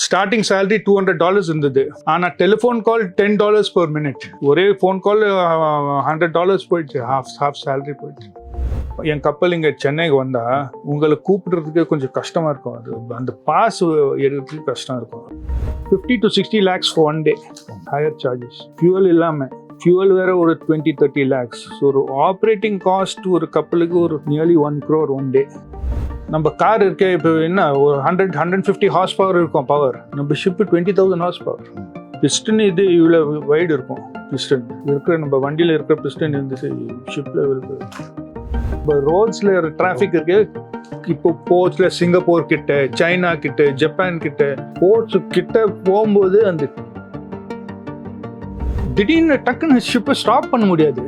Starting salary $200 இருந்தது. ஆனால் telephone கால் $10 per minute. ஒரே ஃபோன் கால் $100 போயிடுச்சு. ஹாஃப் சேலரி போயிடுச்சு. என் கப்பல் இங்கே சென்னைக்கு வந்தால் உங்களை கூப்பிடுறதுக்கு கொஞ்சம் கஷ்டமாக இருக்கும். அது அந்த பாஸ் எடுக்கிறதுக்கு கஷ்டம் இருக்கும். 50 to 60 lakhs for one day higher charges. Fuel இல்லாமல் ஃபியூவல் வேறு ஒரு 20-30 lakhs. ஸோ ஒரு ஆப்ரேட்டிங் காஸ்ட் ஒரு கப்பலுக்கு ஒரு நியர்லி 1 crore one day. நம்ம கார் இருக்க இப்போ என்ன ஒரு 100-150 ஹார்ஸ் பவர் இருக்கும் பவர். நம்ம ஷிப்பு 20,000 ஹார்ஸ் பவர். பிஸ்டன் இது இவ்வளோ வைடு இருக்கும். பிஸ்டன் இருக்கிற நம்ம வண்டியில் இருக்கிற பிஸ்டன் இந்த ஷிப்பில் இருக்கு. இப்போ ரோட்ஸில் டிராஃபிக் இருக்கு. இப்போ போர்ட்ஸில் சிங்கப்பூர் கிட்ட, சைனா கிட்ட, ஜப்பான் கிட்ட, போர்ட்ஸ் கிட்ட போகும்போது அந்த திடீர்னு டக்குன்னு ஷிப்பை ஸ்டாப் பண்ண முடியாது.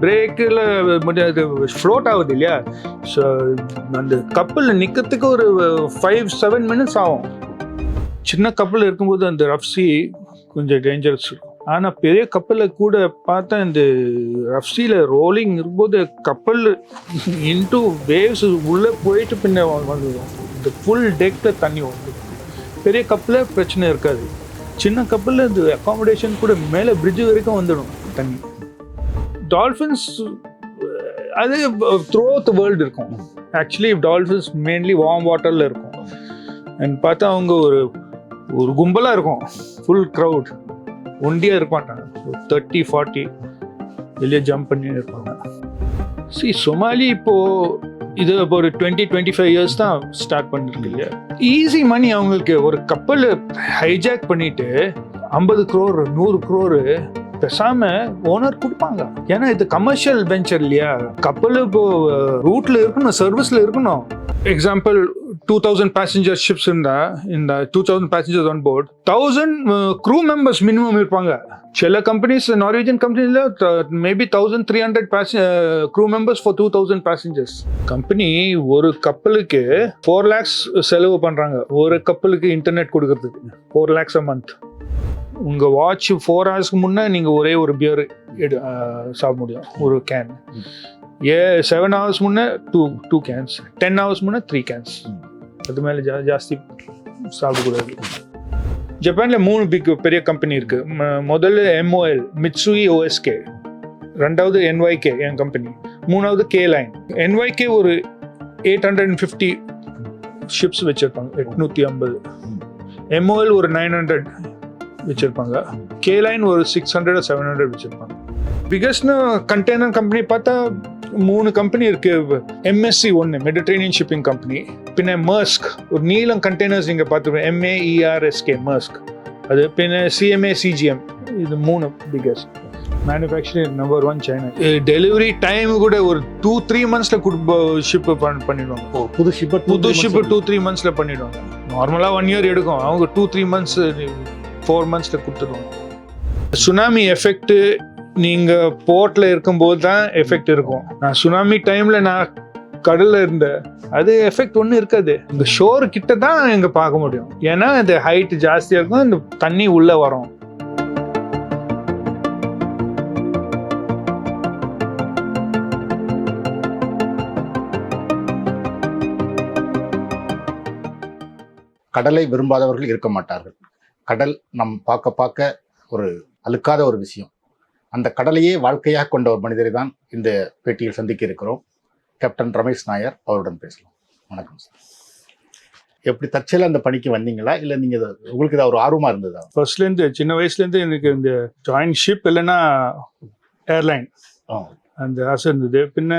பிரேக்கில் முடியாது, ஃப்ளோட் ஆகுது இல்லையா. ஸோ அந்த கப்பலில் நிற்கிறதுக்கு ஒரு 5-7 minutes ஆகும். சின்ன கப்பல் இருக்கும்போது அந்த ரஃப்சி கொஞ்சம் டேஞ்சரஸ் இருக்கும். ஆனால் பெரிய கப்பலில் கூட பார்த்தா இந்த ரஃப்சியில் ரோலிங் இருக்கும்போது கப்பல் இன்டூ வேவ்ஸ் உள்ளே போயிட்டு பின்ன வந்துடும். இந்த ஃபுல் டெக்கில் தண்ணி வந்துடும். பெரிய கப்பலில் பிரச்சனை இருக்காது. சின்ன கப்பலில் இந்த அக்காமடேஷன் கூட மேலே பிரிட்ஜு வரைக்கும் வந்துடும் தண்ணி. டால்ஃபின்ஸ் அது த்ரூ அவுட் த வேர்ல்டு இருக்கும். ஆக்சுவலி டால்ஃபின்ஸ் மெயின்லி வார்ம் வாட்டரில் இருக்கும். அண்ட் பார்த்தா அவங்க ஒரு கும்பலாக இருக்கும். ஃபுல் க்ரௌட் ஒண்டியாக இருக்க மாட்டாங்க. 30-40 வெளியே ஜம்ப் பண்ணி இருப்பாங்க. சொமாலி இப்போது இது ஒரு 20-25 years தான் ஸ்டார்ட் பண்ணிருக்கு இல்லையா. ஈஸி மணி அவங்களுக்கு. ஒரு கப்பல் ஹைஜாக் பண்ணிட்டு 50 crore 100 crore பேசாம ஓனர் கொடுப்பாங்க. ஏன்னா இது கமர்ஷியல் வெஞ்சர் இல்லையா. கப்பல் இப்போ ரூட்ல இருக்கணும், சர்வீஸ்ல இருக்கணும். எக்ஸாம்பிள் 2000 passenger ships இருந்தா இந்த 2000 passengers on board 1000 crew members minimum இருப்பாங்க. சில கம்பெனிஸ் நார்வேஜியன் கம்பெனில maybe 1300 crew members for 2000 passengers. Company ஒரு கப்பலுக்கு 4 lakhs செலவு பண்றாங்க. ஒரு கப்பலுக்கு இன்டர்நெட் கொடுக்கறதுக்கு 4 lakhs a month. உங்கள் வாட்ச் 4 hours முன்னே நீங்கள் ஒரே ஒரு பியர் சாப்பிட முடியும், ஒரு கேன். 7 hours முன்னே 2 cans, 10 hours முன்னே 3 cans. அது மேலே ஜாஸ்தி சாப்பிடக்கூடாது. ஜப்பானில் 3 பெரிய கம்பெனி இருக்குது. முதல்ல MOL மிட்சுயி OSK, ரெண்டாவது NYK என் கம்பெனி, மூணாவது K-Line. NYK ஒரு 850 ஷிப்ஸ் வச்சுருப்பாங்க, 850. MOL ஒரு 900 வச்சிருப்பாங்க. K-Line ஒரு 600-700 வச்சிருப்பாங்க. பிகஸ்ட்னு கண்டெய்னர் கம்பெனி பார்த்தா 3 கம்பெனி இருக்கு. MSC ஒன்று மெடிட்ரேனியன் ஷிப்பிங் கம்பெனி, பின்ன மர்ஸ்க் ஒரு நீளம் கண்டெய்னர்ஸ் நீங்கள் பார்த்துருப்பேன், MAERSK மர்ஸ்க். அது பின்ன CMA CGM. இது 3 biggest manufacturing. Number 1 China. Delivery time கூட ஒரு 2-3 months ஷிப் பண்ணிடுவாங்க. புது ஷிப் 2-3 months பண்ணிடுவாங்க. நார்மலாக 1 year எடுக்கும், அவங்க 2-3 months 4 months கொடுத்துருவாங்க. சுனாமி எஃபெக்ட் நீங்கள் போர்ட்டில் இருக்கும்போது தான் எஃபெக்ட் இருக்கும். நான் சுனாமி டைமில் நான் கடலில் இருந்தேன், அது எஃபெக்ட் ஒன்றும் இருக்காது. இந்த ஷோர் கிட்ட தான் இங்கே பார்க்க முடியும். ஏன்னா இந்த ஹைட் ஜாஸ்தியாக இருக்கும், இந்த தண்ணி உள்ளே வரும். கடலை விரும்பாதவர்கள் இருக்க மாட்டார்கள். கடல் நம் பார்க்க ஒரு அழுக்காத ஒரு விஷயம். அந்த கடலையே வாழ்க்கையாக கொண்ட ஒரு மனிதரை தான் இந்த பேட்டியில் சந்திக்க இருக்கிறோம். கேப்டன் ரமேஷ் நாயர் அவருடன் பேசலாம். வணக்கம் சார். எப்படி தற்செயலாக அந்த பணிக்கு வந்தீங்களா, இல்லை நீங்கள் உங்களுக்கு இதாக ஒரு ஆர்வமாக இருந்ததா? ஃபர்ஸ்ட்லேருந்து சின்ன வயசுலேருந்து எனக்கு இந்த ஜாயின் ஷிப் இல்லைன்னா ஏர்லைன் அந்த ஆசை இருந்தது. பின்ன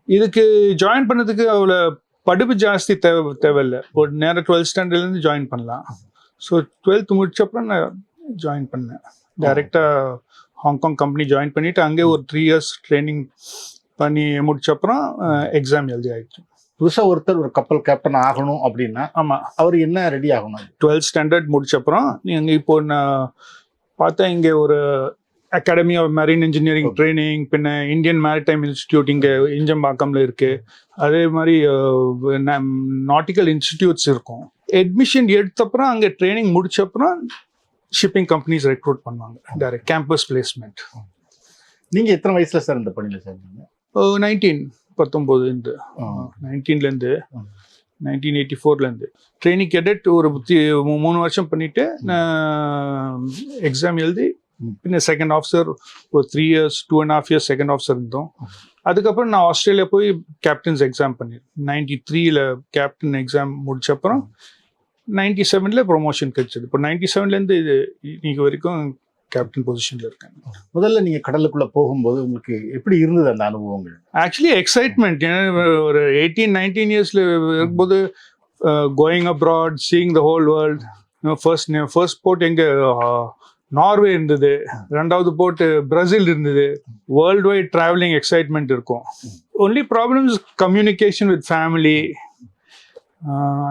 இதுக்கு ஜாயின் பண்ணதுக்கு அவ்வளோ படிப்பு ஜாஸ்தி தேவையில்லை. ஒரு நேரம் 12th standardலேருந்து ஜாயின் பண்ணலாம். ஸோ 12th முடிச்சப்பறம் நான் ஜாயின் பண்ணேன். டைரெக்டாக ஹாங்காங் கம்பெனி ஜாயின் பண்ணிவிட்டு அங்கே ஒரு 3 years ட்ரைனிங் பண்ணி முடிச்சப்பறம் எக்ஸாம் எழுதி ஆகிடுச்சு. புதுசாக ஒருத்தர் ஒரு கப்பல் கேப்டன் ஆகணும் அப்படின்னா ஆமாம், அவர் என்ன ரெடி ஆகணும்? 12th standard முடிச்சப்பறம் நீங்கள் இப்போ நான் பார்த்தா இங்கே ஒரு academy of marine engineering training, பின்ன இந்தியன் மேரிடைம் இன்ஸ்டிடியூட் இங்கே இஞ்சம்பாக்கம்ல இருக்குது. அதே மாதிரி நாட்டிக்கல் இன்ஸ்டிடியூட்ஸ் இருக்கும். அட்மிஷன் எடுத்தப்பறம் அங்கே ட்ரைனிங் முடிச்சப்பறம் ஷிப்பிங் கம்பெனிஸ் ரெக்ரூட் பண்ணுவாங்க, டைரக்ட் கேம்பஸ் பிளேஸ்மெண்ட். நீங்கள் எத்தனை வயசில் சார் இந்த பணியில் சேர்ந்தீங்க? 19 19 19லேருந்து 1984லேருந்து ட்ரைனிங் கேடட் ஒரு 3 வருஷம் பண்ணிவிட்டு நான் எக்ஸாம் எழுதி பின்ன செகண்ட் ஆஃபீஸர் ஒரு 3 years 2.5 years செகண்ட் ஆஃபீஸர் இருந்தோம். அதுக்கப்புறம் நான் ஆஸ்திரேலியா போய் கேப்டன்ஸ் எக்ஸாம் பண்ணியிருக்கேன். 93ல் கேப்டன் எக்ஸாம் முடிச்ச அப்புறம் 97ல் ப்ரொமோஷன் கிடைச்சது. இப்போ 97லேருந்து இது இன்னைக்கு வரைக்கும் கேப்டன் பொசிஷனில் இருக்கேன். முதல்ல நீங்கள் கடலுக்குள்ளே போகும்போது உங்களுக்கு எப்படி இருந்தது அந்த அனுபவங்கள்? Actually excitement. ஏன்னா ஒரு 18-19 இயர்ஸில் இருக்கும்போது going abroad, seeing the whole world. First port எங்கே நார்வே இருந்தது, ரெண்டாவது போர்ட்டு பிரேசில் இருந்தது. வேர்ல்டு வைட் ட்ராவலிங் எக்ஸைட்மெண்ட் இருக்கும். Only problems communication with family.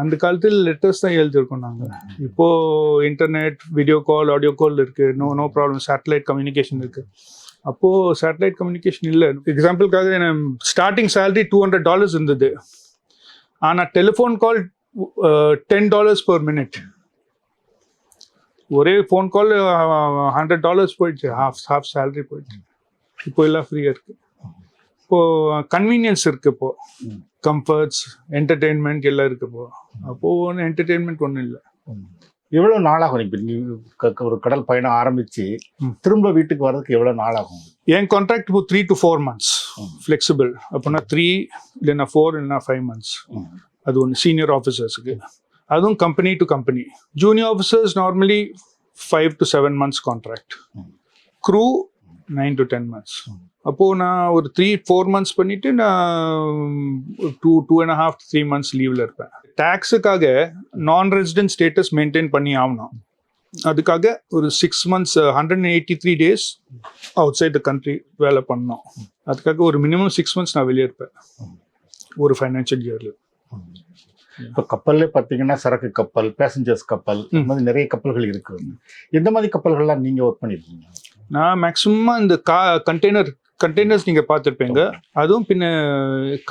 அந்த காலத்தில் லெட்டர்ஸ் தான் எழுதியிருக்கோம் நாங்கள். இப்போது internet, video call, audio call இருக்குது. No problem. சேட்டலைட் கம்யூனிகேஷன் இருக்குது. அப்போது சேட்டலைட் கம்யூனிகேஷன் இல்லை. எக்ஸாம்பிளுக்காக ஸ்டார்டிங் சேலரி $200 இருந்தது. ஆனால் டெலிஃபோன் கால் $10 per minute. ஒரே ஃபோன் கால் $100 போயிடுச்சு. ஹாஃப் சேலரி போயிடுச்சு. இப்போ எல்லாம் ஃப்ரீயாக இருக்குது. இப்போது கன்வீனியன்ஸ் இருக்குது. இப்போது கம்ஃபர்ட்ஸ், என்டர்டெயின்மெண்ட் எல்லாம் இருக்குது. அப்போது ஒன்றும் என்டர்டெயின்மெண்ட் ஒன்றும் இல்லை. எவ்வளோ நாளாகும் இப்போ நீங்கள் ஒரு கடல் பயணம் ஆரம்பித்து திரும்ப வீட்டுக்கு வர்றதுக்கு எவ்வளோ நாளாகும்? என் கான்ட்ராக்ட் இப்போ 3 to 4 months ஃப்ளெக்சிபிள். அப்போனா 3 இல்லைன்னா 4 இல்லைன்னா 5 months. அது ஒன்று சீனியர் ஆஃபீஸர்ஸுக்கு. அதுவும் company to company. Junior officers normally 5 to 7 months contract. Crew 9 to 10 months. அப்போது நான் ஒரு 3-4 months பண்ணிவிட்டு நான் 2.5 to 3 months லீவில் இருப்பேன். டேக்ஸுக்காக நான் ரெசிடென்ட் ஸ்டேட்டஸ் மெயின்டைன் பண்ணி ஆகணும். அதுக்காக ஒரு 6 months 183 days outside the country வேலை பண்ணோம். அதுக்காக ஒரு மினிமம் 6 months நான் வெளியே இருப்பேன் ஒரு ஃபைனான்ஷியல் இயரில். இப்போ கப்பல்லே பார்த்தீங்கன்னா சரக்கு கப்பல், பேசஞ்சர்ஸ் கப்பல், இந்த மாதிரி நிறைய கப்பல்கள் இருக்குது. எந்த மாதிரி கப்பல்கள்லாம் நீங்கள் ஒர்க் பண்ணியிருக்கீங்க? நான் மேக்ஸிமம் இந்த கண்டெய்னர்ஸ் நீங்கள் பார்த்துருப்பீங்க. அதுவும் பின்ன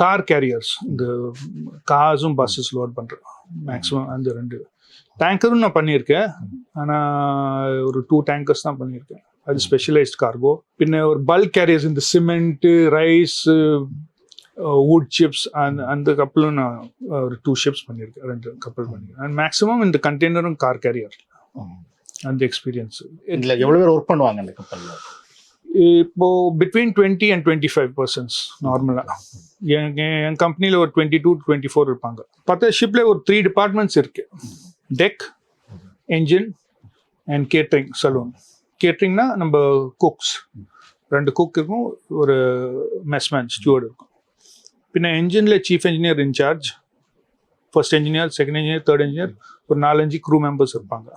கார் கேரியர்ஸ், இந்த கார்ஸும் பஸ்ஸஸ் லோட் பண்ணுறேன் மேக்ஸிமம். அந்த 2 டேங்கரும் நான் பண்ணியிருக்கேன். ஆனால் ஒரு 2 tankers தான் பண்ணியிருக்கேன். அது ஸ்பெஷலைஸ்ட் கார்கோ. பின்ன ஒரு பல்க் கேரியர்ஸ், இந்த சிமெண்ட்டு, ரைஸ், wood chips, அந்த கப்பலும் நான் ஒரு 2 ships பண்ணியிருக்கேன். 2 கப்பல் பண்ணியிருக்கேன். அண்ட் மேக்ஸிமம் இந்த கண்டெய்னரும் கார் கேரியர் அந்த எக்ஸ்பீரியன்ஸ். இதில் எவ்வளோ பேர் ஒர்க் பண்ணுவாங்க அந்த கப்பலில்? இப்போ between 20 and 25 persons நார்மலாக. என் கம்பெனியில் ஒரு 22 to 24 இருப்பாங்க. பார்த்தா ஷிப்பில் ஒரு 3 departments இருக்கு. Deck, engine and catering, saloon. கேட்ரிங்னா நம்ம குக்ஸ், 2 குக் இருக்கும், ஒரு மெஸ்மேன், ஸ்டூவர்ட் இருக்கும். பின்ன என்ஜினில் chief engineer in-charge, first engineer, second engineer, third engineer, ஒரு 4-5 க்ரூ மெம்பர்ஸ் இருப்பாங்க.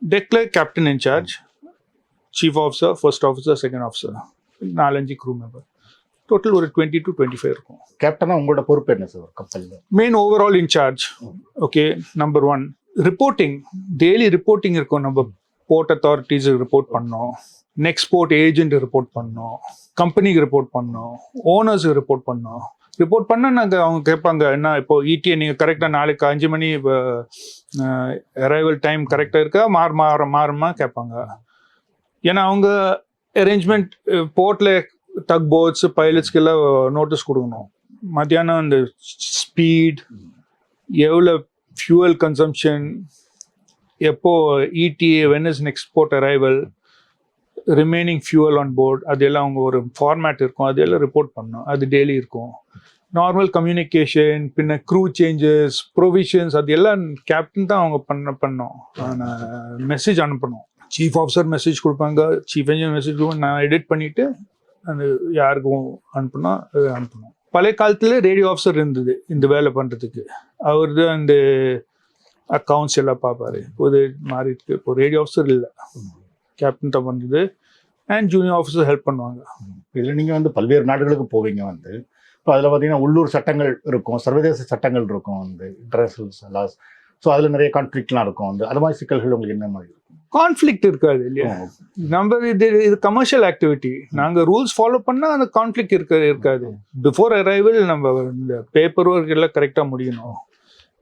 டெக்கில் captain in-charge, chief officer, first officer, second officer, 4-5 crew member. Total ஒரு 20 to 25 இருக்கும். கேப்டனாக உங்களோட பொறுப்பு என்ன சார் கப்பலில்? Main overall incharge. Okay, number 1 reporting. Daily reporting இருக்கும். நம்ம போர்ட் அத்தாரிட்டிஸுக்கு ரிப்போர்ட் பண்ணோம், நெக்ஸ்ட் போர்ட் ஏஜென்ட் ரிப்போர்ட் பண்ணோம், கம்பெனிக்கு ரிப்போர்ட் பண்ணோம், ஓனர்ஸுக்கு ரிப்போர்ட் பண்ணோம். ரிப்போர்ட் பண்ணால் நாங்கள் அவங்க கேட்பாங்க, என்ன இப்போ இடிஏ நீங்கள் கரெக்டாக நாளைக்கு 5 மணி அரைவல் டைம் கரெக்டாக இருக்கா, மாறுமா கேட்பாங்க. ஏன்னா அவங்க அரேஞ்ச்மெண்ட் போர்ட்டில் டக் போட்ஸ், பைலட்ஸ்க்கு எல்லாம் நோட்டீஸ் கொடுக்கணும். மத்தியானம் அந்த ஸ்பீட், எவ்வளோ ஃபியூவல் கன்சம்ஷன், எப்போ ETA, when is next port arrival, remaining fuel on board, அதெல்லாம் அவங்க ஒரு ஃபார்மேட் இருக்கும், அதெல்லாம் ரிப்போர்ட் பண்ணணும். அது டெய்லி இருக்கும். நார்மல் கம்யூனிகேஷன், பின்ன க்ரூ சேஞ்சஸ், ப்ரொவிஷன்ஸ், அது எல்லாம் கேப்டன் தான் அவங்க பண்ணோம். மெசேஜ் அனுப்பணும். சீஃப் ஆஃபீஸர் மெசேஜ் கொடுப்பாங்க, சீஃப் இன்ஜினியர் மெசேஜ் கொடுப்பாங்க. நான் எடிட் பண்ணிவிட்டு அந்த யாருக்கும் அனுப்பணும். பழைய காலத்தில் ரேடியோ ஆஃபீஸர் இருந்தது இந்த வேலை பண்ணுறதுக்கு. அவர் தான் அந்த அக்கௌண்ட்ஸ் எல்லாம் பார்ப்பாரு. இப்போது மாறி இருக்கு. இப்போ ரேடியோ ஆஃபீஸர் இல்லை, கேப்டன் தான் பண்ணுறது. அண்ட் ஜூனியர் ஆஃபீஸர் ஹெல்ப் பண்ணுவாங்க. இதில் நீங்கள் பல்வேறு நாடுகளுக்கு போவீங்க. இப்போ அதில் பார்த்தீங்கன்னா உள்ளூர் சட்டங்கள் இருக்கும், சர்வதேச சட்டங்கள் இருக்கும், இன்டர்நேஷனல் லாஸ். ஸோ அதில் நிறைய கான்ஃப்ளிக்ட்லாம் இருக்கும். அது மாதிரி சிக்கல்கள் உங்களுக்கு என்ன மாதிரி இருக்கும்? கான்ஃப்ளிக்ட் இருக்காது இல்லையா? நம்ம இது கமர்ஷியல் ஆக்டிவிட்டி. நாங்கள் ரூல்ஸ் ஃபாலோ பண்ணால் அந்த கான்ஃப்ளிக்ட் இருக்காது. பிஃபோர் அரைவல் நம்ம இந்த பேப்பர் ஒர்க் எல்லாம் கரெக்டாக முடியணும்.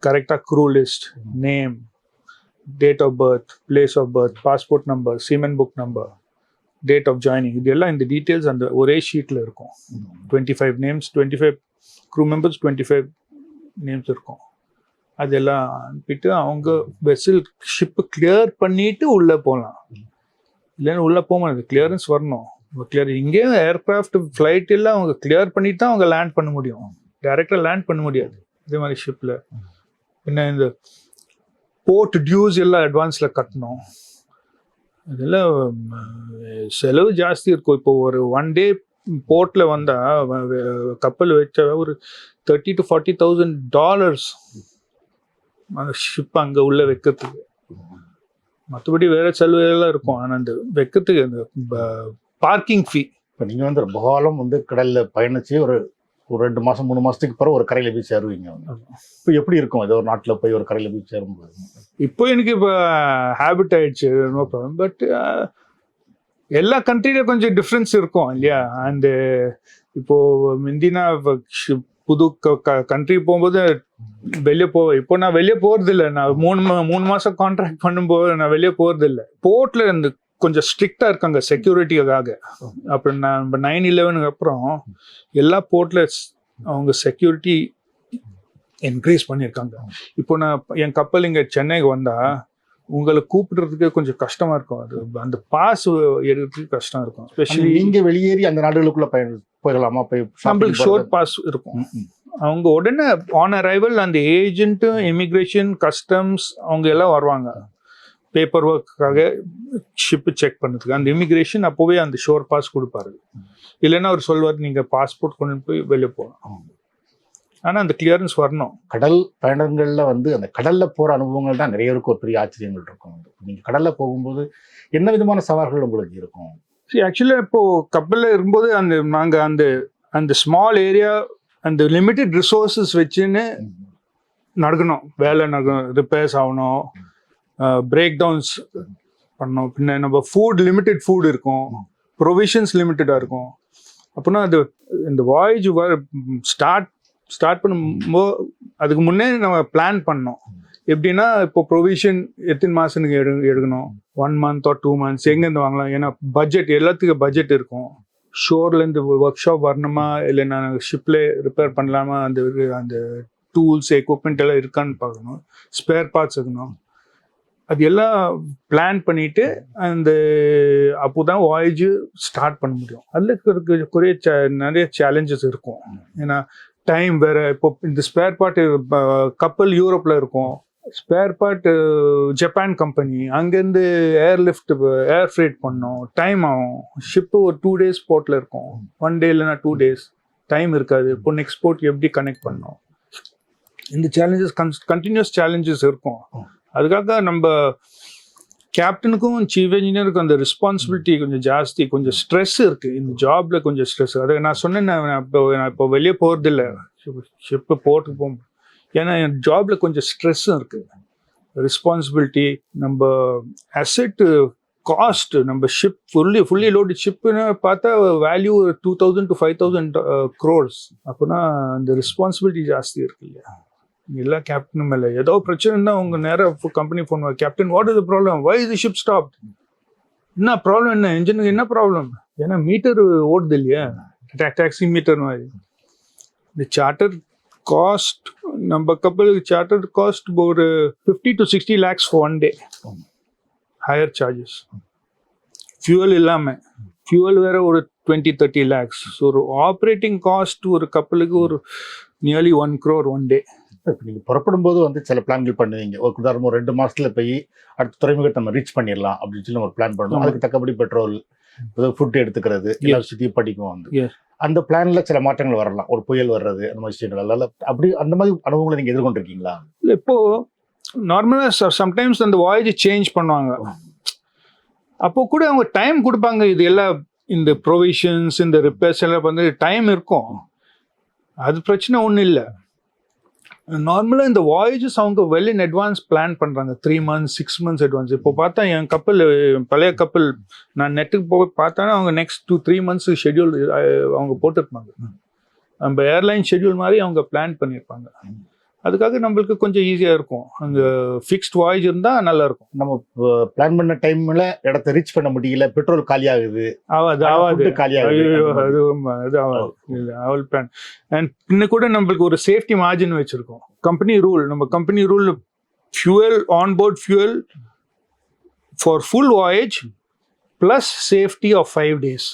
கரெக்டாக crew list, name, date of birth, place of birth, passport number, seaman book number, date of joining, இதெல்லாம் இந்த டீட்டெயில்ஸ் அந்த ஒரே ஷீட்டில் இருக்கும். 25 நேம்ஸ், 25 க்ரூ மெம்பர்ஸ், 25 நேம்ஸ் இருக்கும். அதெல்லாம் அனுப்பிட்டு அவங்க வெசல் ஷிப்பு கிளியர் பண்ணிட்டு உள்ளே போகலாம். இல்லைன்னா உள்ளே போக முடியாது, கிளியரன்ஸ் வரணும். கிளியர் இங்கேயும் ஏர்கிராஃப்ட் ஃப்ளைட் எல்லாம் அவங்க கிளியர் பண்ணிட்டு தான் அவங்க லேண்ட் பண்ண முடியும். டைரெக்டாக லேண்ட் பண்ண முடியாது இதே மாதிரி ஷிப்பில். பின்ன இந்த போர்ட் டியூஸ் எல்லாம் அட்வான்ஸில் கட்டணும். அதெல்லாம் செலவு ஜாஸ்தி இருக்கும். இப்போ ஒரு 1 டே போர்ட்டில் வந்தால் கப்பல் வச்சா ஒரு $30,000 to $40,000 அந்த ஷிப் அங்கே உள்ளே வைக்கிறதுக்கு. மற்றபடி வேற செலவுலாம் இருக்கும். ஆனால் அந்த வைக்கிறதுக்கு அந்த பார்க்கிங் ஃபீ. இப்போ நீங்கள் வந்து ரொம்ப காலம் வந்து கடலில் பயணிச்சு ஒரு 2 மாதம் 3 மாதத்துக்கு பிறகு ஒரு கரையில் போய் சேருவீங்க. இப்போ எப்படி இருக்கும் ஏதோ ஒரு நாட்டில் போய் ஒரு கரையில் போய் சேரும்போது? இப்போ எனக்கு இப்போ ஹேபிட் ஆயிடுச்சு, நோ ப்ராப்ளம். பட் எல்லா கண்ட்ரியில கொஞ்சம் டிஃப்ரென்ஸ் இருக்கும் இல்லையா? அந்த இப்போ முந்தினா புது கண்ட்ரி போகும்போது வெளியே இப்போ நான் வெளியே போகிறது இல்லை. நான் 3 மாதம் கான்ட்ராக்ட் பண்ணும்போது நான் வெளியே போகிறது இல்லை. போர்ட்டில் இந்த கொஞ்சம் ஸ்ட்ரிக்டாக இருக்காங்க செக்யூரிட்டிக்காக. அப்புறம் நான் 9/11 அப்புறம் எல்லா போர்ட்டில் அவங்க செக்யூரிட்டி இன்க்ரீஸ் பண்ணியிருக்காங்க. இப்போ நான் என் கப்பல் இங்கே சென்னைக்கு வந்தால் உங்களை கூப்பிடுறதுக்கு கொஞ்சம் கஷ்டமாக இருக்கும். அது அந்த பாஸ் எடுக்கிறதுக்கு கஷ்டம் இருக்கும். ஸ்பெஷலி நீங்கள் வெளியேறி அந்த நாடுகளுக்குள்ள போயிடலாமா? போய் நம்மளுக்கு ஷோர்ட் பாஸ் இருக்கும். அவங்க உடனே ஆன் அரைவல் அந்த ஏஜென்ட்டு, இமிக்ரேஷன், கஸ்டம்ஸ் அவங்க எல்லாம் வருவாங்க பேப்பர் ஒர்க்காக ஷிப்பு செக் பண்ணுறதுக்கு. அந்த இமிக்ரேஷன் அப்போவே அந்த ஷோர் பாஸ் கொடுப்பாரு. இல்லைன்னா அவர் சொல்வார் நீங்கள் பாஸ்போர்ட் கொண்டு போய் வெளியே போகலாம். ஆனால் அந்த கிளியரன்ஸ் வரணும். கடல் பயணங்களில் வந்து அந்த கடலில் போகிற அனுபவங்கள் தான் நிறைய இருக்கும். ஒரு பெரிய ஆச்சரியங்கள் இருக்கும். நீங்கள் கடலில் போகும்போது என்ன விதமான சவால்கள் உங்களுக்கு இருக்கும்? ஆக்சுவலாக இப்போது கப்பலில் இருக்கும்போது நாங்கள் அந்த ஸ்மால் ஏரியா, அந்த லிமிட்டட் ரிசோர்ஸஸ் வச்சுன்னு நடக்கணும். வேலை நடக்கணும், ரிப்பேர்ஸ் ஆகணும், பிரேக் டவுன்ஸ் பண்ணணும். பின்ன நம்ம லிமிட்டட் ஃபுட் இருக்கும், ப்ரொவிஷன்ஸ் லிமிட்டடாக இருக்கும். அப்படின்னா அது இந்த வாயேஜ் ஸ்டார்ட் பண்ணும்போது அதுக்கு முன்னே நம்ம பிளான் பண்ணோம். எப்படின்னா இப்போ ப்ரொவிஷன் எத்தனை மாதத்துக்கு எடுக்கணும், 1 month or 2 months, எங்கேருந்து வாங்கலாம். ஏன்னா பட்ஜெட், எல்லாத்துக்கும் பட்ஜெட் இருக்கும். ஷோர்லேருந்து ஒர்க் ஷாப் வரணுமா, இல்லை நான் ஷிப்லேயே ரிப்பேர் பண்ணலாமா, அந்த டூல்ஸ் எக்யூப்மெண்ட் எல்லாம் இருக்கான்னு பார்க்கணும், ஸ்பேர் பார்ட்ஸ் இருக்கணும். அது எல்லாம் பிளான் பண்ணிட்டு அப்போ தான் வாயேஜ் ஸ்டார்ட் பண்ண முடியும். அதில் நிறைய சேலஞ்சஸ் இருக்கும். ஏன்னா டைம் வேற. இப்போ இந்த ஸ்பேர் பார்ட் கப்பல் யூரோப்பில் இருக்கும், ஸ்பேர் பார்ட் ஜப்பான் கம்பெனி, அங்கேருந்து ஏர் ஃப்ரைட் பண்ணோம், டைம் ஆகும். ஷிப்பு ஒரு 2 days போர்ட்டில் இருக்கும், 1 day இல்லைன்னா 2 days டைம் இருக்காது. இப்போ நெக்ஸ்ட் போர்ட் எப்படி கனெக்ட் பண்ணோம்? இந்த சேலஞ்சஸ் கண்டினியூஸ் சேலஞ்சஸ் இருக்கும். அதுக்காக நம்ம கேப்டனுக்கும் சீஃப் இன்ஜினியருக்கும் அந்த ரெஸ்பான்சிபிலிட்டி கொஞ்சம் ஜாஸ்தி, கொஞ்சம் ஸ்ட்ரெஸ் இருக்குது இந்த ஜாபில், கொஞ்சம் ஸ்ட்ரெஸ். அதை நான் சொன்னேன், நான் இப்போ வெளியே போகிறதில்ல ஷிப்பு போர்ட்டுக்கு போகும். ஏன்னா என் ஜாபில் கொஞ்சம் ஸ்ட்ரெஸ்ஸும் இருக்குது, ரெஸ்பான்சிபிலிட்டி. நம்ம அசெட்டு காஸ்ட், நம்ம ஷிப் ஃபுல்லி லோடு ஷிப்புன்னு பார்த்தா வேல்யூ 2,000 to 5,000 crores. அப்படின்னா அந்த ரெஸ்பான்சிபிலிட்டி ஜாஸ்தி இருக்கு இல்லையா? எல்லா கேப்டனும் மேலே ஏதோ பிரச்சனைன்னா அவங்க நேராக company phone, captain what is the problem, why is the ship stop, என்ன ப்ராப்ளம், என்ன இன்ஜினுக்கு என்ன ப்ராப்ளம்? ஏன்னா மீட்டர் ஓடுது இல்லையா, டாக்ஸி மீட்டர் மாதிரி. இந்த சார்ட்டர் காஸ்ட், நம்ம கப்பலுக்கு சார்ட்டர் காஸ்ட் ஒரு 50 to 60 lakhs for 1 day. Higher charges, fuel இல்லாமல். ஃபியூவல் வேற ஒரு 20-30 lakhs. ஸோ ஒரு ஆப்ரேட்டிங் காஸ்ட் ஒரு கப்பலுக்கு ஒரு நியர்லி 1 crore 1 day. இப்போ நீங்கள் புறப்படும் போது வந்து சில பிளான்கள் பண்ணுவீங்க. ஒரு உதாரணம் 2 மாதத்துல போய் அடுத்த துறைமுகத்தை நம்ம ரீச் பண்ணிடலாம் அப்படின்னு சொல்லி ஒரு பிளான் பண்ணுவோம். அதுக்கு தக்கபடி பெட்ரோல், ஃபுட் எடுத்துக்கிறது, எல்லா விஷயத்தையும் படிக்கும். வந்து அந்த பிளான்ல சில மாற்றங்கள் வரலாம், ஒரு புயல் வர்றது, அந்த மாதிரி விஷயங்கள் எல்லாம். அப்படி அந்த மாதிரி அனுபவங்களை நீங்கள் எதிர்கொண்டிருக்கீங்களா? இல்லை, இப்போ நார்மலாக சம்டைம்ஸ் அந்த வாயேஜ் சேஞ்ச் பண்ணுவாங்க. அப்போ கூட அவங்க டைம் கொடுப்பாங்க. இது எல்லாம் இந்த ப்ரொவிஷன்ஸ், இந்த ரிப்பேர்ஸ் எல்லாம் வந்து டைம் இருக்கும். அது பிரச்சனை ஒன்றும் இல்லை. நார்மலாக இந்த வாயேஜஸ் அவங்க வெல் இன் அட்வான்ஸ் பிளான் பண்ணுறாங்க, 3 months 6 months அட்வான்ஸ். இப்போ பார்த்தா என் கப்பல், பழைய கப்பல், நான் நெட்டுக்கு போய் பார்த்தா அவங்க நெக்ஸ்ட் 2-3 months ஷெட்யூல் அவங்க போட்டிருப்பாங்க. நம்ம ஏர்லைன் ஷெட்யூல் மாதிரி அவங்க பிளான் பண்ணியிருப்பாங்க. அதுக்காக நம்மளுக்கு கொஞ்சம் ஈஸியாக இருக்கும். அங்கே ஃபிக்ஸ்ட் வாய்ஸ் இருந்தால் நல்லா இருக்கும். நம்ம பிளான் பண்ண டைம்ல இடத்த ரீச் பண்ண முடியல, பெட்ரோல் காலியாகுது, ஆகாது காலியாகுது. ஐயோ, அது ஆகாது பிளான். அண்ட் இன்னும் கூட நம்மளுக்கு ஒரு சேஃப்டி மார்ஜின் வச்சிருக்கோம். கம்பெனி ரூல், நம்ம company rule fuel, onboard fuel for full voyage plus safety of 5 days.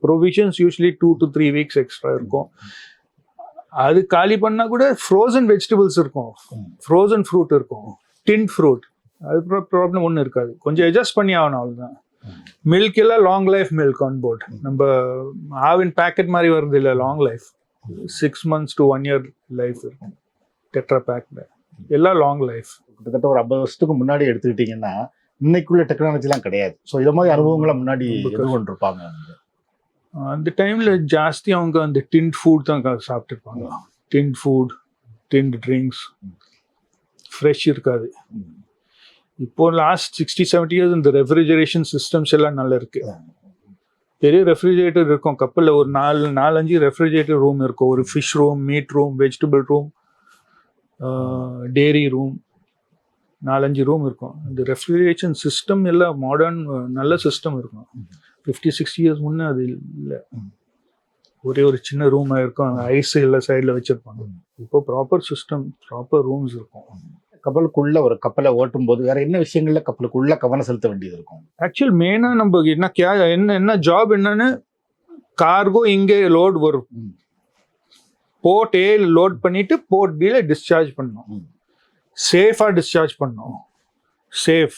Provisions usually 2 to 3 weeks extra இருக்கும். அது காலி பண்ணா கூட ஃப்ரோசன் வெஜிடபிள்ஸ் இருக்கும், ஃப்ரோசன் ஃப்ரூட் இருக்கும், டின் ஃப்ரூட். அது ப்ராப்ளம் ஒன்றும் இருக்காது. கொஞ்சம் அட்ஜஸ்ட் பண்ணி ஆகணும், அவ்வளோதான். மில்க் எல்லாம் long life milk on board. நம்ம ஆவின் பேக்கெட் மாதிரி வருது இல்லை, long life 6 months to 1 year life இருக்கும். டெட்ரா பேக்கில் எல்லாம் லாங் லைஃப். கிட்டத்தட்ட ஒரு 50 வருஷத்துக்கு முன்னாடி எடுத்துக்கிட்டிங்கன்னா இன்னைக்குள்ள டெக்னாலஜிலாம் கிடையாது. ஸோ இதை மாதிரி அனுபவங்களை முன்னாடி எதிர்கொண்டிருப்பாங்க. அந்த டைமில் ஜாஸ்தி அவங்க அந்த டின்ட் ஃபுட் தான் சாப்பிட்டுருப்பாங்க. Tinned food, tinned drinks, fresh இருக்காது. இப்போ லாஸ்ட் 60-70 years இந்த ரெஃப்ரிஜரேஷன் சிஸ்டம்ஸ் எல்லாம் நல்லா இருக்கு. பெரிய ரெஃப்ரிஜரேட்டர் இருக்கும் கப்பலில். ஒரு 4-5 ரெஃப்ரிஜரேட்டர் ரூம் இருக்கும். ஒரு fish room, meat room, vegetable room, dairy room, 4-5 room இருக்கும். இந்த ரெஃப்ரிஜரேஷன் சிஸ்டம் எல்லாம் மாடர்ன் நல்ல சிஸ்டம் இருக்கும். 50-60 years முன்னே அது இல்லை. ஒரே ஒரு சின்ன ரூமாக இருக்கும், ஐஸ் எல்லாம் சைடில் வச்சுருப்பாங்க. இப்போ ப்ராப்பர் சிஸ்டம், ப்ராப்பர் ரூம்ஸ் இருக்கும். கப்பலுக்குள்ள ஒரு கப்பலை ஓட்டும் போது வேற என்ன விஷயங்கள்ல கப்பலுக்குள்ள கவனம் செலுத்த வேண்டியது இருக்கும்? ஆக்சுவல் மெயினாக நம்ம என்ன ஜாப் என்னன்னு, கார்கோ இங்கே லோட் வரும், போர்ட் ஏ லோட் பண்ணிட்டு போர்ட் பியில் டிஸ்சார்ஜ் பண்ணணும். சேஃபாக டிஸ்சார்ஜ் பண்ணணும், சேஃப்,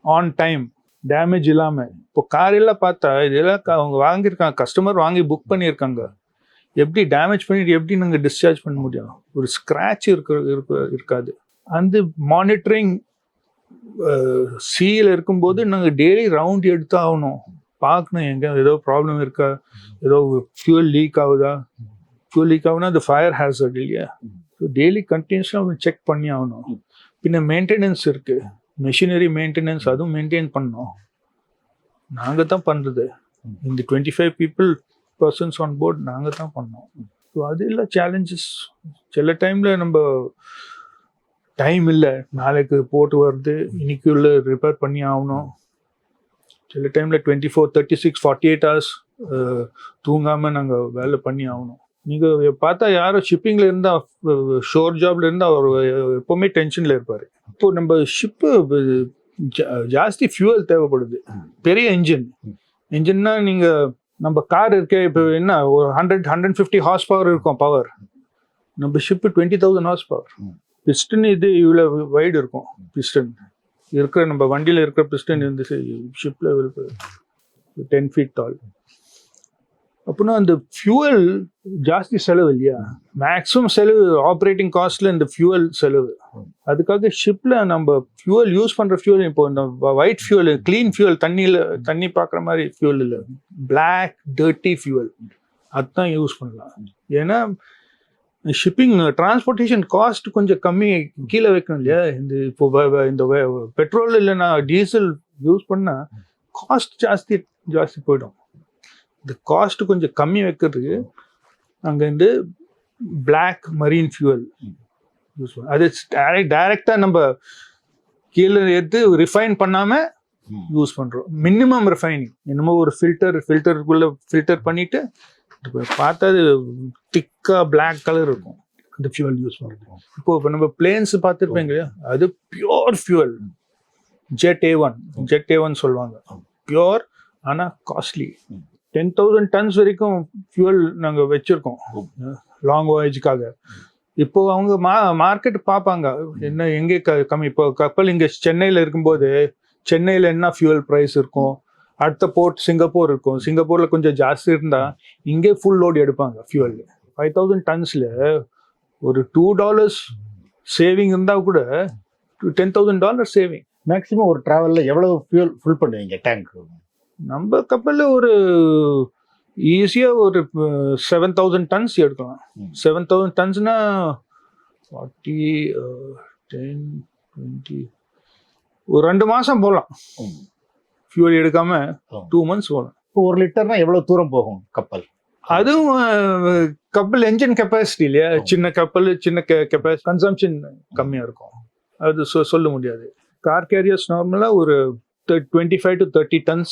ஆன் டைம், டேமேஜ் இல்லாமல். இப்போ காரெல்லாம் பார்த்தா இதெல்லாம் அவங்க வாங்கியிருக்காங்க, கஸ்டமர் வாங்கி புக் பண்ணியிருக்காங்க. எப்படி டேமேஜ் பண்ணிட்டு எப்படி நாங்கள் டிஸ்சார்ஜ் பண்ண முடியும்? ஒரு ஸ்க்ராட்ச் இருக்காது. அந்த மானிட்டரிங் சீல இருக்கும்போது நாங்கள் டெய்லி ரவுண்ட் எடுத்து ஆகணும், பார்க்கணும் எங்கே ஏதோ ப்ராப்ளம் இருக்கா, ஏதோ ஃபியூல் லீக் ஆகுதா. ஃபியூல் லீக் ஆகுனா அது ஃபயர் ஹேசர்ட் இல்லையா? ஸோ டெய்லி கண்டினியூஸாக செக் பண்ணி ஆகணும். பின்ன மெயின்டெனன்ஸ் இருக்குது, மெஷினரி மெயின்டெனன்ஸ், அதுவும் மெயின்டைன் பண்ணணும். நாங்கள் தான் பண்ணுறது. இந்த 25 persons ஆன் போர்ட் நாங்கள் தான் பண்ணோம். ஸோ அது இல்லை சேலஞ்சஸ். சில டைமில் நம்ம டைம் இல்லை, நாளைக்கு போட்டு வருது, இன்னைக்குள்ள ரிப்பேர் பண்ணி ஆகணும். சில டைமில் 24, 36, 48 hours தூங்காமல் நாங்கள் வேலை பண்ணி ஆகணும். நீங்கள் பார்த்தா யாரும் ஷிப்பிங்கில் இருந்தால், ஷோர் ஜாப்ல இருந்தால் அவர் எப்போவுமே டென்ஷனில் இருப்பார். இப்போ நம்ம ஷிப்பு ஜாஸ்தி ஃபியூவல் தேவைப்படுது. பெரிய இன்ஜின்னா நீங்கள் நம்ம கார் இருக்கே, இப்போ என்ன ஒரு 100-150 horsepower இருக்கும் பவர். நம்ம ஷிப்பு 20,000 horsepower. பிஸ்டன் இது இவ்வளோ வைடு இருக்கும். பிஸ்டன் இருக்கிற நம்ம வண்டியில் இருக்கிற பிஸ்டன் இந்த ஷிப்பில் 10 feet tall. அப்படின்னா அந்த ஃபியூவல் ஜாஸ்தி செலவு இல்லையா? மேக்ஸிமம் செலவு ஆப்ரேட்டிங் காஸ்ட்ல இந்த ஃபியூவல் செலவு. அதுக்காக ஷிப்பில் நம்ம ஃபியூவல் யூஸ் பண்ணுற ஃபியூவல், இப்போ இந்த ஒயிட் ஃபியூவல், க்ளீன் ஃபியூவல், தண்ணி பார்க்குற மாதிரி ஃபியூவல் இல்லை, பிளாக் டர்ட்டி ஃபியூவல், அதுதான் யூஸ் பண்ணலாம். ஏன்னா ஷிப்பிங் டிரான்ஸ்போர்ட்டேஷன் காஸ்ட் கொஞ்சம் கம்மி கீழே வைக்கணும் இல்லையா? இப்போ இந்த பெட்ரோல் இல்லைன்னா டீசல் யூஸ் பண்ணால் காஸ்ட் ஜாஸ்தி போயிடும். இந்த காஸ்ட் கொஞ்சம் கம்மி வைக்கிறதுக்கு அங்கேருந்து பிளாக் மரீன் ஃபியூவல் யூஸ் பண்ண, அது டைரெக்டாக நம்ம கீழே எடுத்து ரிஃபைன் பண்ணாமல் யூஸ் பண்ணுறோம். மினிமம் ரிஃபைனிங், என்னமோ ஒரு ஃபில்டருக்குள்ளே ஃபில்டர் பண்ணிவிட்டு பார்த்தா அது திக்காக பிளாக் கலர் இருக்கும் அந்த ஃபியூவல் யூஸ் பண்ணுறோம். இப்போ நம்ம பிளேன்ஸ் பார்த்துருப்பீங்க இல்லையா, அது பியோர் ஃபியூவல், ஜெட் A1 சொல்லுவாங்க. பியோர் ஆனால் காஸ்ட்லி. 10,000 tons வரைக்கும் ஃபியூவல் நாங்கள் வச்சுருக்கோம் லாங் வாயேஜுக்காக. இப்போ அவங்க மார்க்கெட் பார்ப்பாங்க என்ன எங்கே கம்மி. இப்போ கப்பல் இங்கே சென்னையில் இருக்கும்போது சென்னையில் என்ன ஃபியூவல் ப்ரைஸ் இருக்கும், அடுத்த போர்ட் சிங்கப்பூர் இருக்கும், சிங்கப்பூரில் கொஞ்சம் ஜாஸ்தி இருந்தால் இங்கே ஃபுல் லோடு எடுப்பாங்க ஃபியூவல். 5,000 tonsல ஒரு $2 சேவிங் இருந்தால் கூட $10,000 சேவிங். மேக்ஸிமம் ஒரு ட்ராவலில் எவ்வளோ ஃபியூல் ஃபுல் பண்ணுவீங்க டேங்க்? நம்ம கப்பலில் ஒரு ஈஸியாக ஒரு 7,000 tons எடுக்கலாம். 7,000 tonsனா 40, 10, 20 ஒரு 2 மாதம் போகலாம். ஃபியூல் எடுக்காம 2 months போகலாம். இப்போ 1 லிட்டர்னா எவ்வளோ தூரம் போகும் கப்பல்? அதுவும் கப்பல் என்ஜின் கெப்பாசிட்டி இல்லையா, சின்ன கப்பல் சின்ன கெப்பாசிட்டி கன்சம்ஷன் கம்மியாக இருக்கும். அது சொல்ல முடியாது. கார் கேரியர்ஸ் நார்மலாக ஒரு 25 to 30 tons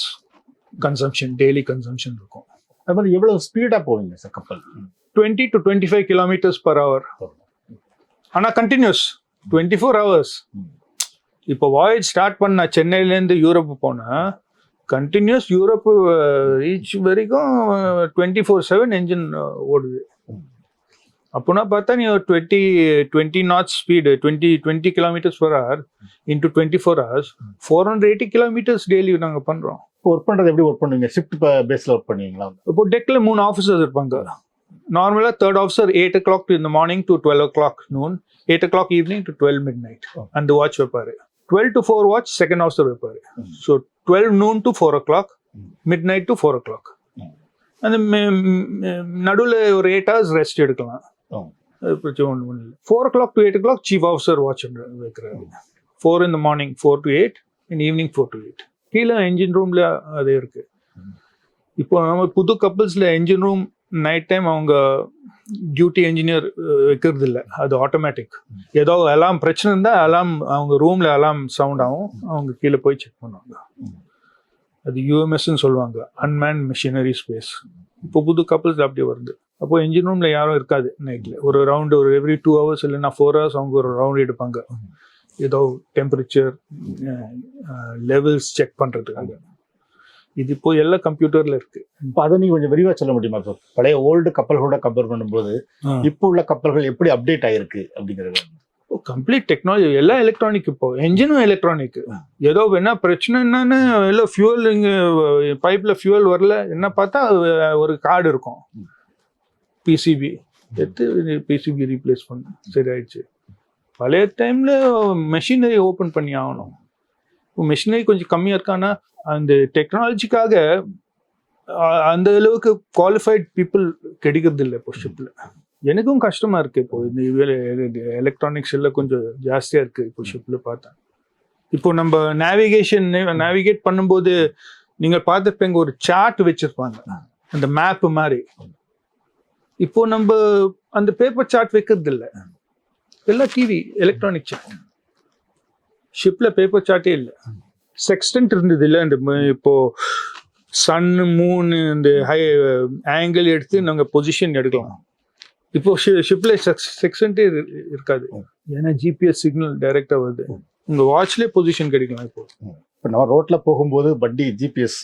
consumption, daily consumption இருக்கும். அது மாதிரி எவ்வளவு ஸ்பீடா போவீங்க சார் கப்பல்? 20 to 25 kilometers per hour. ஆனால் கண்டினியூஸ் 24 hours. இப்போ வாயேஜ் ஸ்டார்ட் பண்ண சென்னையிலேருந்து யூரோப் போனால் கண்டினியூஸ் யூரோப்பு ரீச் வரைக்கும் 24/7 என்ஜின் ஓடுது. அப்போனா பார்த்தா நீ ஒரு 20 knots speed 20 kilometers per hour into 24 hours 480 kilometers daily நாங்கள் பண்ணுறோம். ஒர்க் பண்ணுறது எப்படி ஒர்க் பண்ணுவீங்க? ஷிஃப்ட் பேஸில் ஒர்க் பண்ணுவீங்களா? இப்போ டெக்கில் 3 ஆஃபீஸர்ஸ் இருப்பாங்க. நார்மலாக third officer 8 o'clock in the morning to 12 o'clock noon, 8 o'clock evening to 12 midnight. அந்த வாட்ச் வைப்பாரு. 12 to 4 வாட்ச் செகண்ட் ஆஃபீஸர் வைப்பாரு. So 12 noon to 4 o'clock, midnight to 4 o'clock. அந்த நடுவில் ஒரு 8 hours ரெஸ்ட் எடுக்கலாம். அது பிரச்சனை ஒன்றும் இல்லை. 4 o'clock to 8 o'clock chief officer watch வைக்கிறாரு. 4 in the morning 4 to 8, in evening 4 to 8. கீழே என்ஜின் ரூம்ல அதே இருக்கு. இப்போ நம்ம புது கப்பல்ஸ்ல என்ஜின் ரூம் நைட் டைம் அவங்க டியூட்டி என்ஜினியர் வைக்கிறது இல்லை, அது ஆட்டோமேட்டிக். ஏதோ அலாம் பிரச்சனை இருந்தால் அலாம் அவங்க ரூம்ல அலாம் சவுண்ட் ஆகும், அவங்க கீழே போய் செக் பண்ணுவாங்க. அது யூஎம்எஸ்ன்னு சொல்லுவாங்க, அன்மேன் மிஷினரி ஸ்பேஸ். இப்போ புது கப்பல்ஸ் அப்படியே வருது. அப்போ என்ஜின் ரூம்ல யாரும் இருக்காது நைட்ல. ஒரு ரவுண்டு ஒரு எவ்ரி 2 hours இல்லைன்னா 4 hours அவங்க ஒரு ரவுண்ட் எடுப்பாங்க, ஏதோ டெம்பரேச்சர் லெவல்ஸ் செக் பண்றதுக்காக. இது இப்போ எல்லாம் கம்ப்யூட்டர்ல இருக்கு. இப்போ அதை நீங்க கொஞ்சம் விரிவா சொல்ல முடியுமா சார்? பழைய ஓல்டு கப்பல்களோட கம்பேர் பண்ணும்போது இப்போ உள்ள கப்பல்கள் எப்படி அப்டேட் ஆயிருக்கு அப்படிங்கிறது? கம்ப்ளீட் டெக்னாலஜி, எல்லாம் எலக்ட்ரானிக். இப்போ என்ஜினும் எலக்ட்ரானிக். ஏதோ என்ன பிரச்சனை என்னன்னு எல்லாம் ஃபியூவல், இங்கே பைப்ல ஃபியூவல் வரல என்ன பார்த்தா ஒரு கார்டு இருக்கும், பிசிபி எடுத்து பிசிபி ரீப்ளேஸ் பண்ண சரி ஆயிடுச்சு. பழைய டைம்ல மெஷினரி ஓப்பன் பண்ணி ஆகணும். மெஷினரி கொஞ்சம் கம்மியாக இருக்கான்னா அந்த டெக்னாலஜிக்காக அந்த அளவுக்கு குவாலிஃபைட் பீப்புள் கிடைக்கிறது இல்லை இப்போ ஷிப்பில். எனக்கும் கஷ்டமா இருக்கு. இப்போ இந்த எலக்ட்ரானிக்ஸ் எல்லாம் கொஞ்சம் ஜாஸ்தியா இருக்கு இப்போ ஷிப்பில் பார்த்தா. இப்போ நம்ம நேவிகேட் பண்ணும்போது நீங்க பார்த்துருப்பீங்க, ஒரு சார்ட் வச்சிருப்பாங்க அந்த மேப் மாதிரி. இப்போ நம்ம அந்த பேப்பர் சார்ட் வைக்கிறது இல்லை, எல்லாம் டிவி எலக்ட்ரானிக் சார்ட். ஷிப்ல பேப்பர் சார்ட்டே இல்லை. செக்ஸ்டன்ட் இருந்தது இல்லை, அந்த இப்போ சன் மூன் இந்த ஹை ஆங்கிள் எடுத்து நாங்கள் பொசிஷன் எடுக்கலாம். இப்போ ஷிப்ல செக்ஸ்டன்ட்டே இருக்காது, ஏன்னா ஜிபிஎஸ் சிக்னல் டைரக்டா வருது. உங்க வாட்ச்லேயே பொசிஷன் கிடைக்கலாம். இப்போ நம்ம ரோட்ல போகும்போது பட்டி ஜிபிஎஸ்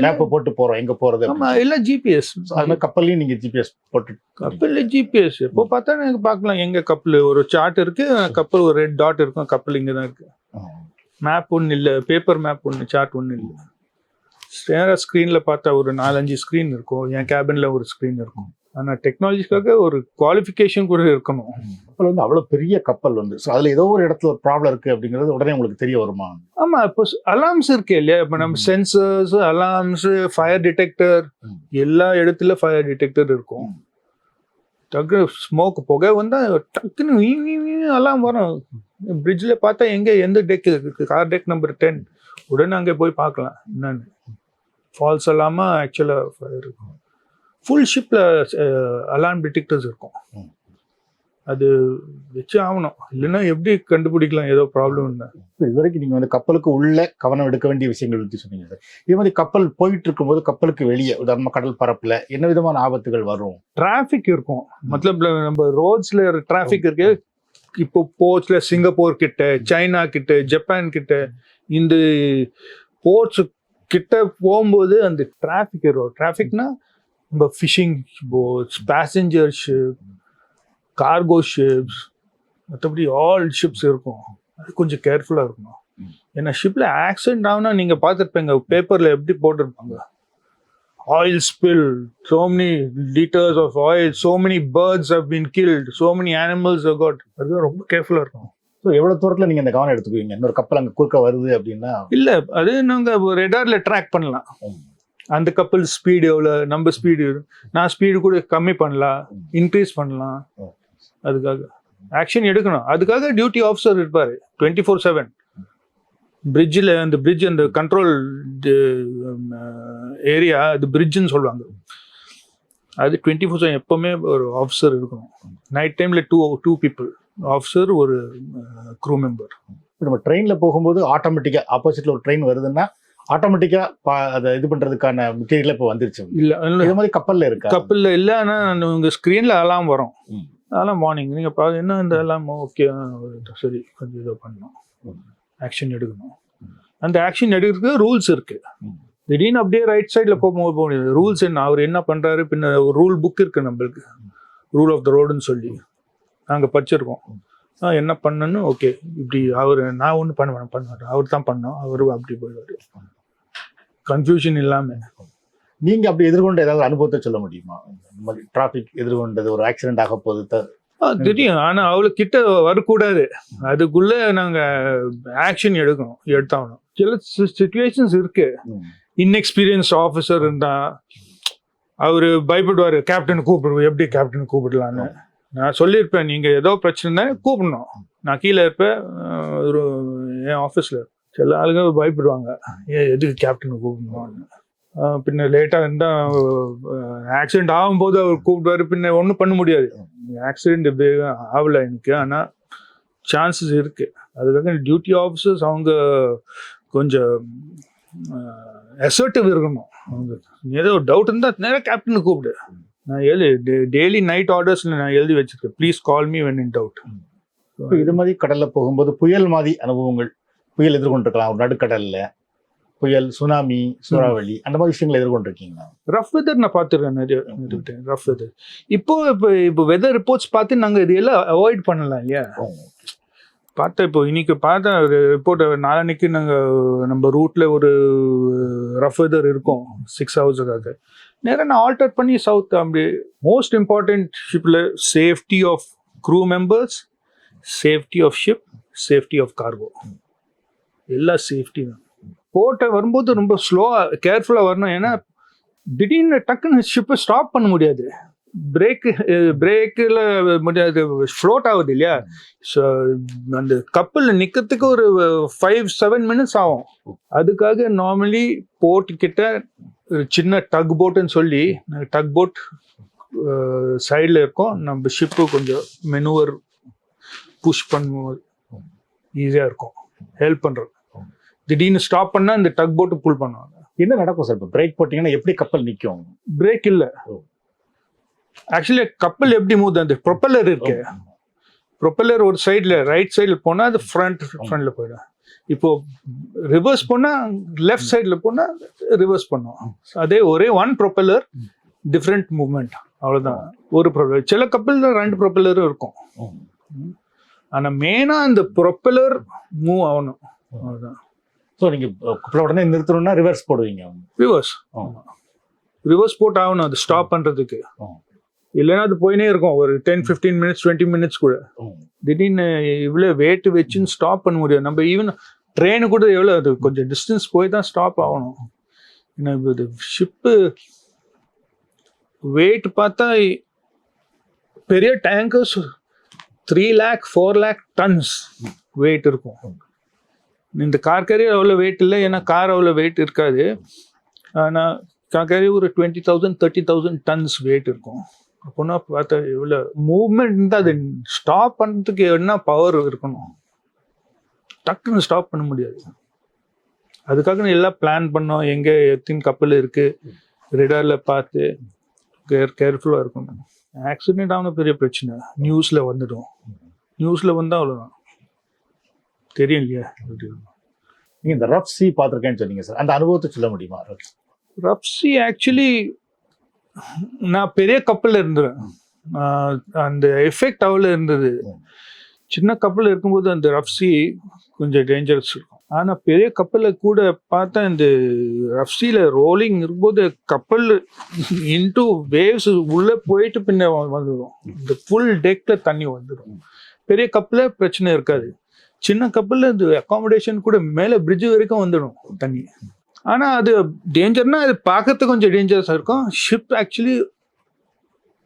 மேப் போட்டு போறோம் எங்க போறது. ஆமா, எல்லாம் ஜிபிஎஸ். அது கப்பல்லையும் நீங்க ஜிபிஎஸ் போட்டு, கப்பல்ல ஜிபிஎஸ் எப்போ பார்த்தா எனக்கு பார்க்கலாம் எங்க கப்பல். ஒரு சார்ட் இருக்கு, கப்பல் ஒரு ரெட் டாட் இருக்கும், கப்பல் இங்கே தான் இருக்கு. மேப் ஒன்று இல்லை, பேப்பர் மேப் ஒன்று, சார்ட் ஒன்று இல்லை. நேராக ஸ்க்ரீனில் பார்த்தா ஒரு 4-5 ஸ்க்ரீன் இருக்கும். என் கேபின்ல ஒரு ஸ்க்ரீன் இருக்கும். ஆனால் டெக்னாலஜிக்காக ஒரு குவாலிஃபிகேஷன் கூட இருக்கணும். கப்பல் வந்து அவ்வளோ பெரிய கப்பல் வந்து, ஸோ அதில் ஏதோ ஒரு இடத்துல ஒரு ப்ராப்ளம் இருக்குது அப்படிங்கிறது உடனே உங்களுக்கு தெரிய வருமா? ஆமாம், இப்போ அலார்ம்ஸ் இருக்கு இல்லையா. இப்போ நம்ம சென்சர்ஸ், அலார்ம்ஸ், ஃபயர் டிடெக்டர், எல்லா இடத்துல ஃபயர் டிடெக்டர் இருக்கும். டக்கு ஸ்மோக் புகை வந்தால் டக்குன்னு அலாம் வரும். பிரிட்ஜில் பார்த்தா எங்கே எந்த டெக் இருக்கு, கார் டெக் நம்பர் 10, உடனே அங்கே போய் பார்க்கலாம் என்னன்னு. ஃபால்ஸ் இல்லாமல் ஆக்சுவலாக ஃபயர் இருக்கும். ஃபுல் ஷிப்பில் அலார்ம் டிடெக்டர்ஸ் இருக்கும். அது வச்சு ஆகணும், இல்லைன்னா எப்படி கண்டுபிடிக்கலாம் ஏதோ ப்ராப்ளம் இல்லை. இது வரைக்கும் நீங்கள் வந்து கப்பலுக்கு உள்ள கவனம் எடுக்க வேண்டிய விஷயங்கள் பற்றி சொன்னீங்க சார். இதே மாதிரி கப்பல் போயிட்டு இருக்கும்போது கப்பலுக்கு வெளியே, உதாரணமாக கடல் பரப்பில் என்ன விதமான ஆபத்துகள் வரும்? டிராஃபிக் இருக்கும். மத்தலப் நம்ம ரோட்ஸில் டிராஃபிக் இருக்கு. இப்போ போர்ட்ஸில் சிங்கப்பூர் கிட்ட, சைனா கிட்ட, ஜப்பான் கிட்ட, இந்த போர்ட்ஸ் கிட்ட போகும்போது அந்த டிராஃபிக் இருக்கும். டிராஃபிக்னா நம்ம fishing boats, passenger ship, cargo ships, மற்றபடி ஆல் ஷிப்ஸ் இருக்கும். அது கொஞ்சம் கேர்ஃபுல்லாக இருக்கணும். ஏன்னா ஷிப்பில் ஆக்சிடென்ட் ஆகுனா நீங்கள் பார்த்துருப்பீங்க பேப்பரில் எப்படி போட்டிருப்பாங்க, oil spill, so many liters of oil, so many birds have been killed, so many animals have got. அது ரொம்ப கேர்ஃபுல்லாக இருக்கும். ஸோ எவ்வளோ தூரத்தில் நீங்கள் இந்த கவனம் எடுத்துக்குவீங்க? இன்னொரு கப்பல் அங்கே குறுக்க வருது அப்படின்னா? இல்லை, அது நாங்கள் ரெடாரில் ட்ராக் பண்ணலாம். அந்த கப்பல் ஸ்பீடு எவ்வளோ, நம்ம ஸ்பீடு, நான் ஸ்பீடு கூட கம்மி பண்ணலாம், இன்க்ரீஸ் பண்ணலாம். அதுக்காக ஆக்ஷன் எடுக்கணும். அதுக்காக டியூட்டி ஆஃபீஸர் இருப்பார் 24/7 பிரிட்ஜில். அந்த பிரிட்ஜ், அந்த கண்ட்ரோல் ஏரியா, அது பிரிட்ஜுன்னு சொல்லுவாங்க. அது 24/7 எப்போவுமே ஒரு ஆஃபீஸர் இருக்கணும். நைட் டைமில் டூ பீப்புள், ஆஃபீஸர் ஒரு க்ரூ மெம்பர். நம்ம ட்ரெயினில் போகும்போது ஆட்டோமேட்டிக்காக ஆப்போசிட்டில் ஒரு ட்ரெயின் வருதுன்னா ஆட்டோமேட்டிக்காக அதை இது பண்ணுறதுக்கான மெட்டீரியல் இப்போ வந்துருச்சு. இல்லை இது மாதிரி கப்பலில் இருக்கா? கப்பலில் இல்லை. ஆனால் உங்கள் ஸ்க்ரீனில் அலாம் வரும். அதெல்லாம் மார்னிங் நீங்கள் பார்த்து என்ன இந்த எல்லாம் ஓகே சரி கொஞ்சம் இதை பண்ணணும், ஆக்ஷன் எடுக்கணும். அந்த ஆக்ஷன் எடுக்கிறதுக்கு ரூல்ஸ் இருக்குது. திடீர்னு அப்படியே ரைட் சைடில் போக முடியாது. ரூல்ஸ் என்ன, அவர் என்ன பண்ணுறாரு, பின்ன ஒரு ரூல் புக் இருக்குது நம்மளுக்கு, ரூல் ஆஃப் த ரோடுன்னு சொல்லி நாங்கள் படிச்சிருக்கோம். என்ன பண்ணணும்னு ஓகே இப்படி அவர் நான் ஒன்றும் பண்ணுவார், அவர் தான் பண்ணோம், அவரு அப்படி போயிடுவார். கன்ஃபியூஷன் இல்லாமல். நீங்கள் அப்படி எதிர்கொண்ட ஏதாவது அனுபவத்தை சொல்ல முடியுமா? இந்த மாதிரி டிராஃபிக் எதிர்கொண்டது, ஒரு ஆக்சிடென்ட் ஆக போகுது தெரியும். ஆனால் அவ்வளோ கிட்ட வரக்கூடாது, அதுக்குள்ளே நாங்கள் ஆக்ஷன் எடுத்தாகணும். சில சிச்சுவேஷன்ஸ் இருக்கு. இன்எக்ஸ்பீரியன்ஸ் ஆஃபீஸர் இருந்தா அவர் பயப்படுவார், கேப்டன் கூப்பிடுவோம், எப்படி கேப்டன் கூப்பிடலான்னு. நான் சொல்லியிருப்பேன், நீங்கள் ஏதோ பிரச்சனை கூப்பிடணும், நான் கீழே இருப்பேன் என் ஆஃபீஸில். சில ஆளுங்க பயப்படுவாங்க, எதுக்கு கேப்டனை கூப்பிடணும்னு. பின்ன லேட்டாக இருந்தால் ஆக்சிடென்ட் ஆகும்போது அவர் கூப்பிடுவார், பின்ன ஒன்றும் பண்ண முடியாது. ஆக்சிடென்ட் ஆகலை எனக்கு, ஆனால் சான்சஸ் இருக்குது. அதுக்காக டியூட்டி ஆஃபீஸர்ஸ் அவங்க கொஞ்சம் அசர்ட்டிவ் இருக்கணும். அவங்க ஏதோ டவுட் இருந்தால் நேராக கேப்டனை கூப்பிடு. நான் டெய்லி நைட் ஆர்டர்ஸில் நான் எழுதி வச்சிருக்கேன், please call me when in doubt. இது மாதிரி கடலில் போகும்போது புயல் மாதிரி அனுபவங்கள், புயல் எதிர்கொண்டிருக்கலாம், ஒரு நடுக்கடலில் புயல், சுனாமி, சூறாவளி, அந்த மாதிரி விஷயங்கள் எதிர்கொண்டிருக்கீங்களா? ரஃப் வெதர் நான் பார்த்துருக்கேன், நிறைய ரஃப் வெதர். இப்போ வெதர் ரிப்போர்ட்ஸ் பார்த்து நாங்கள் இது எல்லாம் அவாய்ட் பண்ணலாம் இல்லையா. பார்த்தா இப்போ இன்னைக்கு பார்த்தா ஒரு ரிப்போர்ட், நாளைக்கு நாங்கள் நம்ம ரூட்ல ஒரு ரஃப் வெதர் இருக்கும் 6 ஹவர்ஸுக்காக. நேராக நான் ஆல்டர் பண்ணி சவுத். அப்படி மோஸ்ட் இம்பார்ட்டன்ட் ஷிப்பில் safety of crew members, safety of ship, safety of cargo, எல்லாம் சேஃப்டி தான். போட்ட வரும்போது ரொம்ப ஸ்லோவாக கேர்ஃபுல்லாக வரணும். ஏன்னா திடீர்னு டக்குன்னு ஷிப்பை ஸ்டாப் பண்ண முடியாது. பிரேக்கில் முடியாது, ஃப்ளோட் ஆகுது இல்லையா. ஸோ அந்த கப்பலில் நிற்கிறதுக்கு ஒரு 5-7 மினிட்ஸ் ஆகும். அதுக்காக நார்மலி போட்டுக்கிட்ட ஒரு சின்ன டக் போட்டுன்னு சொல்லி, டக் போட் சைடில் இருக்கும், நம்ம ஷிப்பு கொஞ்சம் மெனுவர் புஷ் பண்ணும்போது ஈஸியாக இருக்கும், ஹெல்ப் பண்ணுறது. திடீர்னு ஸ்டாப் பண்ணால் இந்த டக் போட்டு புல் பண்ணுவாங்க. என்ன நடக்கும் சார்? இப்போ பிரேக் போட்டிங்கன்னா எப்படி கப்பல் நிற்கும்? பிரேக் இல்லை. ஆக்சுவலி கப்பல் எப்படி மூது, அந்த ப்ரொப்பல்லர் இருக்கு, ப்ரொப்பல்லர் ஒரு சைடில் ரைட் சைடில் போனால் அது ஃப்ரண்ட்ல போயிடும். இப்போ ரிவர்ஸ் போனால் லெஃப்ட் சைடில் போனால் ரிவர்ஸ் பண்ணும். அதே ஒன் ப்ரொப்பல்லர், டிஃப்ரெண்ட் மூவ்மெண்ட், அவ்வளோதான். ஒரு ப்ரொப்பல்லர். சில கப்பலில் 2 ப்ரொப்பல்லரும் இருக்கும். ஆனால் மெயினாக அந்த ப்ரொப்பல்லர் மூவ் ஆகணும், அவ்வளோதான். ஸோ நீங்கள் கப்பலை உடனே நிறுத்தணும்னா ரிவர்ஸ் போடுவீங்க? ரிவர்ஸ் போட்டு ஆகணும் அது ஸ்டாப் பண்ணுறதுக்கு. இல்லைன்னா அது போயினே இருக்கும் ஒரு 10-15 மினிட்ஸ் 20 மினிட்ஸ் கூட. திடீர்னு இவ்வளோ வெயிட் வச்சுன்னு ஸ்டாப் பண்ண முடியாது. நம்ம ஈவன் ட்ரெயின் கூட எவ்வளோ, அது கொஞ்சம் டிஸ்டன்ஸ் போய் தான் ஸ்டாப் ஆகணும். ஏன்னா இது ஷிப்பு வெயிட் பார்த்தா பெரிய tankers 3 lakh 4 lakh tons weight இருக்கும். இந்த கார் கேரியர் அவ்வளோ வெயிட் இல்லை, ஏன்னா கார் அவ்வளோ வெயிட் இருக்காது. ஆனால் கார் கேரியர் ஒரு 20,000 30,000 tons வெயிட் இருக்கும். அப்போனா பார்த்தா எவ்வளோ மூவ்மெண்ட் இருந்தால் அது ஸ்டாப் பண்ணுறதுக்கு என்ன பவர் இருக்கணும், டக்குன்னு ஸ்டாப் பண்ண முடியாது. அதுக்காக எல்லாம் பிளான் பண்ணோம், எங்கே எத்தனை கப்பல் இருக்குது ரெடாரில் பார்த்து கேர்ஃபுல்லாக இருக்கணும். ஆக்சிடென்ட் ஆன பெரிய பிரச்சனை நியூஸில் வந்துடும். நியூஸில் வந்தால் அவ்வளோதான், தெரியும் இல்லையா. நீங்கள் இந்த ரஃப் சி பார்த்துருக்கேன்னு சொன்னீங்க சார், அந்த அனுபவத்தை சொல்ல முடியுமா? ரஃப் சி ஆக்சுவலி நான் பெரிய கப்பலில் இருந்தேன், அந்த எஃபெக்ட் அவ்வளோ இருந்தது. சின்ன கப்பல் இருக்கும்போது அந்த ரஃப் சி கொஞ்சம் டேஞ்சரஸ் இருக்கும். ஆனால் பெரிய கப்பலில் கூட பார்த்தா இந்த ரஃப் சீல ரோலிங் இருக்கும்போது கப்பல் இன்டூ வேவ்ஸ் உள்ளே போயிட்டு பின்ன வந்துடும், இந்த ஃபுல் டெக்கில் தண்ணி வந்துடும். பெரிய கப்பலில் பிரச்சனை இருக்காது. சின்ன கப்பலில் இந்த அக்காமடேஷன் கூட மேலே பிரிட்ஜ் வரைக்கும் வந்துடும் தண்ணி. ஆனால் அது டேஞ்சர்னா அது பார்க்கறதுக்கு கொஞ்சம் டேஞ்சரஸாக இருக்கும். ஷிப் ஆக்சுவலி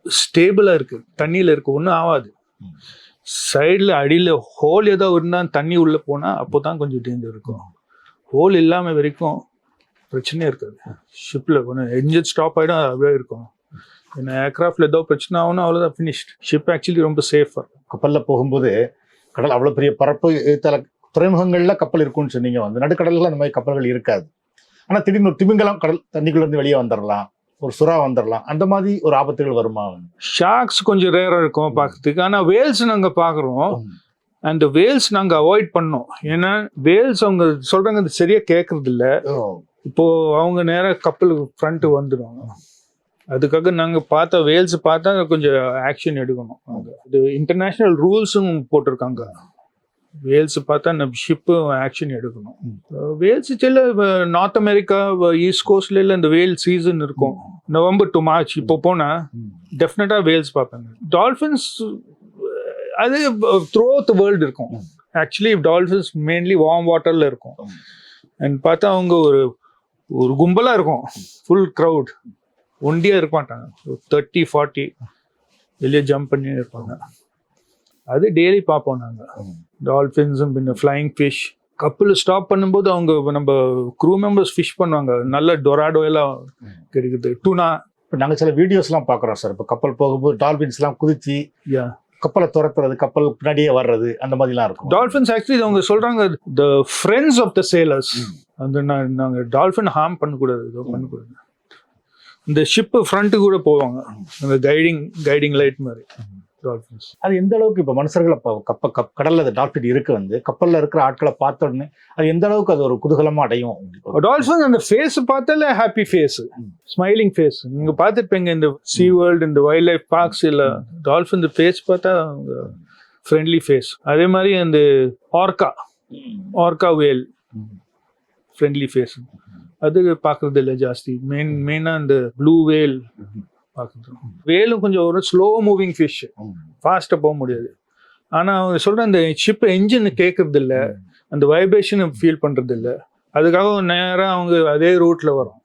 ஸ்டேபிளாக இருக்குது, தண்ணியில் இருக்குது, ஒன்றும் ஆகாது. சைடில் அடியில் ஹோல் ஏதோ இருந்தால் தண்ணி உள்ளே போனால் அப்போ தான் கொஞ்சம் டேஞ்சர் இருக்கும். ஹோல் இல்லாமல் வரைக்கும் பிரச்சனையே இருக்காது. ஷிப்பில் ஒன்று என்ஜின் ஸ்டாப் ஆகிடும், அப்படியே இருக்கும். ஏன்னா ஏர்கிராஃப்டில் ஏதோ பிரச்சனை ஆகுனா அவ்வளோதான் ஃபினிஷ்ட். ஷிப் ஆக்சுவலி ரொம்ப சேஃபாக. கப்பலில் போகும்போது கடல் அவ்வளோ பெரிய பரப்பு தல துறைமுகங்களில் கப்பல் இருக்கும்னு சொன்னீங்க, வந்து நடுக்கடலில் அந்த மாதிரி கப்பல்கள் இருக்காது. ஆனால் திடீர்னு ஒரு திமிங்கலம் கடல் தண்ணிக்குள்ளேருந்து வெளியே வந்துடலாம், ஒரு சுறா வந்துடலாம், அந்த மாதிரி ஒரு ஆபத்துகள் வருமா? ஷார்க்ஸ் கொஞ்சம் ரேராக இருக்கும் பார்க்கறதுக்கு. ஆனால் வேல்ஸ் நாங்கள் பார்க்குறோம். அந்த வேல்ஸ் நாங்கள் அவாய்ட் பண்ணோம். ஏன்னா வேல்ஸ் அவங்க சொல்கிறாங்க அது சரியாக கேட்கறது இல்லை. இப்போது அவங்க நேராக கப்பலுக்கு ஃப்ரண்ட்டு வந்துடும். அதுக்காக நாங்கள் பார்த்தா வேல்ஸ் பார்த்தா கொஞ்சம் ஆக்ஷன் எடுக்கணும். இது இன்டர்நேஷ்னல் ரூல்ஸும் போட்டிருக்காங்க. வேல்ஸ் பார்த்தா நம்ம ஷிப்பு ஆக்ஷன் எடுக்கணும். வேல்ஸ் சில நார்த் அமெரிக்கா ஈஸ்ட் கோஸ்ட்ல இந்த வேல் சீசன் இருக்கும், நவம்பர் டு மார்ச். இப்போ போனால் டெஃபினட்டாக வேல்ஸ் பார்ப்பாங்க. டால்ஃபின்ஸ் அது த்ரூ அவுட் த வேர்ல்டு இருக்கும். ஆக்சுவலி டால்ஃபின்ஸ் மெயின்லி வார்ம் வாட்டரில் இருக்கும். அண்ட் பார்த்தா அவங்க ஒரு கும்பலாக இருக்கும், ஃபுல் க்ரௌட், ஒண்டியாக இருக்க மாட்டாங்க. 30-40 வெளியே ஜம்ப் பண்ணி இருப்பாங்க. அது டெய்லி பார்ப்போம் நாங்கள். டால்ஃபின்ஸும் பின்ன ஃப்ளைங் ஃபிஷ். கப்பல் ஸ்டாப் பண்ணும்போது அவங்க நம்ம க்ரூ மெம்பர்ஸ் ஃபிஷ் பண்ணுவாங்க. நல்ல டொராடோ எல்லாம் கிடைக்குது, டூனா. இப்போ நாங்கள் சில வீடியோஸ்லாம் பார்க்குறோம் சார். இப்போ கப்பல் போகும்போது டால்ஃபின்ஸ்லாம் குதிச்சு கப்பலை துரத்துறது, கப்பல் பின்னாடியே வர்றது, அந்த மாதிரிலாம் இருக்கும். டால்ஃபின்ஸ் ஆக்சுவலி அவங்க சொல்கிறாங்க the friends of the sailors. அந்த நாங்கள் டால்ஃபின் ஹார்ம் பண்ணக்கூடாது, இதோ பண்ணக்கூடாது. இந்த ஷிப்பு ஃப்ரண்ட்டு கூட போவாங்க, அந்த கைடிங் லைட் மாதிரி டால்ஃபின்ஸ். அது எந்த அளவுக்கு இப்போ மனுஷர்களை கடலில் அது டால்ஃபின் இருக்கு வந்து கப்பலில் இருக்கிற ஆட்களை பார்த்த உடனே அது எந்த அளவுக்கு அது ஒரு குதூகலமாக அடையும்? டால்ஃபின் அந்த ஃபேஸ் பார்த்தாலே ஹாப்பி ஃபேஸ், ஸ்மைலிங் ஃபேஸ். நீங்கள் பார்த்துருப்பீங்க இந்த சீ வேர்ல்டு, இந்த வைல்ட் லைஃப் பார்க்ஸ் இல்லை, டால்ஃபின் இந்த ஃபேஸ் பார்த்தா ஃப்ரெண்ட்லி ஃபேஸ். அதே மாதிரி அந்த ஆர்கா வேல் ஃப்ரெண்ட்லி ஃபேஸ், அது பார்க்கறது இல்லை ஜாஸ்தி. மெயினாக இந்த ப்ளூ வேல் பார்க்குறோம். வேலும் கொஞ்சம் ஒரு ஸ்லோ மூவிங் ஃபிஷ், ஃபாஸ்ட்டாக போக முடியாது. ஆனால் அவங்க சொல்கிற அந்த ஷிப் என்ஜின் கேட்கறது இல்லை, அந்த வைப்ரேஷனை ஃபீல் பண்ணுறது இல்லை. அதுக்காக நேராக அவங்க அதே ரூட்டில் வரும்.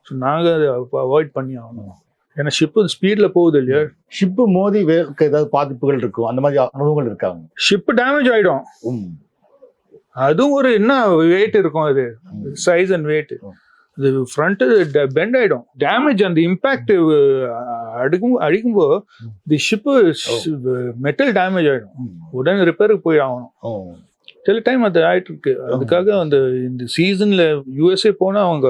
ஸோ நாங்கள் அதை அவாய்ட் பண்ணி ஆகணும். ஏன்னா ஷிப்பு ஸ்பீடில் போகுது இல்லையா. ஷிப்பு மோதி வேலுக்கு ஏதாவது பாதிப்புகள் இருக்கும், அந்த மாதிரி அனுபவங்கள் இருக்காங்க? ஷிப்பு டேமேஜ் ஆகிடும். அதுவும் ஒரு என்ன வெயிட் இருக்கும், அது சைஸ் அண்ட் வெயிட். அது ஃப்ரண்ட்டு பெண்ட் ஆகிடும், டேமேஜ். அந்த இம்பேக்ட் அடிக்கும்போது தி ஷிப்பு மெட்டல் டேமேஜ் ஆகிடும், உடனே ரிப்பேருக்கு போய் ஆகணும். சில டைம் அது ஆகிட்டு இருக்கு. அதுக்காக அந்த இந்த சீசனில் யூஎஸ்ஏ போனால் அவங்க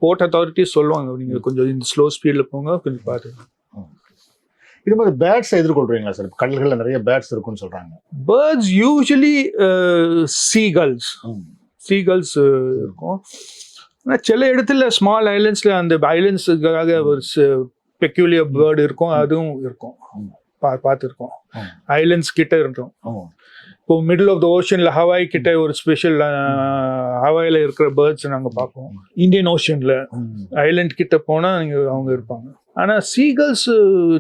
போர்ட் அத்தாரிட்டிஸ் சொல்லுவாங்க, நீங்கள் கொஞ்சம் இந்த ஸ்லோ ஸ்பீடில் போங்க, கொஞ்சம் பார்த்து. இது மாதிரி பேர்ட்ஸ் எதிர்கொள்றீங்களா சார்? கடல்களில் நிறைய பேர்ட்ஸ் இருக்குன்னு சொல்கிறாங்க. பேர்ட்ஸ் யூஸ்வலி சீகல்ஸ் இருக்கும். ஆனால் சில இடத்துல ஸ்மால் ஐலண்ட்ஸில் அந்த ஐலண்ட்ஸுக்காக ஒரு பெக்யூலியர் பேர்டு இருக்கும், அதுவும் இருக்கும், பார்த்துருக்கோம். ஐலண்ட்ஸ் கிட்ட இருக்கும். இப்போ மிடில் ஆஃப் த ஓஷனில் ஹவாய் கிட்ட ஒரு ஸ்பெஷல் ஹவாயில் இருக்கிற பேர்ட்ஸ் நாங்கள் பார்ப்போம். இந்தியன் ஓஷனில் ஐலண்ட் கிட்ட போனால் நீங்கள் அவங்க இருப்பாங்க. ஆனால் சீகல்ஸ்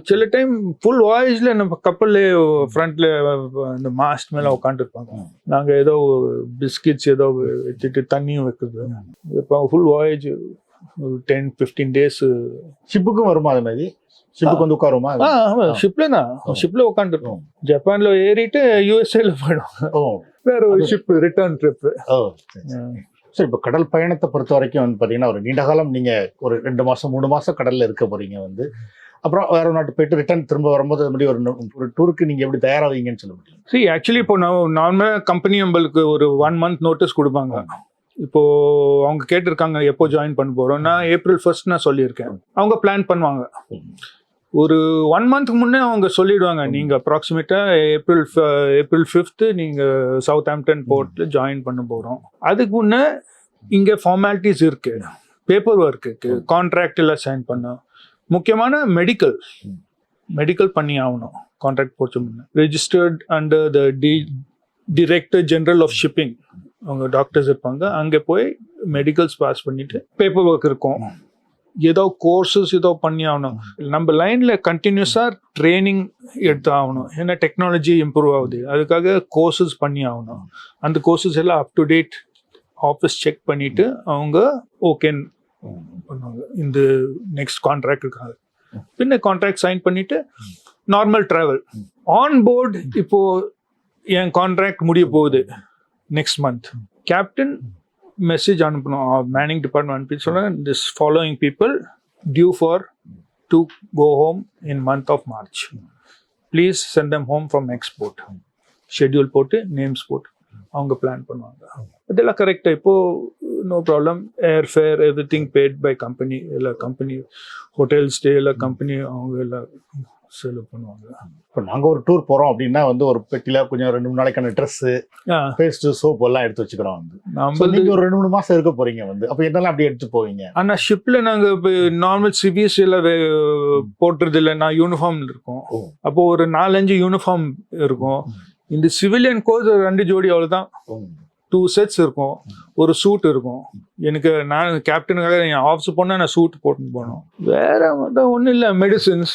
சில டைம் ஃபுல் வாயேஜில் நம்ம கப்பல்லே ஃப்ரண்ட்டில் இந்த மாஸ்ட் மேலே உட்காந்துருப்பாங்க. நாங்கள் ஏதோ பிஸ்கெட்ஸ் ஏதோ வச்சுட்டு தண்ணியும் வைக்கிறது. இப்போ ஃபுல் வாயேஜ் ஒரு 10-15 days. ஷிப்புக்கும் வருமா அது மாதிரி? ஷிப்புக்கு வந்து உட்காருமா? ஷிப்ல தான், ஷிப்ல உட்காந்துருக்கோம். ஜப்பான்ல ஏறிட்டு யூஎஸ்ஏல போயிடும், வேற ஒரு ஷிப் ரிட்டர்ன் ட்ரிப். சரி, இப்போ கடல் பயணத்தை பொறுத்த வரைக்கும் வந்து பார்த்தீங்கன்னா ஒரு நீண்ட காலம் நீங்கள் ஒரு 2 மாதம் 3 மாதம் கடலில் இருக்க போறீங்க வந்து, அப்புறம் வேற நாட்டு போயிட்டு ரிட்டர்ன் திரும்ப வரும்போது அது மாதிரி ஒரு டூருக்கு நீங்கள் எப்படி தயாராவீங்கன்னு சொல்ல முடியும்? சரி, ஆக்சுவலி இப்போ நார்மலாக கம்பெனி நம்மளுக்கு ஒரு 1 month நோட்டீஸ் கொடுப்பாங்க. இப்போ அவங்க கேட்டிருக்காங்க எப்போ ஜாயின் பண்ண போறோம். நான் April 1st நான் சொல்லியிருக்கேன். அவங்க பிளான் பண்ணுவாங்க. ஒரு 1 month முன்னே அவங்க சொல்லிடுவாங்க, நீங்க அப்ராக்சிமேட்டா ஏப்ரல் 5th நீங்க சவுத் ஆம்ப்டன் போர்ட்ல ஜாயின் பண்ண போறோம். அதுக்கு முன்னே இங்க ஃபார்மாலிட்டிஸ் இருக்கு, பேப்பர் ஒர்க் இருக்கு, கான்ட்ராக்ட் எல்லாம் சைன் பண்ணோம். முக்கியமான மெடிக்கல் பண்ணி ஆகணும். கான்ட்ராக்ட் போச்சு முன்னே registered under the director general of shipping, அவங்க டாக்டர்ஸ் இருப்பாங்க. அங்கே போய் மெடிக்கல்ஸ் பாஸ் பண்ணிட்டு பேப்பர் ஒர்க் இருக்கும். ஏதோ கோர்சஸ் ஏதோ பண்ணி ஆகணும். நம்ம லைனில் கண்டினியூஸாக ட்ரைனிங் எடுத்து ஆகணும். ஏன்னா டெக்னாலஜி இம்ப்ரூவ் ஆகுது, அதுக்காக கோர்சஸ் பண்ணி ஆகணும். அந்த கோர்சஸ் எல்லாம் up to date office check பண்ணிவிட்டு அவங்க ஓகே பண்ணுவாங்க இந்த நெக்ஸ்ட் கான்ட்ராக்டுக்காக. பின்ன கான்ட்ராக்ட் சைன் பண்ணிவிட்டு நார்மல் ட்ராவல் ஆன் போர்டு. இப்போது என் கான்ட்ராக்ட் முடிய போகுது நெக்ஸ்ட் மந்த், கேப்டன் மெசேஜ் அனுப்பணும், மேனிங் டிபார்ட்மெண்ட் அனுப்பி சொன்னால் this following people due for to go home in month of March. Please send them home from export. Schedule போட்டு names போட்டு அவங்க பிளான் பண்ணுவாங்க. இதெல்லாம் கரெக்டாக இப்போது no problem. Air fare everything paid by company. இல்லை கம்பெனி ஹோட்டல் ஸ்டே எல்லாம் company அவங்க எல்லாம் செலவு பண்ணுவாங்க. இப்போ நாங்கள் ஒரு டூர் போகிறோம் அப்படின்னா வந்து ஒரு பெட்டியில் கொஞ்சம் 2-3 நாளைக்கான ட்ரெஸ்ஸு, பேஸ்ட்டு, சோப் எல்லாம் எடுத்து வச்சுக்கிறோம். வந்து நம்ம நீங்கள் ஒரு 2-3 மாதம் இருக்க போகிறீங்க வந்து, அப்போ என்னெல்லாம் அப்படி எடுத்து போவீங்க? ஆனால் ஷிப்பில் நாங்கள் இப்போ நார்மல் சிவிஸ் எல்லாம் போட்டுறது இல்லை. நான் யூனிஃபார்மில் இருக்கோம். அப்போது ஒரு 4-5 யூனிஃபார்ம் இருக்கும். இந்த சிவிலியன் கோட் 2 ஜோடி அவ்வளோதான். 2 sets இருக்கும். ஒரு சூட் இருக்கும். எனக்கு நான் கேப்டனுக்காக என் ஆஃபீஸ் போனால் நான் சூட் போட்டு போனோம். வேற ஒன்றும் இல்லை. மெடிசின்ஸ்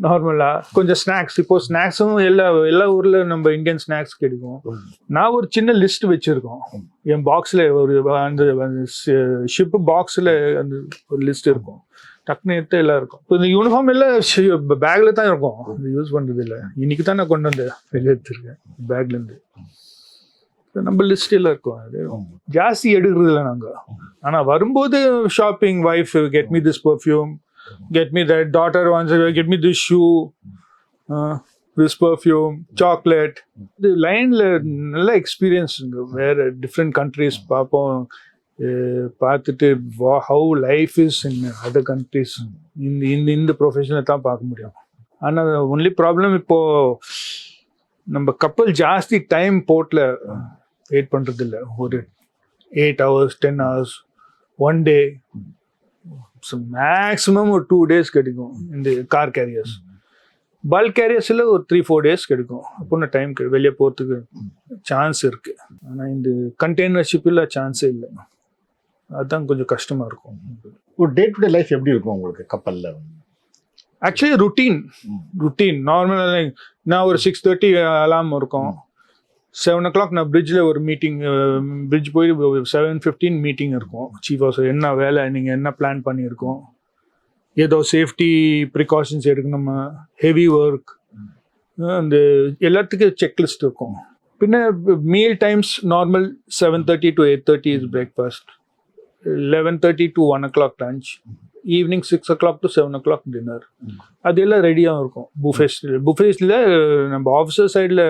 நார்மலாக, கொஞ்சம் ஸ்நாக்ஸ். இப்போ ஸ்நாக்ஸும் எல்லா ஊரில் நம்ம இந்தியன் ஸ்நாக்ஸ் கிடைக்கும். நான் ஒரு சின்ன லிஸ்ட் வச்சுருக்கோம் என் பாக்ஸில். ஒரு அந்த ஷிப்பு பாக்ஸில் அந்த ஒரு லிஸ்ட் இருக்கும். டக்குனு எடுத்து எல்லாம் இருக்கும். இப்போ இந்த யூனிஃபார்ம் எல்லாம் பேக்கில் தான் இருக்கும். யூஸ் பண்ணுறது இல்லை. இன்னைக்கு தான் நான் கொண்டு வந்தேன், வெளியே எடுத்துருக்கேன் பேக்லேருந்து. நம்ம லிஸ்ட் எல்லாம் இருக்கும். அது ஜாஸ்தி எடுக்கிறது இல்லை நாங்கள். ஆனால் வரும்போது shopping, wife get me this perfume, get me that, daughter wants get me this shoe, this perfume, chocolate. இது லைனில் நல்ல எக்ஸ்பீரியன்ஸ். வேறு டிஃப்ரெண்ட் கண்ட்ரிஸ் பார்ப்போம். பார்த்துட்டு how life is in other countries. இந்த ப்ரொஃபஷனில் தான் பார்க்க முடியும். ஆனால் ஒன்லி ப்ராப்ளம் இப்போது நம்ம கப்பல் ஜாஸ்தி டைம் போர்ட்டில் வெயிட் பண்ணுறது இல்லை. ஒரு 8 hours 10 hours 1 day, மேக்ஸிமம் ஒரு 2 days கிடைக்கும் இந்த கார் கேரியர்ஸ். பல்க் கேரியர்ஸில் ஒரு 3-4 days கிடைக்கும். அப்போ டைம் வெளியே போகிறதுக்கு சான்ஸ் இருக்குது. ஆனால் இந்த கண்டெய்னர் ஷிப்பில் சான்ஸே இல்லை. அதுதான் கொஞ்சம் கஷ்டமாக இருக்கும். ஒரு டே டு டே லைஃப் எப்படி இருக்கும் உங்களுக்கு கப்பலில்? ஆக்சுவலி ருட்டீன் நார்மலாக நான் ஒரு 6:30 அலாம் இருக்கும். 7 o'clock நான் பிரிட்ஜில் ஒரு மீட்டிங், பிரிட்ஜ் போய் 7:15 மீட்டிங் இருக்கும். சீஃப் ஆஃபீஸர் என்ன வேலை, நீங்கள் என்ன பிளான் பண்ணியிருக்கோம், ஏதோ சேஃப்டி ப்ரிகாஷன்ஸ் எடுக்கணுமா, ஹெவி ஒர்க், அந்த எல்லாத்துக்கும் செக்லிஸ்ட் இருக்கும். பின்ன meal times normal 7:30 to 8:30 is breakfast, 11:30 to 1 o'clock lunch, evening 6 o'clock to 7 o'clock dinner. அது எல்லாம் ரெடியாக இருக்கும். புஃபேஸில் நம்ம ஆஃபீஸர் சைடில்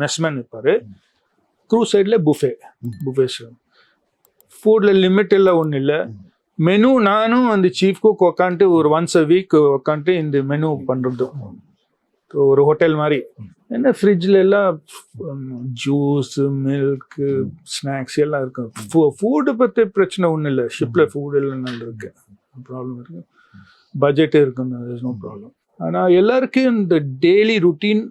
மெஸ்மேன் இருப்பார், க்ரூ சைடில் புஃபேஸ். ஃபுட்டில் லிமிட் எல்லாம் ஒன்றும் இல்லை. மெனு நானும் அந்த சீஃப் குக் உக்காந்துட்டு ஒரு ஒன்ஸ் அ வீக் உக்காந்துட்டு இந்த மெனு பண்ணுறது. ஒரு ஹோட்டல் மாதிரி. என்ன ஃப்ரிட்ஜில் எல்லாம் ஜூஸு, மில்க்கு, ஸ்நாக்ஸ் எல்லாம் இருக்கும். ஃபுட்டு பற்றி பிரச்சனை ஒன்றும் இல்லை. ஷிப்பில் ஃபுட் எல்லாம் நல்லா இருக்கு, ப்ராப்ளம் இருக்கு. பட்ஜெட் இருக்குன்னு நோ ப்ராப்ளம். ஆனால் எல்லாருக்கும் இந்த டெய்லி ருட்டீன்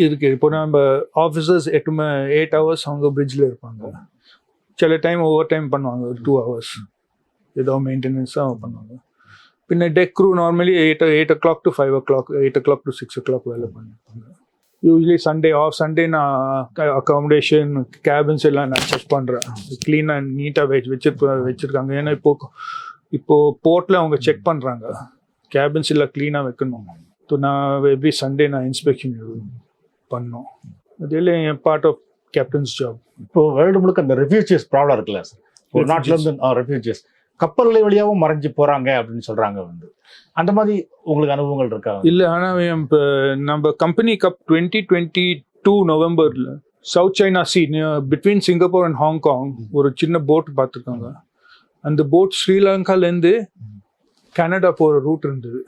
இருக்குது. இப்போ நம்ம ஆஃபீஸர்ஸ் 8 hours அவங்க பிரிட்ஜில் இருப்பாங்க. சில டைம் ஓவர் டைம் பண்ணுவாங்க, ஒரு 2 hours ஏதோ மெயின்டெனன்ஸாக பண்ணுவாங்க. பின்ன deck crew normally 8 o'clock to 5 o'clock, 8 o'clock to 6 o'clock வேலை பண்ணியிருப்பாங்க. Usually Sunday off. சண்டே நான் அக்காமடேஷன், கேபின்ஸ் எல்லாம் நான் செக் பண்ணுறேன். க்ளீனாக நீட்டாக வச்சுருக்காங்க. ஏன்னா இப்போது போர்ட்டில் அவங்க செக் பண்ணுறாங்க, கேபின்ஸ் எல்லாம் க்ளீனாக வைக்கணும். ஸோ நான் எவ்ரி சண்டே நான் இன்ஸ்பெக்ஷன் பண்ணோம். அதெல்லாம் என் பார்ட் ஆஃப் கேப்டன்ஸ் ஜாப். இப்போது வேர்ல்டு முழுக்க அந்த ரெஃப்யூஜிஸ் ப்ராப்ளம் இருக்குல்ல சார், ஒரு நாட்டிலேருந்து ரெஃப்யூஜிஸ் கப்பல் வழியாகவும் மறைஞ்சு போகிறாங்க அப்படின்னு சொல்கிறாங்க. வந்து அந்த மாதிரி உங்களுக்கு அனுபவங்கள் இருக்கா? இல்லை, ஆனால் இப்போ நம்ம கம்பெனி கப் 2022 நவம்பரில் South China Sea between Singapore and Hong Kong ஒரு சின்ன போட் பார்த்துருக்காங்க. அந்த போட் ஸ்ரீலங்காலேருந்து கனடா போகிற ரூட் இருந்தது.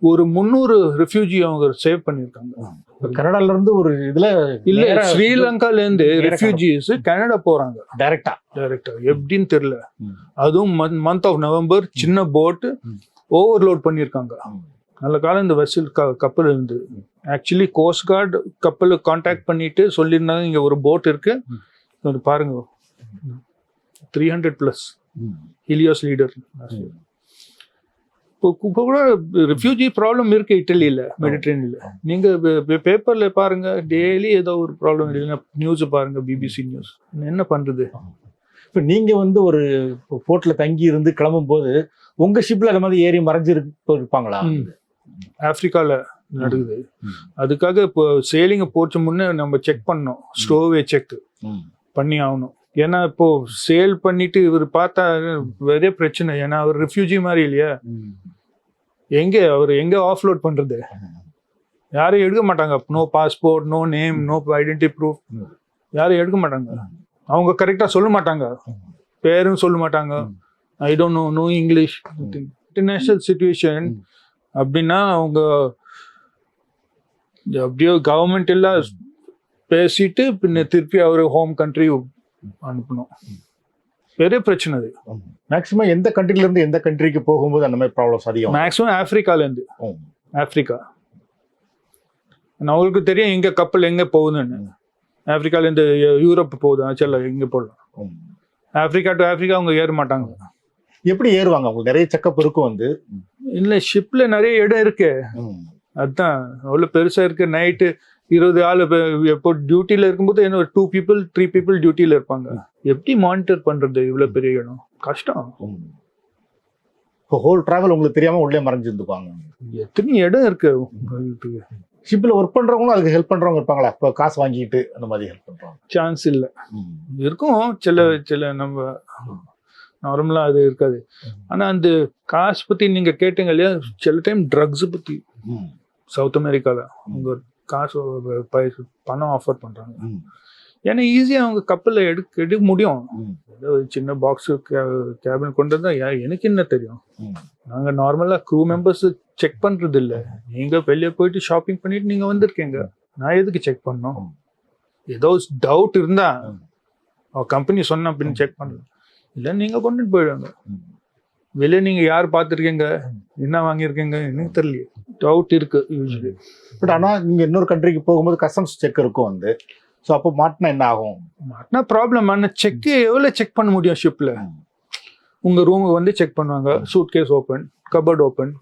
ஒரு 300 ரெஃப்யூஜி அவங்க சேவ் பண்ணியிருக்காங்க. கனடால இருந்து ஒரு இதுல இல்ல, ஸ்ரீலங்காலேருந்து ரெஃப்யூஜிஸ் கனடா போறாங்க டைரக்டா. எப்படின்னு தெரியல. அதுவும் மந்த் ஆஃப் நவம்பர். சின்ன போட்டு ஓவர்லோட் பண்ணியிருக்காங்க. நல்ல காலம் இந்த வெசல் கப்பல் இருந்து. ஆக்சுவலி கோஸ்ட் கார்டு கப்பலுக்கு கான்டாக்ட் பண்ணிட்டு சொல்லியிருந்தாங்க, இங்க ஒரு போட் இருக்கு பாருங்க, 300+ ஹீலியோஸ் லீடர். இப்போ கூட ரெஃப்யூஜி ப்ராப்ளம் இருக்கு இட்டலியில், மெடிட்ரேனியில். நீங்கள் பேப்பரில் பாருங்க, டெய்லி ஏதோ ஒரு ப்ராப்ளம். இல்லைன்னா நியூஸ் பாருங்க, பிபிசி நியூஸ். என்ன பண்ணுறது? இப்போ நீங்கள் வந்து ஒரு போர்ட்டில் தங்கி இருந்து கிளம்பும் போது உங்கள் ஷிப்பில் அந்த மாதிரி ஏறி மறைஞ்சு இருப்பாங்களா? ஆப்பிரிக்காவில் நடக்குது. அதுக்காக இப்போ சேலிங்கை போச்சு முன்னே நம்ம செக் பண்ணோம், ஸ்டோவே செக் பண்ணி ஆகணும். ஏன்னா இப்போ சேல் பண்ணிட்டு இவர் பார்த்தா பெரிய பிரச்சனை. ஏன்னா அவர் ரெஃப்யூஜி மாதிரி இல்லையா, அவர் எங்க ஆஃப்லோட் பண்றது? யாரும் எடுக்க மாட்டாங்க. No passport, no name, no identity proof, யாரும் எடுக்க மாட்டாங்க. அவங்க கரெக்டா சொல்ல மாட்டாங்க, பேரும் சொல்ல மாட்டாங்க. I don't know English. International situation அப்படின்னா அவங்க அப்படியோ கவர்மெண்ட் எல்லாம் பேசிட்டு பின்ன திருப்பி அவர் ஹோம் கண்ட்ரி அனுப்பணும். பெரிய பிரச்சனை அது. மேக்ஸிமம் எந்த கண்ட்ரில இருந்து எந்த கண்ட்ரிக்கு போகும்போது அந்த மாதிரி ப்ராப்ளம்ஸ் அதிகம்? மேக்ஸிமம் ஆப்பிரிக்கால இருந்து. ஆப்பிரிக்கா அவங்களுக்கு தெரியும் எங்க கப்பல் எங்க போகுதுன்னு. ஆப்பிரிக்கால இருந்து யூரோப் போகுது, ஆக்சுவலா எங்க போடலாம். ஆப்பிரிக்கா டு ஆப்பிரிக்கா அவங்க ஏற மாட்டாங்க. எப்படி ஏறுவாங்க? அவங்களுக்கு நிறைய செக்கப் இருக்கும் வந்து. இல்ல, ஷிப்ல நிறைய இடம் இருக்கு. அதுதான் அவ்வளவு பெருசா இருக்கு. நைட்டு 20 ஆள் எப்போ டியூட்டில இருக்கும்போது என்ன 2 people 3 people டியூட்டில இருப்பாங்க. எப்படி மானிட்டர் பண்றது இவ்வளவு பெரிய இடம்? கஷ்டம். ஹோல் டிராவல் உங்களுக்கு தெரியாம உள்ளே மறைஞ்சிருந்துப்பாங்க. எத்தனை இடம் இருக்கு. ஷிப்ல ஒர்க் பண்றவங்களும் அதுக்கு ஹெல்ப் பண்றவங்க இருப்பாங்களா? இப்போ காசு வாங்கிட்டு அந்த மாதிரி ஹெல்ப் பண்றாங்க? சான்ஸ் இல்ல. இருக்கும் சில நம்ம நார்மலா அது இருக்காது. ஆனா அந்த காசு பத்தி நீங்க கேட்டீங்க இல்லையா, சில டைம் ட்ரக்ஸ் பத்தி சவுத் அமெரிக்கால அவங்க காசு பணம் ஆஃபர் பண்றாங்க. ஏன்னா ஈஸியா அவங்க கப்பல்ல எடுக்க முடியும். ஏதோ சின்ன பாக்ஸ் கேபின் கொண்டு வந்தா எனக்கு என்ன தெரியும். நாங்க நார்மலா க்ரூ மெம்பர்ஸ் செக் பண்றது இல்ல. நீங்க வெளியே போயிட்டு ஷாப்பிங் பண்ணிட்டு நீங்க வந்திருக்கீங்க, நான் எதுக்கு செக் பண்ணோம்? ஏதோ டவுட் இருந்தா கம்பெனி சொன்ன அப்படின்னு செக் பண்ணலாம். இல்ல நீங்க கொண்டுட்டு போயிடுவாங்க. வெளியே நீங்க யார் பார்த்துருக்கீங்க, என்ன வாங்கியிருக்கீங்க எனக்கு தெரியல. டவுட் இருக்கு யூஸ்வலி. பட் ஆனா நீங்க இன்னொரு கண்ட்ரிக்கு போகும்போது கஸ்டம்ஸ் செக் இருக்கும் வந்து. ஸோ அப்போ மாட்டினா என்ன ஆகும்? மாட்டினா ப்ராப்ளம். ஆனால் செக் எவ்வளோ செக் பண்ண முடியும் ஷிப்ல? உங்க ரூமுக்கு வந்து செக் பண்ணுவாங்க. Suitcase open, cupboard open.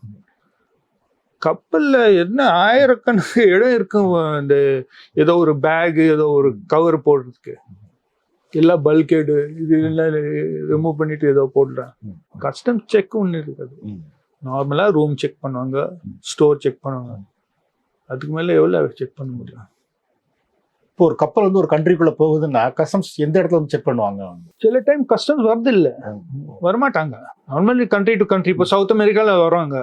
கப்பல்ல என்ன ஆயிரக்கணக்கு இடம் இருக்கும். இந்த ஏதோ ஒரு பேக், ஏதோ ஒரு கவர் போடுறதுக்கு எல்லாம் பல்கேடு இது எல்லாம் ரிமூவ் பண்ணிட்டு ஏதோ போடுறேன். கஸ்டம் செக் ஒன்று இருக்காது. நார்மலா ரூம் செக் பண்ணுவாங்க, ஸ்டோர் செக் பண்ணுவாங்க. அதுக்கு மேல எவ்வளவு செக் பண்ண முடியும்? இப்போ ஒரு கப்பல் வந்து ஒரு கண்ட்ரிக்குள்ள போகுதுன்னா கஸ்டம்ஸ் எந்த இடத்துல வந்து செக் பண்ணுவாங்க? சில டைம் கஸ்டம்ஸ் வருது இல்ல, வரமாட்டாங்க. Normally country to country. இப்போ சவுத் அமெரிக்கால வருவாங்க,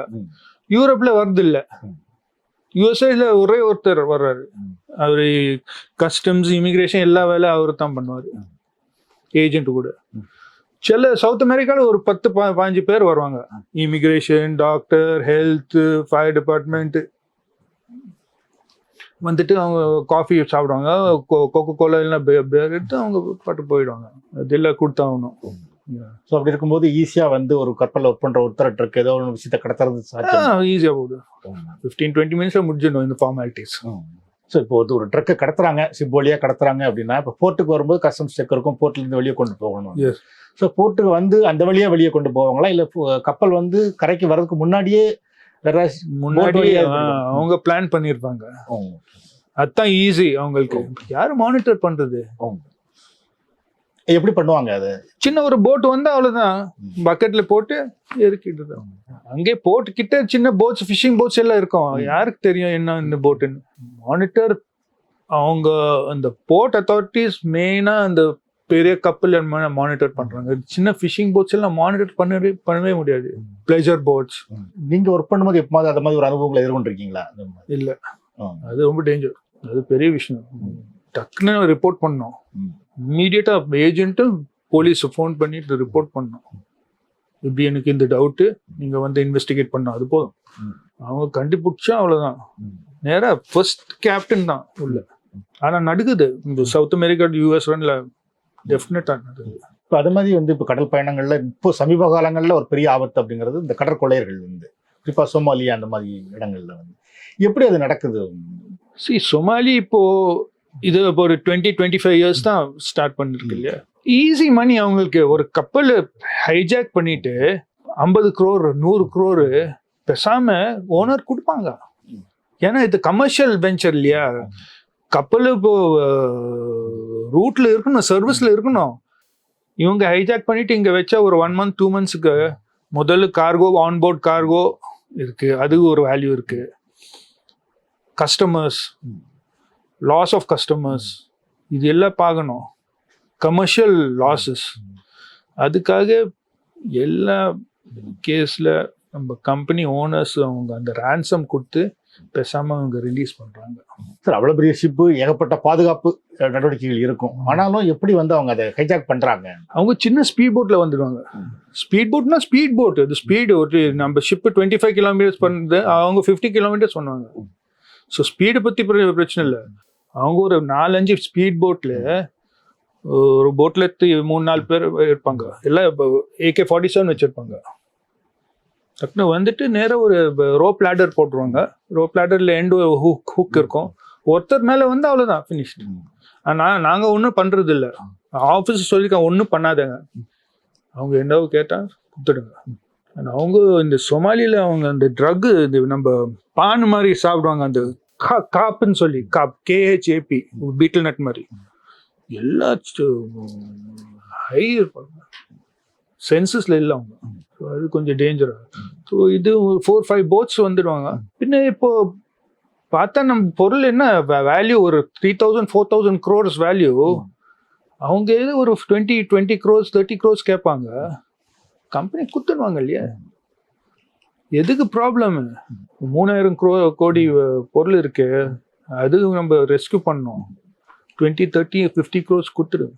யூரோப்ல வருது இல்ல. யூஎஸ்ஏல ஒரே ஒருத்தர் வர்றாரு, அவரு கஸ்டம்ஸ் இமிகிரேஷன் எல்லா வேலை அவரு தான் பண்ணுவாரு, ஏஜென்ட் கூட. சில சவுத் அமெரிக்கால ஒரு 10-15 பேர் வருவாங்க. Immigration, doctor, health, fire department வந்துட்டு அவங்க காஃபி சாப்பிடுவாங்க, கோகோ கோலா எல்லாம் பேர் எடுத்து அவங்க பாட்டு போயிடுவாங்க. அதெல்லாம் கொடுத்தாகணும். ஸோ அப்படி இருக்கும்போது ஈஸியா வந்து ஒரு கப்பலில் ஒர்க் பண்ற ஒருத்தர் ட்ரக் ஏதோ ஒரு விஷயத்தை கடத்துறது ஈஸியா போகுது. 15-20 மினிட்ஸ்ல முடிஞ்சிடும் இந்த ஃபார்மாலிட்டிஸ். ஸோ இப்போ ஒரு ட்ரக்கை கடத்துறாங்க, ஷிப் வழியா கடத்துறாங்க அப்படின்னா இப்போ போர்ட்டுக்கு வரும்போது கஸ்டம்ஸ் செக் இருக்கும், போர்ட்ல இருந்து வெளியே கொண்டு போகணும். ஸோ போர்ட்டுக்கு வந்து அந்த வழியா வெளியே கொண்டு போவாங்களா, இல்லை கப்பல் வந்து கரைக்கு வர்றதுக்கு முன்னாடியே அவங்க பிளான் பண்ணிருப்பாங்க? அதுதான் ஈஸி அவங்களுக்கு. யாரு மானிட்டர் பண்றது? எப்படி பண்ணுவாங்க? அது சின்ன ஒரு போட் வந்து அவ்வளவுதான், பக்கெட்ல போட்டு இறக்கிட்டு. அங்கே போட் கிட்ட சின்ன போட்ஸ், ஃபிஷிங் போட்ஸ் எல்லாம் இருக்கும். யாருக்கு தெரியும் என்ன இந்த போட்டுன்னு? மானிட்டர் அவங்க அந்த போர்ட் அத்தாரிட்டிஸ் மெயினா அந்த பெரிய கப்பல் மானிட்டர் பண்றாங்க. சின்ன ஃபிஷிங் போட்ஸ் எல்லாம் மானிட்டர் பண்ணவே முடியாது. பிளெஜர் போட்ஸ். நீங்க ஒர்க் பண்ணும்போது எப்போது அந்த மாதிரி ஒரு அனுபவங்களை எதிர்கொண்டிருக்கீங்களா? இல்ல, அது ரொம்ப டேஞ்சர். அது பெரிய விஷயம். டக்குன்னு ரிப்போர்ட் பண்ணோம். இம்மீடியட்டா ஏஜென்ட்டு போலீஸ் ஃபோன் பண்ணிட்டு ரிப்போர்ட் பண்ணோம். இப்படி எனக்கு இந்த டவுட்டு, நீங்க வந்து இன்வெஸ்டிகேட் பண்ணோம், அது போதும். அவங்க கண்டுபிடிச்சா அவ்வளவுதான். நேரா ஃபர்ஸ்ட் கேப்டன் தான் உள்ள. ஆனா நடக்குது இந்த சவுத் அமெரிக்கா US ரன்ல டெஃபினட்டா நடக்குது. இப்போ அது மாதிரி வந்து இப்போ கடல் பயணங்கள்ல இப்போ சமீப காலங்களில் ஒரு பெரிய ஆபத்து அப்படிங்கிறது இந்த கடற்கொள்ளையர்கள் வந்து குறிப்பா சோமாலியா அந்த மாதிரி இடங்கள்ல வந்து எப்படி அது நடக்குது? சோமாலி இப்போ இது ஒரு 20-25 இயர்ஸ் தான் ஸ்டார்ட் பண்ணிருக்கு இல்லையா. ஈஸி மணி அவங்களுக்கு. ஒரு கப்பல் ஹைஜாக் பண்ணிட்டு 50 crore 100 crore பேசாம ஓனர் கொடுப்பாங்க. ஏன்னா இது கமர்ஷியல் வெஞ்சர் இல்லையா. கப்பல் இப்போ ரூட்ல இருக்கணும், சர்வீஸ்ல இருக்கணும். இவங்க ஹைஜாக் பண்ணிட்டு இங்க வச்சா ஒரு 1 month 2 monthsக்கு முதல்ல கார்கோ, ஆன்போர்ட் கார்கோ இருக்கு, அதுக்கு ஒரு வேல்யூ இருக்கு. கஸ்டமர்ஸ், லாஸ் ஆஃப் கஸ்டமர்ஸ், இது எல்லாம் பார்க்கணும். Commercial losses. அதுக்காக எல்லா கேஸ்ல நம்ம கம்பெனி ஓனர்ஸ் அவங்க அந்த ransom கொடுத்து பேசாம அவங்க ரிலீஸ் பண்றாங்க. சார் அவ்வளவு பெரிய ஷிப்பு, ஏகப்பட்ட பாதுகாப்பு நடவடிக்கைகள் இருக்கும். ஆனாலும் எப்படி வந்து அவங்க அதை ஹைஜாக் பண்றாங்க? அவங்க சின்ன ஸ்பீட் போட்ல வந்துடுவாங்க. ஸ்பீட் போட்னா ஸ்பீட் போட், அது ஸ்பீடு ஒரு நம்ம ஷிப்பு 25 கிலோமீட்டர்ஸ் பண்ணுது, அவங்க 50 கிலோமீட்டர்ஸ் பண்ணுவாங்க. ஸோ ஸ்பீடு பத்தி பிரச்சனை இல்லை. அவங்க ஒரு 4-5 ஸ்பீட் போட்ல ஒரு போட்ல 3-4 பேர் இருப்பாங்க. எல்லாம் AK-47 வச்சிருப்பாங்க. டக்குனு வந்துட்டு நேராக ஒரு ரோப் லேடர் போட்டுருவாங்க. ரோப் லேடர்ல எண்டு ஹுக் இருக்கும். ஒருத்தர் மேலே வந்து அவ்வளோதான் ஃபினிஷ்டு. நாங்கள் ஒன்றும் பண்ணுறது இல்லை. ஆஃபீஸ் சொல்லியிருக்காங்க ஒன்றும் பண்ணாதங்க. அவங்க என்னவோ கேட்டால் கொடுத்துடுங்க. அவங்க இந்த சொமாலியில் அவங்க அந்த ட்ரக்கு இந்த நம்ம பான் மாதிரி சாப்பிடுவாங்க. அந்த காப்புன்னு சொல்லி KHAP பீட்டில் நட் மாதிரி எல்லா ஹை இருப்பாங்க. சென்சஸ்ல இல்லை அவங்க. ஸோ அது கொஞ்சம் டேஞ்சரா. ஸோ இது 4-5 போட்ஸ் வந்துடுவாங்க. பின்ன இப்போ பார்த்தா நம்ம பொருள் என்ன வேல்யூ, ஒரு 3,000-4,000 crores வேல்யூ. அவங்க எது ஒரு 20 crores 30 crores கேட்பாங்க. கம்பெனி குத்துடுவாங்க இல்லையா? எதுக்கு ப்ராப்ளம்? 3,000 கோடி பொருள் இருக்கு, அது நம்ம ரெஸ்கியூ பண்ணோம். 20, 30, 50 crores கொடுத்துடுங்க.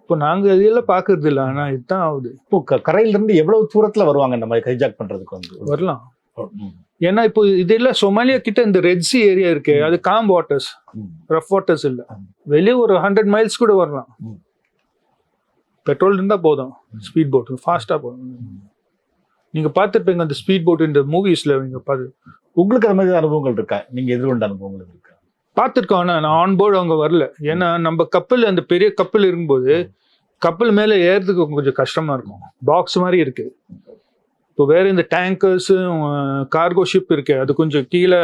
இப்போ நாங்கள் இதெல்லாம் பார்க்கறது இல்லை. ஆனால் இதுதான் ஆகுது. இப்போ கரையிலிருந்து எவ்வளவு தூரத்தில் வருவாங்க இந்த மாதிரி ஹைஜாக் பண்ணுறதுக்கு வந்து? வரலாம். ஏன்னா இப்போ இதெல்லாம் சொமாலியா கிட்ட இந்த ரெட் சி ஏரியா இருக்கு, அது காம் வாட்டர்ஸ், ரஃப் வாட்டர்ஸ் இல்லை. வெளியே ஒரு 100 miles கூட வரலாம். பெட்ரோல் இருந்தால் போதும். ஸ்பீட் போட் ஃபாஸ்ட்டாக போதும். நீங்கள் பார்த்துருப்பீங்க அந்த ஸ்பீட் போட் இந்த மூவிஸில். நீங்கள் பார்த்து உங்களுக்கு அந்த மாதிரி அனுபவங்கள் இருக்கா? நீங்கள் எதிர்கொண்ட அனுபவங்கள் இருக்கா? பார்த்துருக்கோம். ஆனால் நான் ஆன்போர்டு அவங்க வரல. ஏன்னா நம்ம கப்பல், அந்த பெரிய கப்பல் இருக்கும்போது கப்பல் மேலே ஏறதுக்கு கொஞ்சம் கஷ்டமாக இருக்கும். பாக்ஸ் மாதிரி இருக்குது. இப்போ வேறு இந்த டேங்கர்ஸு கார்கோ ஷிப் இருக்குது, அது கொஞ்சம் கீழே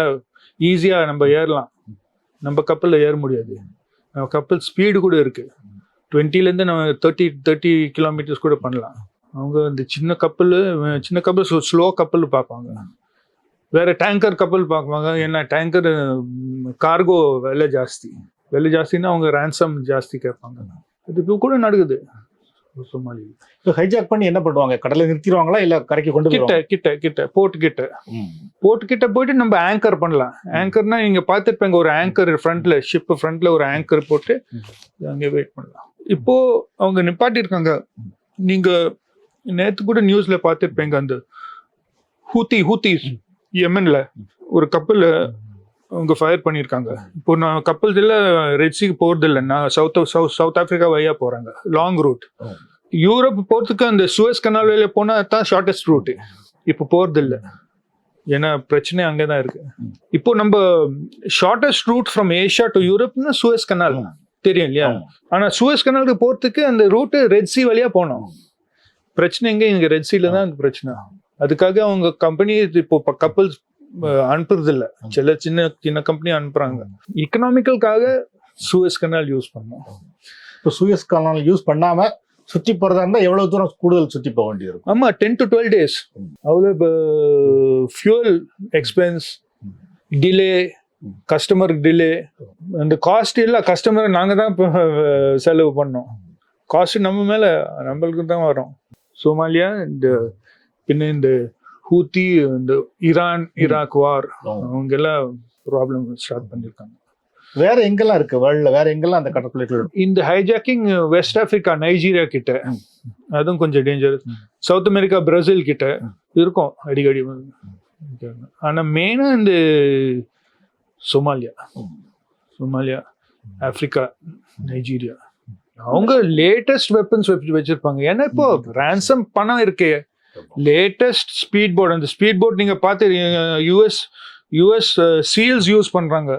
ஈஸியாக நம்ம ஏறலாம். நம்ம கப்பலில் ஏற முடியாது. நம்ம கப்பல் ஸ்பீடு கூட இருக்குது. 20லேருந்து நம்ம 30 கிலோமீட்டர்ஸ் கூட பண்ணலாம். அவங்க இந்த சின்ன கப்பல் ஸ்லோ கப்பல் பார்ப்பாங்க. வேற டேங்கர் கப்பல் பார்ப்பாங்க. ஏன்னா டேங்கர் கார்கோ விலை ஜாஸ்தின்னா அவங்க ransom ஜாஸ்தி கேட்பாங்க. இது இப்போ கூட நடக்குது சொமாலி. இப்போ ஹைஜாக் பண்ணி என்ன பண்ணுவாங்க? கடலை நிறுத்திடுவாங்களா இல்லை கரைக்கு கொண்டு கிட்ட போர்ட் கிட்ட போயிட்டு நம்ம ஆங்கர் பண்ணலாம். ஆங்கர்னா நீங்க பார்த்துருப்பீங்க, ஒரு ஆங்கர் ஃப்ரண்ட்ல, ஷிப் ஃப்ரண்ட்ல ஒரு ஆங்கர் போட்டு அங்கே வெயிட் பண்ணலாம். இப்போ அவங்க நிப்பாட்டிருக்காங்க. நீங்க நேற்று கூட நியூஸ்ல பார்த்துருப்பீங்க, அந்த ஹூத்திஸ் யெமன்ல ஒரு கப்பல் அவங்க ஃபயர் பண்ணியிருக்காங்க. இப்போ நான் கப்பல் ரெட் சீக்கு போறது இல்லை. நான் சவுத் ஆப்பிரிக்கா வழியா போறாங்க, லாங் ரூட். யூரோப் போறதுக்கு அந்த சுவேஸ் கனால் வழியா போனா தான் ஷார்டஸ்ட் ரூட். இப்போ போறது இல்லை, ஏன்னா பிரச்சனை அங்கேதான் இருக்கு. இப்போ நம்ம shortest route from Asia to யூரோப்னா சுவேஸ் கனால் தெரியும் இல்லையா? ஆனா சுவேஸ் கனாலுக்கு போறதுக்கு அந்த ரூட் ரெட் சி வழியா போனோம். பிரச்சனை எங்க? இங்க ரெட் சீல தான் பிரச்சனை. அதுக்காக அவங்க கம்பெனி இப்போ கப்பல் அனுப்புறது இல்லை. சின்ன கம்பெனி அனுப்புறாங்க. எக்கனாமிக்கலுக்காக சூயஸ் கனால் யூஸ் பண்ணோம். இப்போ சூயஸ் கனால் யூஸ் பண்ணாம சுற்றி போறதா இருந்தால் எவ்வளவு தூரம் கூடுதல் சுற்றி போக வேண்டியது இருக்கும்? ஆமா, 10 to 12 days. அவ்வளோ ஃபியூல் எக்ஸ்பென்ஸ், டிலே, கஸ்டமருக்கு டிலே, அந்த காஸ்ட் எல்லாம் கஸ்டமர் நாங்கள் தான் செலவு பண்ணோம். காஸ்ட் நம்மளுக்கு தான் வரும். சோமாலியா இந்த ஹூத்தி, இந்த ஈராக் வார், அவங்க எல்லாம் ப்ராப்ளம் ஸ்டார்ட் பண்ணியிருக்காங்க. வேற எங்கெல்லாம் இருக்கு வேர்ல்ட்ல? வேற எங்கெல்லாம் அந்த கடற்படைகள்? இந்த ஹைஜாக்கிங் வெஸ்ட் ஆப்பிரிக்கா, நைஜீரியா கிட்ட, அதுவும் கொஞ்சம் டேஞ்சர். சவுத் அமெரிக்கா, பிரேசில் கிட்ட இருக்கும் அடிக்கடி. ஆனா மெயினா இந்த சோமாலியா, ஆப்பிரிக்கா, நைஜீரியா, அவங்க லேட்டஸ்ட் வெப்பன்ஸ் வச்சிருப்பாங்க. ஏன்னா இப்போ ransom பணம் இருக்கே. லேட்டஸ்ட் ஸ்பீட் போட், அந்த ஸ்பீட் போட் நீங்க பார்த்து யூஎஸ் சீல்ஸ் யூஸ் பண்றாங்க.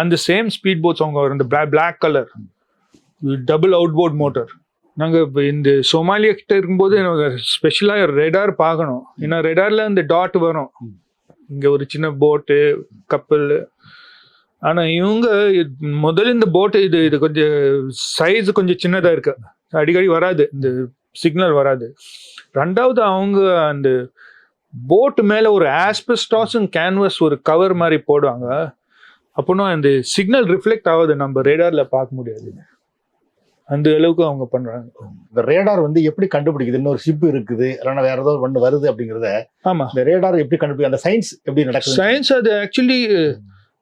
அந்த சேம் ஸ்பீட் போட்ஸ் அவங்க இந்த black colour double outboard motor. நாங்கள் இந்த சோமாலியா கிட்ட இருக்கும்போது ஸ்பெஷலாக ரெடார் பார்க்கணும். ஏன்னா ரெடார்ல இந்த டாட் வரும். இங்கே ஒரு சின்ன போட்டு, கப்பல். ஆனால் இவங்க முதல்ல இந்த போட்டு இது கொஞ்சம் சைஸ் கொஞ்சம் சின்னதாக இருக்கு, அடிக்கடி வராது, இந்த சிக்னல் வராது. ரெண்டாவது அவங்க அந்த போட்டு மேலே ஒரு ஆஸ்பெஸ்டாஸ் கேன்வஸ் ஒரு கவர் மாதிரி போடுவாங்க. அப்போனா அந்த சிக்னல் ரிஃப்ளெக்ட் ஆகுது, நம்ம ரேடார்ல பார்க்க முடியாது. அந்த அளவுக்கு அவங்க பண்றாங்க. இந்த ரேடார் வந்து எப்படி கண்டுபிடிக்குது இன்னொரு ஷிப் இருக்குது இல்லைன்னா வேற ஏதோ ஒன்று வருது அப்படிங்கிறத ஆமா, இந்த ரேடார் எப்படி கண்டுபிடிக்கும், அந்த சயின்ஸ் எப்படி நடக்குது? சயின்ஸ் அது ஆக்சுவலி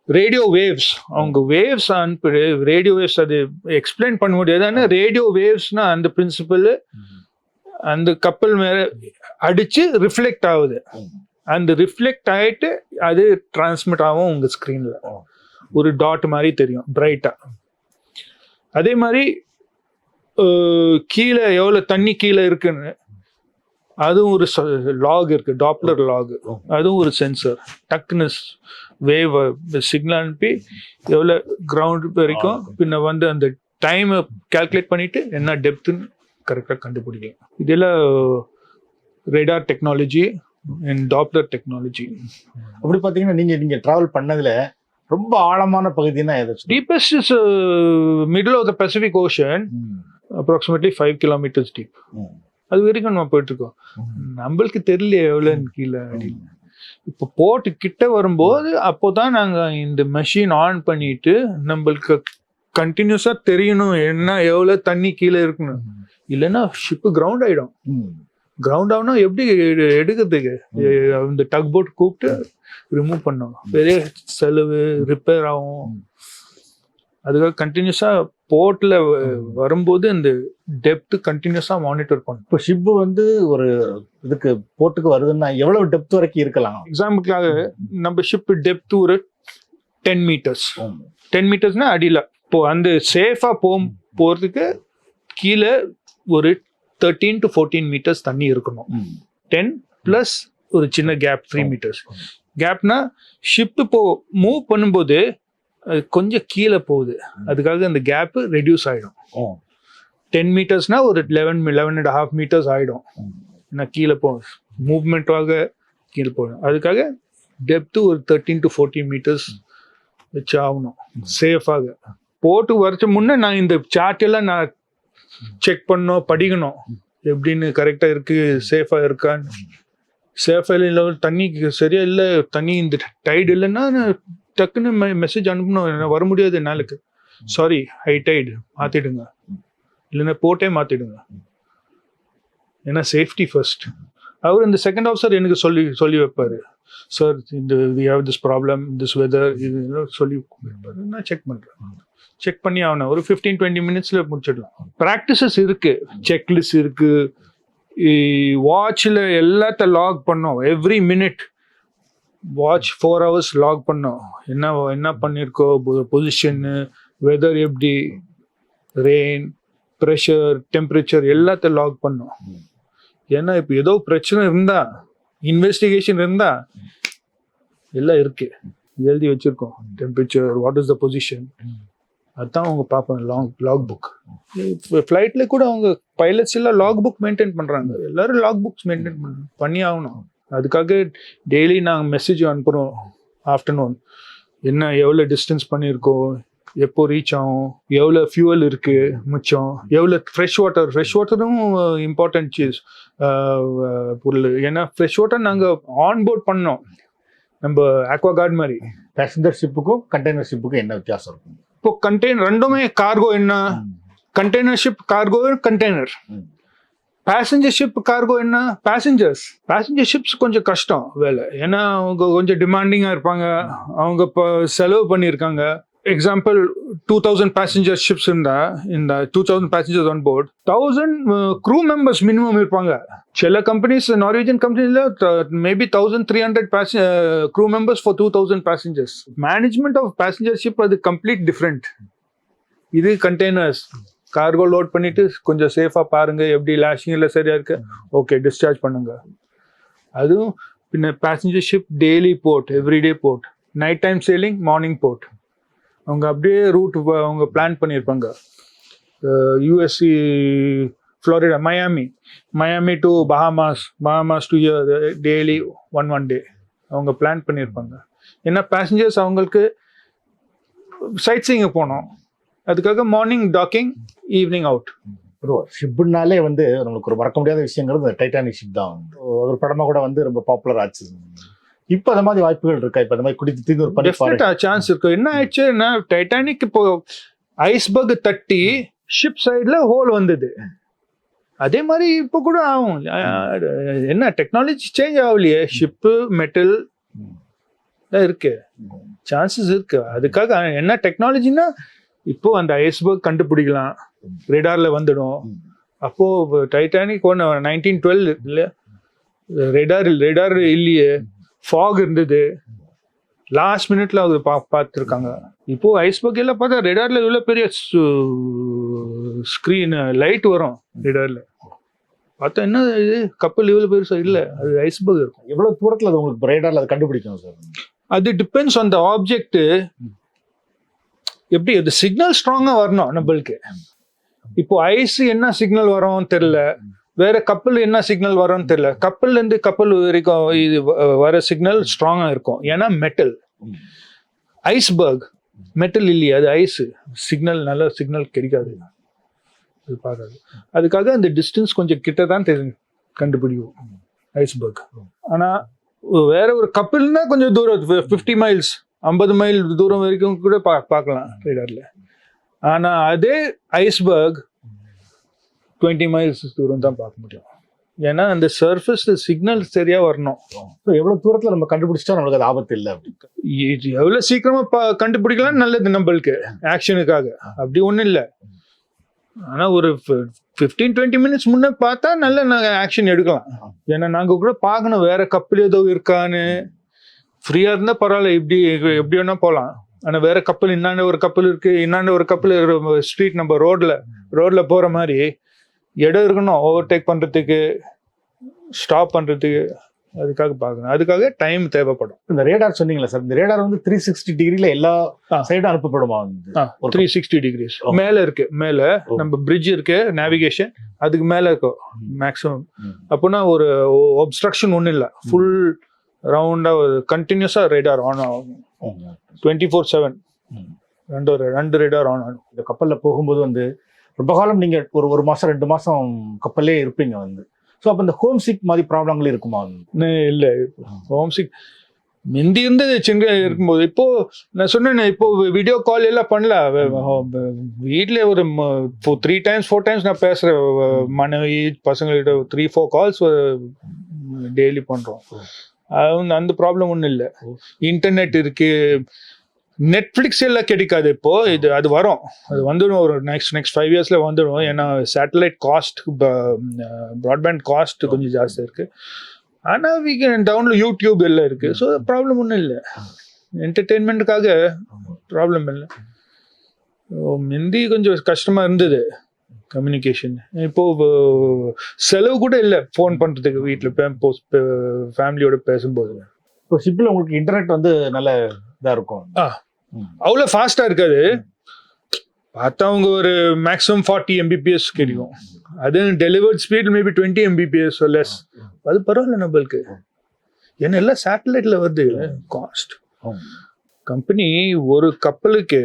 ரேடியோ வேவ்ஸ், அவங்க வேவ்ஸ் அனுப்பி ரேடியோ வேவ்ஸ் அது எக்ஸ்பிளைன் பண்ண முடியாது. ஆனால் ரேடியோ வேவ்ஸ்னா அந்த பிரின்சிபல் அந்த கப்பல் மேல அடிச்சு ரிஃப்ளெக்ட் ஆகுது. அந்த ரிஃப்ளெக்ட் ஆயிட்டு அது டிரான்ஸ்மிட் ஆகும் உங்க ஸ்க்ரீன்ல, ஒரு டாட் மாதிரி தெரியும் பிரைட்டா. அதே மாதிரி கீழே எவ்வளோ தண்ணி கீழே இருக்குன்னு அதுவும் ஒரு லாக் இருக்கு, டாப்லர் லாக், அதுவும் ஒரு சென்சர். டக்குன்னு வேவ் சிக்னல் அனுப்பி எவ்வளோ கிரவுண்ட் வரைக்கும் பின்ன வந்து அந்த டைமை கால்குலேட் பண்ணிட்டு என்ன டெப்த்துன்னு கரெக்டாக கண்டுபிடிக்கும். இதெல்லாம் radar technology and Doppler technology. அப்படி பார்த்தீங்கன்னா நீங்க டிராவல் பண்ணதுல ரொம்ப ஆழமான பகுதினா எதாச்சும்? Deepest is middle of the Pacific Ocean, approximately 5 kilometers deep. அது வரைக்கும் நம்ம போயிட்டு இருக்கோம். நம்மளுக்கு தெரியல எவ்வளோன்னு கீழே அப்படின்னு. இப்போ போட்டு கிட்ட வரும்போது அப்போதான் நாங்கள் இந்த மெஷின் ஆன் பண்ணிட்டு நம்மளுக்கு கண்டினியூஸா தெரியணும் என்ன எவ்வளோ தண்ணி கீழே இருக்கணும். இல்லைன்னா ஷிப்பு கிரவுண்ட் ஆயிடும். கிரவுண்ட் ஆகுனா எப்படி எடுக்கிறதுக்கு? இந்த டக் போட் கூப்பிட்டு ரிமூவ் பண்ணோம், பெரிய செலவு, ரிப்பேர் ஆகும். அதுக்காக கண்டினியூஸா போர்ட்ல வரும்போது இந்த டெப்த் கண்டினியூஸா மானிட்டர் பண்ணும். இப்போ ஷிப்பு வந்து ஒரு இதுக்கு போர்ட்டுக்கு வருதுன்னா எவ்வளவு டெப்த் வரைக்கும் இருக்கலாம்? எக்ஸாம்பிளுக்காக நம்ம ஷிப் டெப்த் ஒரு 10 meters. 10 metersனா அடியில் இப்போ அந்த சேஃபா போறதுக்கு கீழே ஒரு 13 to 14 meters தண்ணி இருக்கணும். 10 plus ஒரு சின்ன கேப் 3 meters கேப்னா ஷிப் இப்போ மூவ் பண்ணும்போது அது கொஞ்சம் கீழே போகுது, அதுக்காக அந்த கேப் ரெடியூஸ் ஆகிடும். 10 metersனா ஒரு 11.5 meters ஆகிடும். ஏன்னா கீழே போகும், மூவ்மெண்ட்டாக கீழே போகணும். அதுக்காக டெப்த்து ஒரு 13 to 14 meters வச்சு ஆகணும் சேஃபாக. போட்டு வரைச்ச முன்னே நான் இந்த சார்ட் எல்லாம் நான் செக் பண்ணோம், படிக்கணும் எப்படின்னு கரெக்டாக இருக்கு, சேஃபாக இருக்கான்னு. சேஃபாக இல்லை, தண்ணி சரியா இல்லை, தண்ணி இந்த டைடு இல்லைன்னா டக்குன்னு மெசேஜ் அனுப்பணும், வர முடியாது நாளுக்கு, சாரி ஹை டைடு மாற்றிடுங்க, இல்லைன்னா போட்டே மாற்றிடுங்க. ஏன்னா சேஃப்டி ஃபர்ஸ்ட். அவர் இந்த செகண்ட் ஆஃபீஸர் எனக்கு சொல்லி வைப்பார், சார் இந்த we have this problem, this weather, இது சொல்லி வைப்பார். நான் செக் பண்ணுறேன், செக் பண்ணி ஆகணும். ஒரு 15-20 minutes முடிச்சிடலாம். ப்ராக்டிசஸ் இருக்கு, செக்லிஸ்ட் இருக்கு, வாட்சில் எல்லாத்த லாக் பண்ணோம். Every minute watch 4 hours log பண்ணோம். என்ன பண்ணியிருக்கோம், பொசிஷன்னு, வெதர் எப்படி, ரெயின், ப்ரெஷர், டெம்பரேச்சர் எல்லாத்த லாக் பண்ணோம். ஏன்னா இப்போ ஏதோ பிரச்சனை இருந்தா, இன்வெஸ்டிகேஷன் இருந்தா எல்லாம் இருக்கு, எழுதி வச்சிருக்கோம். Temperature, what is the position, அதுதான் அவங்க பார்ப்பாங்க. லாக் புக் ஃப்ளைட்ல கூட அவங்க பைலட்ஸ் எல்லாம் லாக் புக் மெயின்டைன் பண்றாங்க. எல்லாரும் லாக் புக்ஸ் மெயின்டைன் பண்ணி ஆகணும். அதுக்காக டெய்லி நாங்கள் மெசேஜ் அனுப்புகிறோம். ஆஃப்டர்நூன் என்ன எவ்வளோ டிஸ்டன்ஸ் பண்ணியிருக்கோம், எப்போ ரீச் ஆகும், எவ்வளோ ஃபியூவல் இருக்கு மிச்சம், எவ்வளோ ஃப்ரெஷ் வாட்டரும் இம்பார்ட்டன்ட் சீஸ் பொருள். ஏன்னா ஃப்ரெஷ் வாட்டர் நாங்கள் ஆன்போர்ட் பண்ணோம், நம்ம ஆக்வா கார்டு மாதிரி. பேசஞ்சர் ஷிப்புக்கும் கண்டெய்னர் ஷிப்புக்கும் என்ன வித்தியாசம் இருக்கும்? இப்போ கண்டெய்னர் ரெண்டுமே கார்கோ. என்ன container ship cargo, container. Passenger ship cargo என்ன பேசஞ்சர்ஸ். பேசஞ்சர் ஷிப்ஸ் கொஞ்சம் கஷ்டம் வேலை, ஏன்னா அவங்க கொஞ்சம் டிமாண்டிங்காக இருப்பாங்க, அவங்க இப்போ செலவு பண்ணியிருக்காங்க. எக்ஸாம்பிள் 2000 passenger ships இருந்தா, இந்த 2000 passengers on board, 1000 crew members minimum இருப்பாங்க. சில கம்பெனிஸ், நார்வேஜியன் கம்பெனியில் maybe 1300 crew members for 2000 passengers. Management of passenger ship அது கம்ப்ளீட் டிஃப்ரெண்ட். இது கண்டெய்னர்ஸ் கார்கோ லோட் பண்ணிட்டு கொஞ்சம் சேஃபாக பாருங்க, எப்படி லேஷிங் இல்லை சரியா இருக்கு, ஓகே டிஸ்சார்ஜ் பண்ணுங்க. அதுவும் பின்ன passenger ship daily port, everyday port, night time sailing, morning port. அவங்க அப்படியே ரூட் அவங்க பிளான் பண்ணியிருப்பாங்க. USC, Florida, Miami to Bahamas to daily one day அவங்க பிளான் பண்ணியிருப்பாங்க. ஏன்னா பேசஞ்சர்ஸ் அவங்களுக்கு சைட் சீயிங் போனோம், அதுக்காக மார்னிங் டாக்கிங், ஈவினிங் அவுட். ஷிப்புனாலே வந்து நம்மளுக்கு ஒரு மறக்க முடியாத விஷயங்கிறது டைட்டானிக் ஷிப் தான். ஒரு படமா கூட வந்து ரொம்ப பாப்புலர் ஆச்சு. இப்போ அந்த மாதிரி வாய்ப்புகள் இருக்கா? இப்போ அந்த மாதிரி குடித்து ஒரு சான்ஸ் இருக்கு. என்ன ஆயிடுச்சுன்னா டைட்டானிக் இப்போ ஐஸ்பர்க் தட்டி ஷிப் சைடில் ஹோல் வந்தது. அதே மாதிரி இப்போ கூட ஆகும். என்ன டெக்னாலஜி சேஞ்ச் ஆகலையே, ஷிப்பு மெட்டல் தான் இருக்கு, சான்சஸ் இருக்கு. அதுக்காக என்ன டெக்னாலஜினா இப்போ அந்த ஐஸ்பர்க் கண்டுபிடிக்கலாம், ரேடார்ல வந்துடும். அப்போ டைட்டானிக் 1912 இல்லை, ரேடார் இல்லையே, ஃபாக் இருந்தது, லாஸ்ட் மினிட்ல அது பார்த்துருக்காங்க. இப்போ ஐஸ்பர்க் எல்லாம் பார்த்தா ரேடார்ல இவ்வளோ பெரிய ஸ்க்ரீன் லைட் வரும் ரேடார்ல பார்த்தா, என்ன இது கப்பல் இவ்வளோ பெருசா இல்லை, அது ஐஸ்பர்க் இருக்கும். எவ்வளவு தூரத்தில் அது உங்களுக்கு ரேடார்ல அது கண்டுபிடிக்கும் சார்? அது டிபெண்ட்ஸ் ஆன் த ஆப்ஜெக்ட். எப்படி அது சிக்னல் ஸ்ட்ராங்கா வரணும் நம்மளுக்கு. இப்போ ஐஸ் என்ன சிக்னல் வரும்னு தெரியல, வேற கப்பல் என்ன சிக்னல் வரும்னு தெரியல. கப்பல்ல இருந்து கப்பல் வரைக்கும் இது வர சிக்னல் ஸ்ட்ராங்கா இருக்கும், ஏன்னா மெட்டல். ஐஸ்பர்க் மெட்டல் இல்லையா, அது ஐஸ், சிக்னல் நல்ல சிக்னல் கிடைக்காது, அது பார்க்காது. அதுக்காக அந்த டிஸ்டன்ஸ் கொஞ்சம் கிட்ட தான் கண்டுபிடிக்கும் ஐஸ்பர்க். ஆனா வேற ஒரு கப்பல்னா கொஞ்சம் தூரம், 50 மைல்ஸ் 50 மைல் தூரம் வரைக்கும் கூட பார்க்கலாம் ரேடார்ல. ஆனா அதே ஐஸ்பர்க் 20 மைல்ஸ் தூரம் தான் பார்க்க முடியும், ஏன்னா அந்த சர்ஃபேஸ் சிக்னல் சரியா வரணும். எவ்வளவு தூரத்துல நம்ம கண்டுபிடிச்சா நம்மளுக்கு அது ஆபத்து இல்லை. எவ்வளவு சீக்கிரமா கண்டுபிடிக்கலாம் நல்லது நம்மளுக்கு ஆக்ஷனுக்காக, அப்படி ஒண்ணும் இல்லை. ஆனா ஒரு 15-20 மினிட்ஸ் முன்னே பார்த்தா நல்ல நாங்கள் ஆக்ஷன் எடுக்கலாம். ஏன்னா நாங்கள் கூட பார்க்கணும் வேற கப்பல் ஏதோ இருக்கான்னு. ஃப்ரீயா இருந்தா பரவாயில்ல, எப்படி வேணா போகலாம். ஆனா வேற கப்பல், இன்னாண்ட ஒரு கப்பல் இருக்கு, இன்னாண்ட ஒரு கப்பல், ஸ்ட்ரீட் நம்ம ரோட்ல போற மாதிரி இடம் இருக்கணும், ஓவர்டேக் பண்றதுக்கு, ஸ்டாப் பண்றதுக்கு. அதுக்காக பார்க்கணும், அதுக்காக டைம் தேவைப்படும். இந்த ரேடார் சொன்னீங்களா சார், இந்த ரேடார் வந்து 360 டிகிரில எல்லா சைடும் அனுப்பப்படுமா? 360 டிகிரிஸ் மேல இருக்கு, மேல நம்ம பிரிட்ஜ் இருக்கு, நேவிகேஷன் அதுக்கு மேல இருக்கும் மேக்ஸிமம். அப்படின்னா ஒரு ஒப்ஸ்ட்ரக்ஷன் ஒன்றும் இல்லை, ஃபுல் ரவுண்டா கண்டினியூஸா ரேடார் ஆன் ஆகும் 24/7. ரெண்டு ரேடார் ஆன் ஆகும். இந்த கப்பல்ல போகும்போது வந்து ரொம்ப காலம் நீங்க ஒரு மாசம் 2 மாசம் கப்பல்லே இருப்பீங்க வந்து. ஸோ அப்போ இந்த ஹோம் சிக் மாதிரி ப்ராப்ளங்கள் இருக்குமா? இல்லை, ஹோம் சிக் முந்தி இருந்து சின்ன இருக்கும்போது. இப்போ நான் சொன்னேன், இப்போ வீடியோ கால் எல்லாம் பண்ணல. வீட்டில் ஒரு 3 times 4 times நான் பேசுறேன் மனைவி பசங்கள்கிட்ட. 3-4 கால்ஸ் டெய்லி பண்றோம். அந்த ப்ராப்ளம் ஒன்றும் இல்லை. இன்டர்நெட் இருக்கு, நெட்ஃப்ளிக்ஸ் எல்லாம் கிடைக்காது இப்போ. அது வரும், அது வந்துடும் ஒரு நெக்ஸ்ட் 5 yearsல வந்துடும். ஏன்னா சேட்டலைட் காஸ்ட், ப்ராட்பேண்ட் காஸ்ட் கொஞ்சம் ஜாஸ்தியாக இருக்கு. ஆனால் வி கேன் டவுன்லோட், யூடியூப் எல்லாம் இருக்கு. ஸோ ப்ராப்ளம் ஒன்றும் இல்லை, என்டர்டெயின்மெண்ட்டுக்காக ப்ராப்ளம் இல்லை. முந்தி கொஞ்சம் கஷ்டமா இருந்தது கம்யூனிகேஷன். இப்போ செலவு கூட இல்லை ஃபோன் பண்ணுறதுக்கு, வீட்டில் ஃபேமிலியோட பேசும்போது. இப்போ ஷிப்பில் உங்களுக்கு இன்டர்நெட் வந்து நல்ல இதாக இருக்கும். அவ்வளோ ஃபாஸ்டா இருக்காது. பார்த்தா அவங்க ஒரு மேக்ஸிமம் 40 Mbps கிடைக்கும். அது delivered speed maybe 20 Mbps less. அது பரவாயில்ல நம்மளுக்கு, ஏன்னா எல்லாம் சேட்டலைட்ல வருது. காஸ்ட் கம்பெனி ஒரு கப்பலுக்கு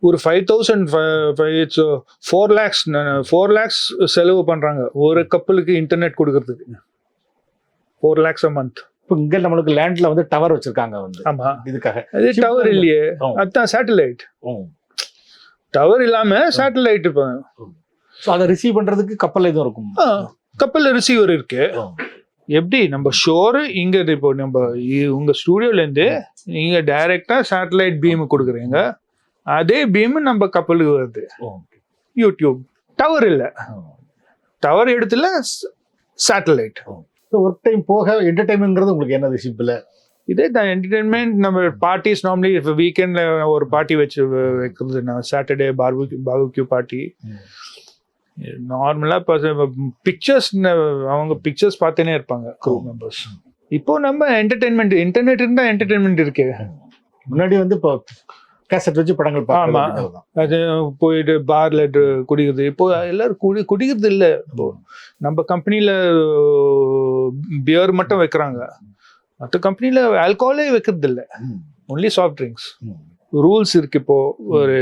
ஒரு 4 lakhs செலவு பண்றாங்க ஒரு கப்பலுக்கு இன்டர்நெட் கொடுக்கறதுக்கு. 4 lakhs a month. இப்போ இங்க நம்மளுக்கு லேண்ட்ல வந்து டவர் வச்சிருக்காங்க வந்து. ஆமா, இதுக்காக. அது டவர் இல்லையே, அதுதான் சேட்டலைட். டவர் இல்லாம சேட்டலைட் இருப்பாங்க. ஸோ அதை ரிசீவ் பண்றதுக்கு கப்பல் எதுவும் இருக்கும்? கப்பல்ல ரிசீவர் இருக்கு. எப்படி நம்ம ஷோரு இங்க, இப்போ நம்ம உங்க ஸ்டூடியோல இருந்து நீங்க டைரக்டா சேட்டலைட் பீம் கொடுக்குறீங்க, அதே பீம் நம்ம கப்பலுக்கு வருது. யூடியூப் டவர் இல்லை, டவர் இடத்துல சேட்டலைட். ஒர்க் டைம் போக என்டர்டைன்மெண்ட்ங்கிறது உங்களுக்கு என்னது ஷிப்பில்? இதே தான் என்டர்டைன்மெண்ட். நம்ம பார்ட்டிஸ் நார்மலி இப்போ வீக்கெண்ட்ல ஒரு பார்ட்டி வைக்கிறது, நான் சாட்டர்டே பார்பிக்யூ பார்ட்டி. நார்மலா பிக்சர்ஸ், அவங்க பிக்சர்ஸ் பார்த்துனே இருப்பாங்க க்ரூ மெம்பர்ஸ். இப்போ நம்ம என்டர்டைன்மெண்ட், இன்டர்நெட் இருந்தா என்டர்டைன்மெண்ட் இருக்கு. முன்னாடி வந்து இப்போ கேசட் வச்சு படங்கள் பார்க்கலாம், அது போயிட்டு பார்ல குடிக்கிறது. இப்போ எல்லாரும் குடிக்கிறது இல்லை. இப்போ நம்ம கம்பெனில பியர் மட்டும் வைக்கிறாங்க, மற்ற கம்பெனில ஆல்கஹாலே வைக்கிறது இல்லை, ஒன்லி சாஃப்ட் ட்ரிங்க்ஸ். ரூல்ஸ் இருக்கு. இப்போ ஒரு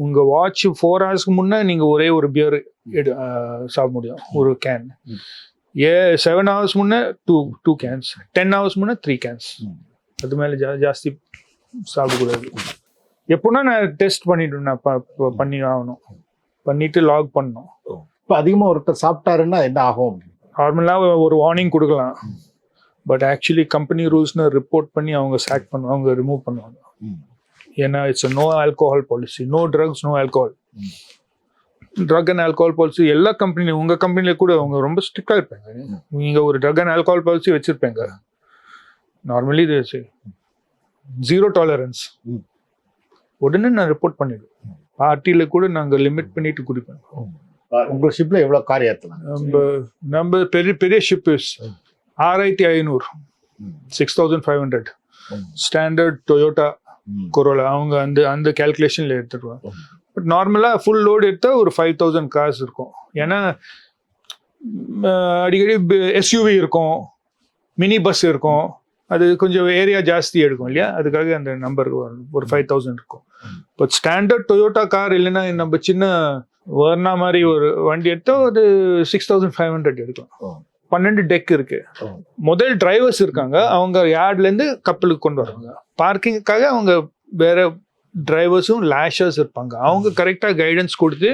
உங்க வாட்ச் 4 hours முன்னே நீங்க ஒரே ஒரு பியர் சாப்பிட முடியும், ஒரு கேன். 7 hours முன்னே 2 cans, 10 hours முன்னே 3 cans. அது மேல ஜாஸ்தி சாப்பிடக்கூடாது. எப்போனா நான் டெஸ்ட் பண்ணிட்டு நான் பண்ணி ஆகணும், பண்ணிட்டு லாக் பண்ணணும். இப்போ அதிகமாக ஒருத்தர் சாப்பிட்டாருன்னா என்ன ஆகும்? நார்மலாக ஒரு வார்னிங் கொடுக்கலாம், பட் ஆக்சுவலி கம்பெனி ரூல்ஸ்னு ரிப்போர்ட் பண்ணி அவங்க சாக் பண்ணுவாங்க, அவங்க ரிமூவ் பண்ணுவாங்க. ஏன்னா it's no alcohol policy, no drugs, no alcohol. Drug and alcohol policy எல்லா கம்பெனியும், உங்கள் கம்பெனியில் கூட அவங்க ரொம்ப ஸ்ட்ரிக்டாக இருப்பாங்க. நீங்கள் ஒரு ட்ரக் அண்ட் ஆல்கோஹால் பாலிசி வச்சுருப்பீங்க, நார்மலி இது 0 டாலரன்ஸ். உடனே நான் ரிப்போர்ட் பண்ணிடுவேன். பார்ட்டியில் கூட நாங்கள் லிமிட் பண்ணிட்டு குடிப்பேன். உங்கள் ஷிப்பில் எவ்வளோ கார் ஏற்றலாம்? நம்ம பெரிய பெரிய ஷிப் 6500, 6500 ஸ்டாண்டர்ட் டொயோட்டா கொரோலா, அவங்க அந்த கேல்குலேஷன்ல எடுத்துருவாங்க. பட் நார்மலாக ஃபுல் லோடு எடுத்தால் ஒரு 5000 கார்ஸ் இருக்கும். ஏன்னா அடிக்கடி எஸ்யூவி இருக்கும், மினி பஸ் இருக்கும், அது கொஞ்சம் ஏரியா ஜாஸ்தி எடுக்கும் இல்லையா, அதுக்காக அந்த நம்பர் ஒரு 5000 இருக்கும். பட் ஸ்டாண்டர்ட் டொயோட்டா கார் இல்லைன்னா நம்ம சின்ன வர்னா மாதிரி ஒரு வண்டி எடுத்தால் ஒரு 6500 எடுக்கலாம். 12 டெக் இருக்கு. முதல் டிரைவர்ஸ் இருக்காங்க, அவங்க யார்ட்லேருந்து கப்பலுக்கு கொண்டு வருவாங்க. பார்க்கிங்காக அவங்க வேற டிரைவர்ஸும் லேஷர்ஸ் இருப்பாங்க, அவங்க கரெக்டாக கைடன்ஸ் கொடுத்து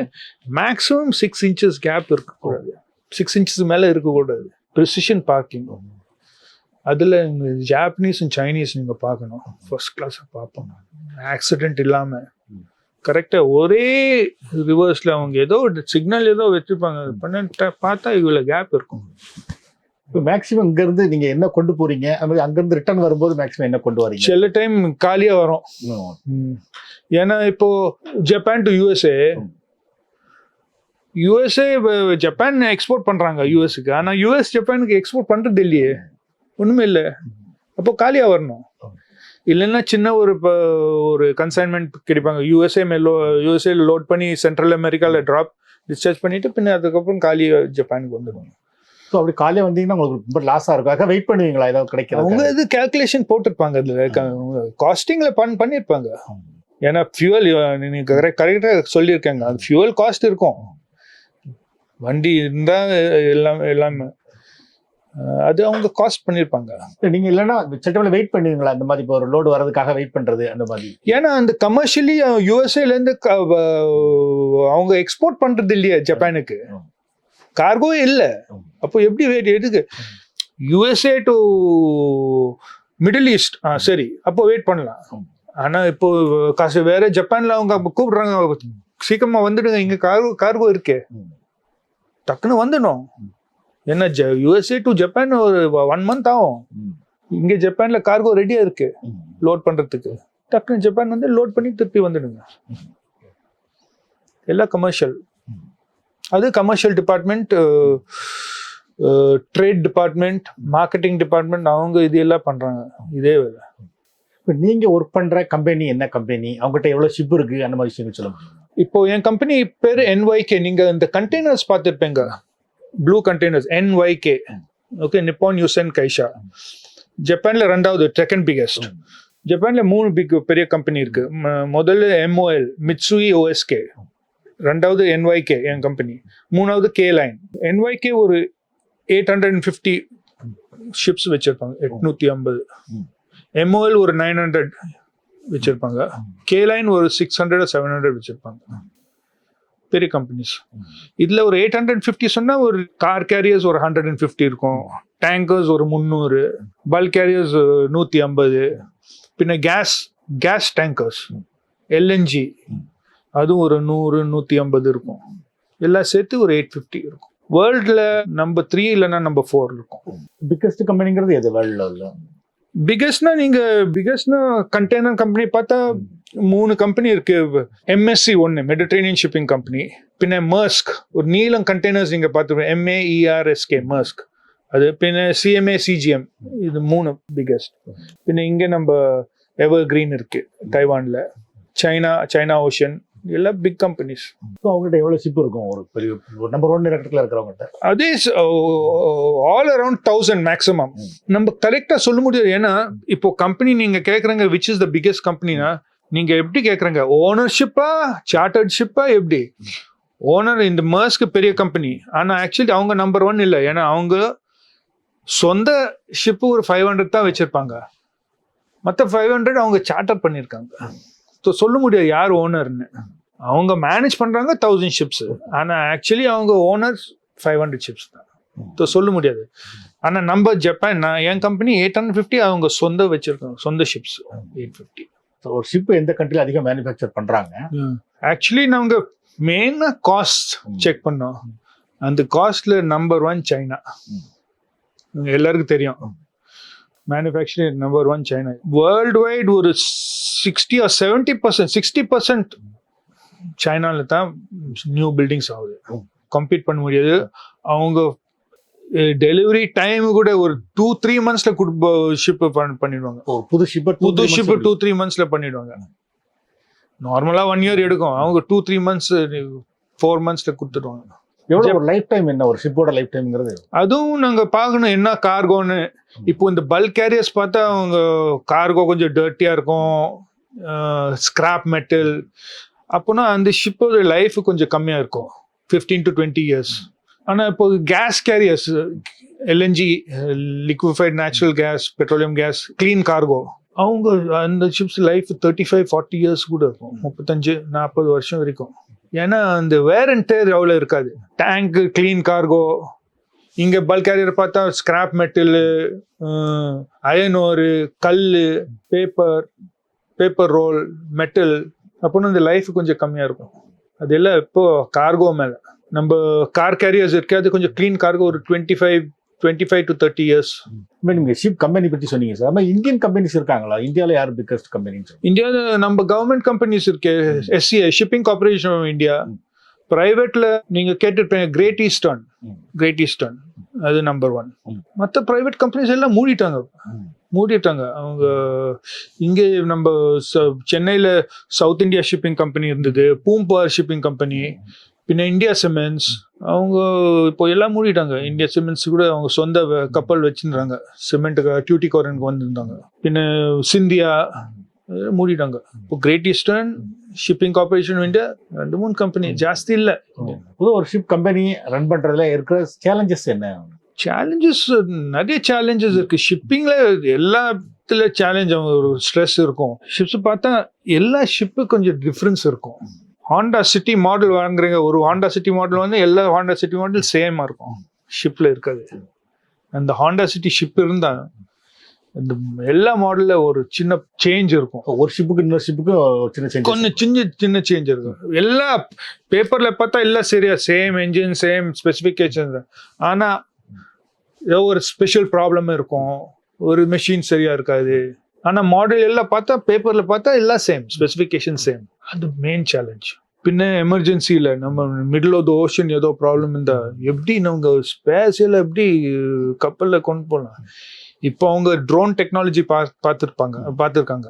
மேக்ஸிமம் 6 inches கேப் இருக்கக்கூடாது, 6 inches மேலே இருக்கக்கூடாது. Precision parking. அதில் ஜாப்பனீஸும் சைனீஸ் நீங்கள் பார்க்கணும், ஃபர்ஸ்ட் கிளாஸாக பார்ப்போம். ஆக்சிடென்ட் இல்லாமல் கரெக்டாக ஒரே ரிவர்ஸில் அவங்க ஏதோ சிக்னல் ஏதோ வச்சுருப்பாங்க, அது பண்ண பார்த்தா இவ்வளோ கேப் இருக்கும். இப்போ மேக்ஸிமம் இங்கேருந்து நீங்கள் என்ன கொண்டு போகிறீங்க, அது மாதிரி அங்கேருந்து ரிட்டர்ன் வரும்போது மேக்ஸிமம் என்ன கொண்டு வரீங்க? சில டைம் காலியாக வரும். ஏன்னா இப்போ Japan to USA Japan export பண்ணுறாங்க யூஎஸ்க்கு, ஆனால் யூஎஸ் ஜப்பானுக்கு எக்ஸ்போர்ட் பண்ணுறது இல்லையே, ஒன்றுமே இல்லை. அப்போ காலியாக வரணும். இல்லைன்னா சின்ன ஒரு கன்சைன்மெண்ட் கிடைப்பாங்க, யூஎஸ்ஏ லோட் பண்ணி சென்ட்ரல் அமெரிக்காவில் ட்ராப் டிஸ்சார்ஜ் பண்ணிட்டு பின்ன அதுக்கப்புறம் காலியாக ஜப்பானுக்கு வந்துடுவாங்க. ஸோ அப்படி காலியாக வந்தீங்கன்னா உங்களுக்கு ரொம்ப லாஸாக இருக்கும், வெயிட் பண்ணுவீங்களா ஏதாவது கிடைக்கும்? அவங்க இது கேல்குலேஷன் போட்டிருப்பாங்க, அதில் காஸ்டிங்கில் பண்ணியிருப்பாங்க. ஏன்னா ஃபியூவல் நீங்கள் கரெக்டாக சொல்லியிருக்காங்க, அது ஃபியூவல் காஸ்ட் இருக்கும், வண்டி இருந்தால் எல்லாமே அது அவங்க காஸ்ட் பண்ணியிருப்பாங்க. நீங்கள் இல்லைன்னா சட்டமில் வெயிட் பண்ணுவீங்களா அந்த மாதிரி? இப்போ ஒரு லோடு வரதுக்காக வெயிட் பண்ணுறது அந்த மாதிரி? ஏன்னா அந்த கமர்ஷியலி யூஎஸ்ஏலேருந்து அவங்க எக்ஸ்போர்ட் பண்ணுறது இல்லையா ஜப்பானுக்கு, கார்கோ இல்லை. அப்போ எப்படி வெயிட் எதுக்கு? யூஎஸ்ஏ டு மிடில் ஈஸ்ட் சரி, அப்போ வெயிட் பண்ணலாம். ஆனால் இப்போ காசு வேற ஜப்பானில் அவங்க கூப்பிடுறாங்க, சீக்கிரமாக வந்துடுங்க, இங்கே கார்கோ இருக்கே, டக்குன்னு வந்துடும். ஏன்னா யூஎஸ்ஏ டு ஜப்பான் ஒரு 1 month ஆகும். இங்கே ஜப்பானில் கார்கோ ரெடியாக இருக்கு லோட் பண்ணுறதுக்கு, டக்குன்னு ஜப்பான் வந்து லோட் பண்ணி திருப்பி வந்துடுங்க. எல்லாம் கமர்ஷியல். அது commercial department, trade department, marketing department, அவங்க இது எல்லாம் பண்ணுறாங்க இதே வேலை. இப்போ நீங்கள் ஒர்க் பண்ணுற கம்பெனி என்ன கம்பெனி, அவங்ககிட்ட எவ்வளோ ஷிப் இருக்குது, அந்த மாதிரி விஷயங்கள் சொல்ல முடியும்? இப்போ என் கம்பெனி பேர் NYK. நீங்கள் இந்த கண்டெய்னர்ஸ் பார்த்துருப்பீங்க, ப்ளூ கண்டெய்னர்ஸ், NYK. ஓகே, நிப்பான் யூசன் கைஷா. ஜப்பானில் 2வது செகண்ட் பிகெஸ்ட். ஜப்பானில் 3 பெரிய கம்பெனி இருக்கு. முதல்ல MOL, மிட்சுயி OSK. 2வது NYK என் கம்பெனி. 3வது K-Line. NYK ஒரு 850 ஷிப்ஸ் வச்சிருப்பாங்க, 850. MOL ஒரு 900 வச்சிருப்பாங்க. K-Line ஒரு 600 700 வச்சிருப்பாங்க. பெரிய கம்பெனிஸ். இதுல ஒரு 850 சொன்னா ஒரு கார் கேரியர்ஸ் ஒரு 150 இருக்கும், டேங்கர்ஸ் ஒரு 300, பல்க் கேரியர்ஸ் 150, பின்ன கேஸ் டேங்கர்ஸ் LNG அதுவும் ஒரு 100 150 இருக்கும். எல்லாம் சேர்த்து ஒரு 850 இருக்கும். வேர்ல்ட்ல நம்பர் 3 இல்லைன்னா நம்பர் 4 இருக்கும். பிக்கஸ்ட் கம்பெனிங்கிறது எது வேர்ல்ட்ல? பிகெஸ்ட்னா கண்டெய்னர் கம்பெனி பார்த்தா 3 கம்பெனி இருக்கு. MSC ஒன்று, மெடிட்ரேனியன் ஷிப்பிங் கம்பெனி. பின்ன மர்ஸ்க், ஒரு நீலம் கண்டெய்னர்ஸ் நீங்க பார்த்துருப்பேன், MAERSK மர்ஸ்க். அது பின்ன CMA CGM, இது 3 பிகெஸ்ட். பின்ன இங்கே நம்ம எவர் கிரீன் இருக்கு தைவான்ல, சைனா ஓஷன், எல்லாம் பிக் கம்பெனிஸ். அவங்ககிட்ட எவ்வளோ ஷிப் இருக்கும்? ஒரு பெரிய நம்பர் 1 இடத்துல இருக்கிறவங்ககிட்ட அதே ஆல் அரௌண்ட் 1000 மேக்ஸிமம். நம்ம கரெக்டாக சொல்ல முடியாது. ஏன்னா இப்போ கம்பெனி நீங்க கேட்குறாங்க விச் இஸ் த பிக்கெஸ்ட் கம்பெனினா, நீங்க எப்படி கேட்குறாங்க, ஓனர்ஷிப்பா சார்ட்டர்ட் ஷிப்பா? எப்படி ஓனர் இந்த மர்ஸ்க்கு பெரிய கம்பெனி, ஆனால் ஆக்சுவலி அவங்க நம்பர் 1 இல்லை. ஏன்னா அவங்க சொந்த ஷிப்பு ஒரு 500 தான் வச்சிருப்பாங்க, மற்ற 500 அவங்க சார்ட்டர் பண்ணியிருக்காங்க. சொல்ல முடியாது யார் ஓனர்னு. அவங்க மேனேஜ் பண்றாங்க 1000 ஷிப்ஸ், ஆனா ஆக்சுவலி அவங்க ஓனர்ஸ் 500 ஷிப்ஸ் தான். சொல்ல முடியாது. ஆனா நம்ம ஜப்பான், என் கம்பெனி 850 அவங்க சொந்த வச்சிருக்காங்க, சொந்த ஷிப்ஸ் 850. ஒரு ஷிப் எந்த கண்ட்ரில அதிகம் மேனுஃபேக்சர் பண்றாங்க? ஆக்சுவலி நாங்க மெயினா காஸ்ட் செக் பண்ணோம். அந்த காஸ்ட்ல நம்பர் 1 சைனா. எல்லாருக்கும் தெரியும், manufacturing number 1 China. World wide ஒரு 60 or 70%, 60% சைனால தான் நியூ பில்டிங்ஸ் ஆகுது. கம்பீட் பண்ண முடியாது. அவங்க டெலிவரி டைம் கூட ஒரு 2-3 monthsல ஷிப் பண்ணிடுவாங்க. புது ஷிப் 2-3 monthsல பண்ணிடுவாங்க. நார்மலா 1 year எடுக்கும், அவங்க 2-3 months 4 monthsல கொடுத்துடுவாங்க. எவ்வளவு ஒரு லைஃப் டைம், என்ன ஒரு ஷிப்போட லைஃப் டைம்ங்கிறது? அதுவும் நாங்க பார்க்கணும் என்ன கார்கோன்னு. இப்போ இந்த பல்க் கேரியர்ஸ் பார்த்தா அவங்க கார்கோ கொஞ்சம் டர்ட்டியா இருக்கும், ஸ்கிராப் மெட்டல். அப்போனா அந்த ஷிப்போட லைஃப் கொஞ்சம் கம்மியா இருக்கும், 15 to 20 years. ஆனா இப்போ gas carriers, LNG, liquefied natural gas, petroleum gas, clean cargo, அவங்க அந்த ஷிப்ஸ் லைஃப் 35-40 years கூட இருக்கும், 35-40 வருஷம் வரைக்கும். ஏன்னா அந்த வேர் அண்ட் டேர் அவ்வளோ இருக்காது. Tank, clean cargo. இங்கே பல்க் கேரியர் பார்த்தா ஸ்கிராப் மெட்டலு, அயன் ஓரு, கல், பேப்பர் ரோல், மெட்டல். அப்போனா இந்த லைஃப் கொஞ்சம் கம்மியாக இருக்கும். அது எல்லாம் இப்போ கார்கோ மேலே. நம்ம கார் கேரியர்ஸ் இருக்கு, அது கொஞ்சம் கிளீன் கார்கோ ஒரு 25 to 30 years. நீங்க ஷிப் கம்பெனி பத்தி சொன்னீங்க சார். ஆமா, இந்தியன் கம்பெனிஸ் இருக்காங்களா? இந்தியாவில் யார் பிக்கஸ்ட் கம்பெனிஸ்? இந்தியாவில் நம்ம கவர்மெண்ட் கம்பெனிஸ் இருக்கு, SCI shipping corporation of India. பிரைவேட்ல நீங்க கேட்டுருப்பீங்க, கிரேட் ஈஸ்டர்ன், அது நம்பர் 1. மற்ற பிரைவேட் கம்பெனிஸ் எல்லாம் மூடிட்டாங்க. அவங்க இங்கே நம்ம சென்னையில சவுத் இந்தியா ஷிப்பிங் கம்பெனி இருந்தது, பூம்புகார் ஷிப்பிங் கம்பெனி, பின்ன இந்தியா சிமெண்ட்ஸ், அவங்க இப்போ எல்லாம் மூடிட்டாங்க. இந்தியா சிமெண்ட்ஸ் கூட அவங்க சொந்த கப்பல் வச்சுருந்தாங்க, சிமெண்ட்டுக்கு டியூட்டிகோரனுக்கு வந்திருந்தாங்க. பின்ன சிந்தியா மூடிட்டாங்க. இப்போ Great Eastern, shipping corporation India, 2-3 company, ஜாஸ்தி இல்லை. ஒரு ஷிப் கம்பெனி ரன் பண்றதுல இருக்கிற சேலஞ்சஸ் என்ன? சேலஞ்சஸ் நிறைய சேலஞ்சஸ் இருக்கு ஷிப்பிங்ல. எல்லாத்துல சேலஞ்ச், ஒரு ஸ்ட்ரெஸ் இருக்கும். ஷிப்ஸ் பார்த்தா எல்லா ஷிப்பு கொஞ்சம் டிஃப்ரென்ஸ் இருக்கும். ஹாண்டா சிட்டி மாடல் வாங்குறீங்க, ஒரு ஹாண்டா சிட்டி மாடல் வந்து எல்லா ஹாண்டா சிட்டி மாடல் சேமா இருக்கும், ஷிப்ல இருக்காது. அந்த ஹாண்டா சிட்டி ஷிப் இருந்தா இந்த எல்லா மாடல்ல ஒரு சின்ன சேஞ்ச் இருக்கும். ஒரு ஷிப்புக்கு இன்னொரு ஷிப்புக்கு கொஞ்சம் சின்ன சேஞ்ச் இருக்கும். எல்லா பேப்பர்ல பார்த்தா எல்லாம் சரியா சேம் என்ஜின், சேம் ஸ்பெசிஃபிகேஷன். ஆனா ஏதோ ஒரு ஸ்பெஷல் ப்ராப்ளம் இருக்கும், ஒரு மெஷின் சரியா இருக்காது. ஆனா மாடல் எல்லாம் பார்த்தா, பேப்பர்ல பார்த்தா எல்லாம் சேம், ஸ்பெசிஃபிகேஷன் சேம். அது மெயின் சேலஞ்ச். பின்ன எமர்ஜென்சியில் நம்ம மிடில் ஆஃப் த ஓஷன் ஏதோ ப்ராப்ளம் இருந்தால் எப்படி நம்ம ஸ்பேஸில் எப்படி கப்பலில் கொண்டு போகலாம். இப்போ அவங்க ட்ரோன் டெக்னாலஜி பார்த்துருக்காங்க.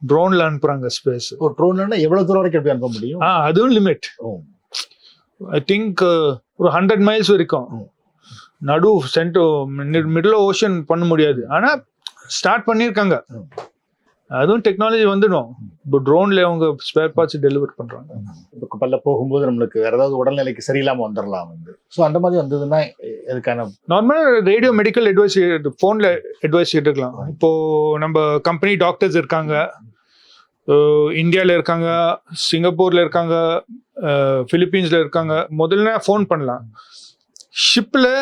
ட்ரோன்ல அனுப்புறாங்க ஸ்பேஸ். ட்ரோன்ல எவ்வளவு தூரம் வரைக்கும் அனுப்ப முடியும்? அதுவும் லிமிட். ஐ திங்க் ஒரு 100 miles வரைக்கும். நடு மிடில் ஓஷன் பண்ண முடியாது, ஆனா ஸ்டார்ட் பண்ணியிருக்காங்க. அதுவும் டெக்னாலஜி வந்துடும். இப்போ ட்ரோன்ல அவங்க ஸ்பேர் பார்ட்ஸ் டெலிவர் பண்றாங்க. இப்போ கப்பல்ல போகும்போது நம்மளுக்கு வேற ஏதாவது உடல்நிலைக்கு சரியில்லாம வந்துடலாம் வந்து. ஸோ அந்த மாதிரி வந்ததுன்னா எதுக்கான நார்மலாக ரேடியோ மெடிக்கல் அட்வைஸ், ஃபோன்ல அட்வைஸ் எடுக்கலாம். இப்போ நம்ம கம்பெனி டாக்டர்ஸ் இருக்காங்க, இந்தியாவில் இருக்காங்க, சிங்கப்பூர்ல இருக்காங்க, பிலிப்பீன்ஸ்ல இருக்காங்க. முதல்ல ஃபோன் பண்ணலாம். ஷிப்பில்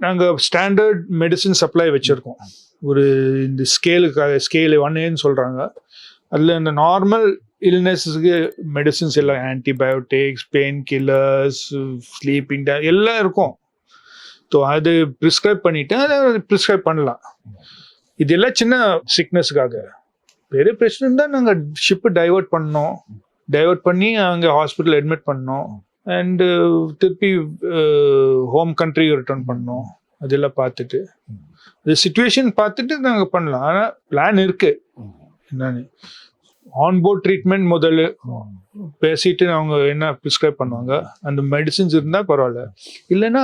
நாங்கள் ஸ்டாண்டர்ட் மெடிசின் சப்ளை வச்சுருக்கோம். ஒரு இந்த ஸ்கேல் 1Aன்னு சொல்கிறாங்க. அதில் இந்த நார்மல் இல்னஸுக்கு மெடிசின்ஸ் எல்லாம், ஆன்டிபயோட்டிக்ஸ், பெயின் கில்லர்ஸ், ஸ்லீப்பிங் எல்லாம் இருக்கும். ஸோ அது ப்ரிஸ்கிரைப் பண்ணிவிட்டு அதை ப்ரிஸ்கிரைப் பண்ணலாம். இதெல்லாம் சின்ன சிக்னஸ்க்காக. பெரிய பிரச்சனை இருந்தால் நாங்கள் ஷிப்பு டைவர்ட் பண்ணி அங்கே ஹாஸ்பிட்டல் அட்மிட் பண்ணோம். அண்டு திருப்பி ஹோம் கண்ட்ரி ரிட்டர்ன் பண்ணோம். அதெல்லாம் பார்த்துட்டு இந்த சிச்சுவேஷன் பார்த்துட்டு நாங்கள் பண்ணலாம். ஆனால் பிளான் இருக்கு என்னன்னு. ஆன்போர்ட் ட்ரீட்மெண்ட் முதல்ல பேசிட்டு அவங்க என்ன ப்ரிஸ்கிரைப் பண்ணுவாங்க. அந்த மெடிசின்ஸ் இருந்தால் பரவாயில்ல, இல்லைன்னா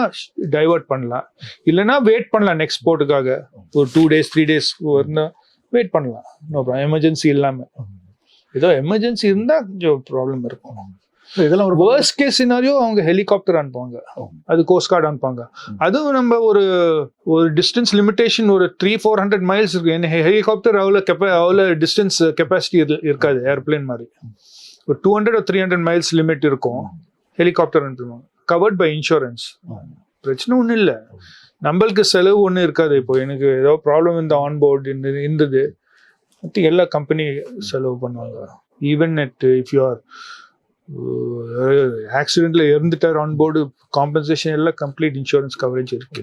டைவர்ட் பண்ணலாம், இல்லைன்னா வெயிட் பண்ணலாம் நெக்ஸ்ட் போர்ட்டுக்காக. ஒரு 2 days 3 days இருந்தால் வெயிட் பண்ணலாம். No problem. எமர்ஜென்சி இல்லாமல். ஏதோ எமர்ஜென்சி இருந்தால் கொஞ்சம் ப்ராப்ளம் இருக்கும். இதெல்லாம் ஒரு வேர்ஸ்ட் கேஸ் சினாரியோ அவங்க ஹெலிகாப்டர் அனுப்புவாங்க, அது கோஸ்ட் கார்டு அனுப்புவாங்க. அதுவும் நம்ம ஒரு டிஸ்டன்ஸ் லிமிடேஷன் ஒரு 300-400 மைல்ஸ் இருக்கு. ஏன்னா ஹெலிகாப்டர் அவ்வளோ டிஸ்டன்ஸ் கெப்பாசிட்டி இருக்காது ஏர்பிளேன் மாதிரி. ஒரு 200-300 மைல்ஸ் லிமிட் இருக்கும். ஹெலிகாப்டர் அனுப்புவாங்க, கவர்ட் பை இன்சூரன்ஸ். பிரச்சனை ஒன்றும் இல்லை, நம்மளுக்கு செலவு ஒன்றும் இருக்காது. இப்போ எனக்கு ஏதோ ப்ராப்ளம் இந்த ஆன்போர்டு இருந்தது, எல்லா கம்பெனி செலவு பண்ணுவாங்க. ஈவன் இஃப் யூ ஆர் ஆக்சிடென்ட்ல இறந்துட்டார் ஆன்போர்டு, காம்பன்சேஷன் எல்லாம் கம்ப்ளீட் இன்சூரன்ஸ் கவரேஜ் இருக்கு.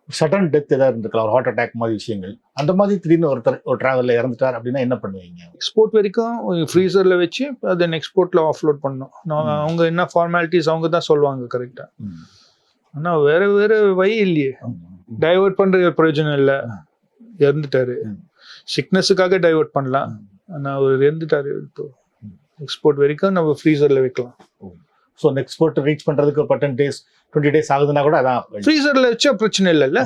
சடன் டெத் ஏதாவது இருந்துக்கலாம், ஒரு ஹார்ட் அட்டாக் மாதிரி விஷயங்கள், அந்த மாதிரி திடீர்னு ஒருத்தர் ஒரு டிராவலில் இறந்துட்டார் அப்படின்னா என்ன பண்ணுவீங்க? எக்ஸ்போர்ட் வரைக்கும் ஃப்ரீசரில் வச்சு அதை எக்ஸ்போர்ட்டில் ஆஃப்லோட் பண்ணணும். அவங்க என்ன ஃபார்மாலிட்டிஸ் அவங்க தான் சொல்லுவாங்க கரெக்டாக. ஆனால் வேற வழி இல்லையே, டைவர்ட் பண்ணுற பிரயோஜனம் இல்லை. இறந்துட்டாரு, சிக்னஸுக்காக டைவர்ட் பண்ணலாம். ஆனால் அவர் இறந்துட்டாரு, இப்போ எக்ஸ்போர்ட் வரைக்கும் நம்ம ஃப்ரீசரில் வைக்கலாம். ஸோ எக்ஸ்போர்ட் ரீச் பண்ணுறதுக்கு ஒரு 10 days 20 days ஆகுதுன்னா கூட அதான் ஃப்ரீசரில் வச்சா பிரச்சனை இல்லைல்ல.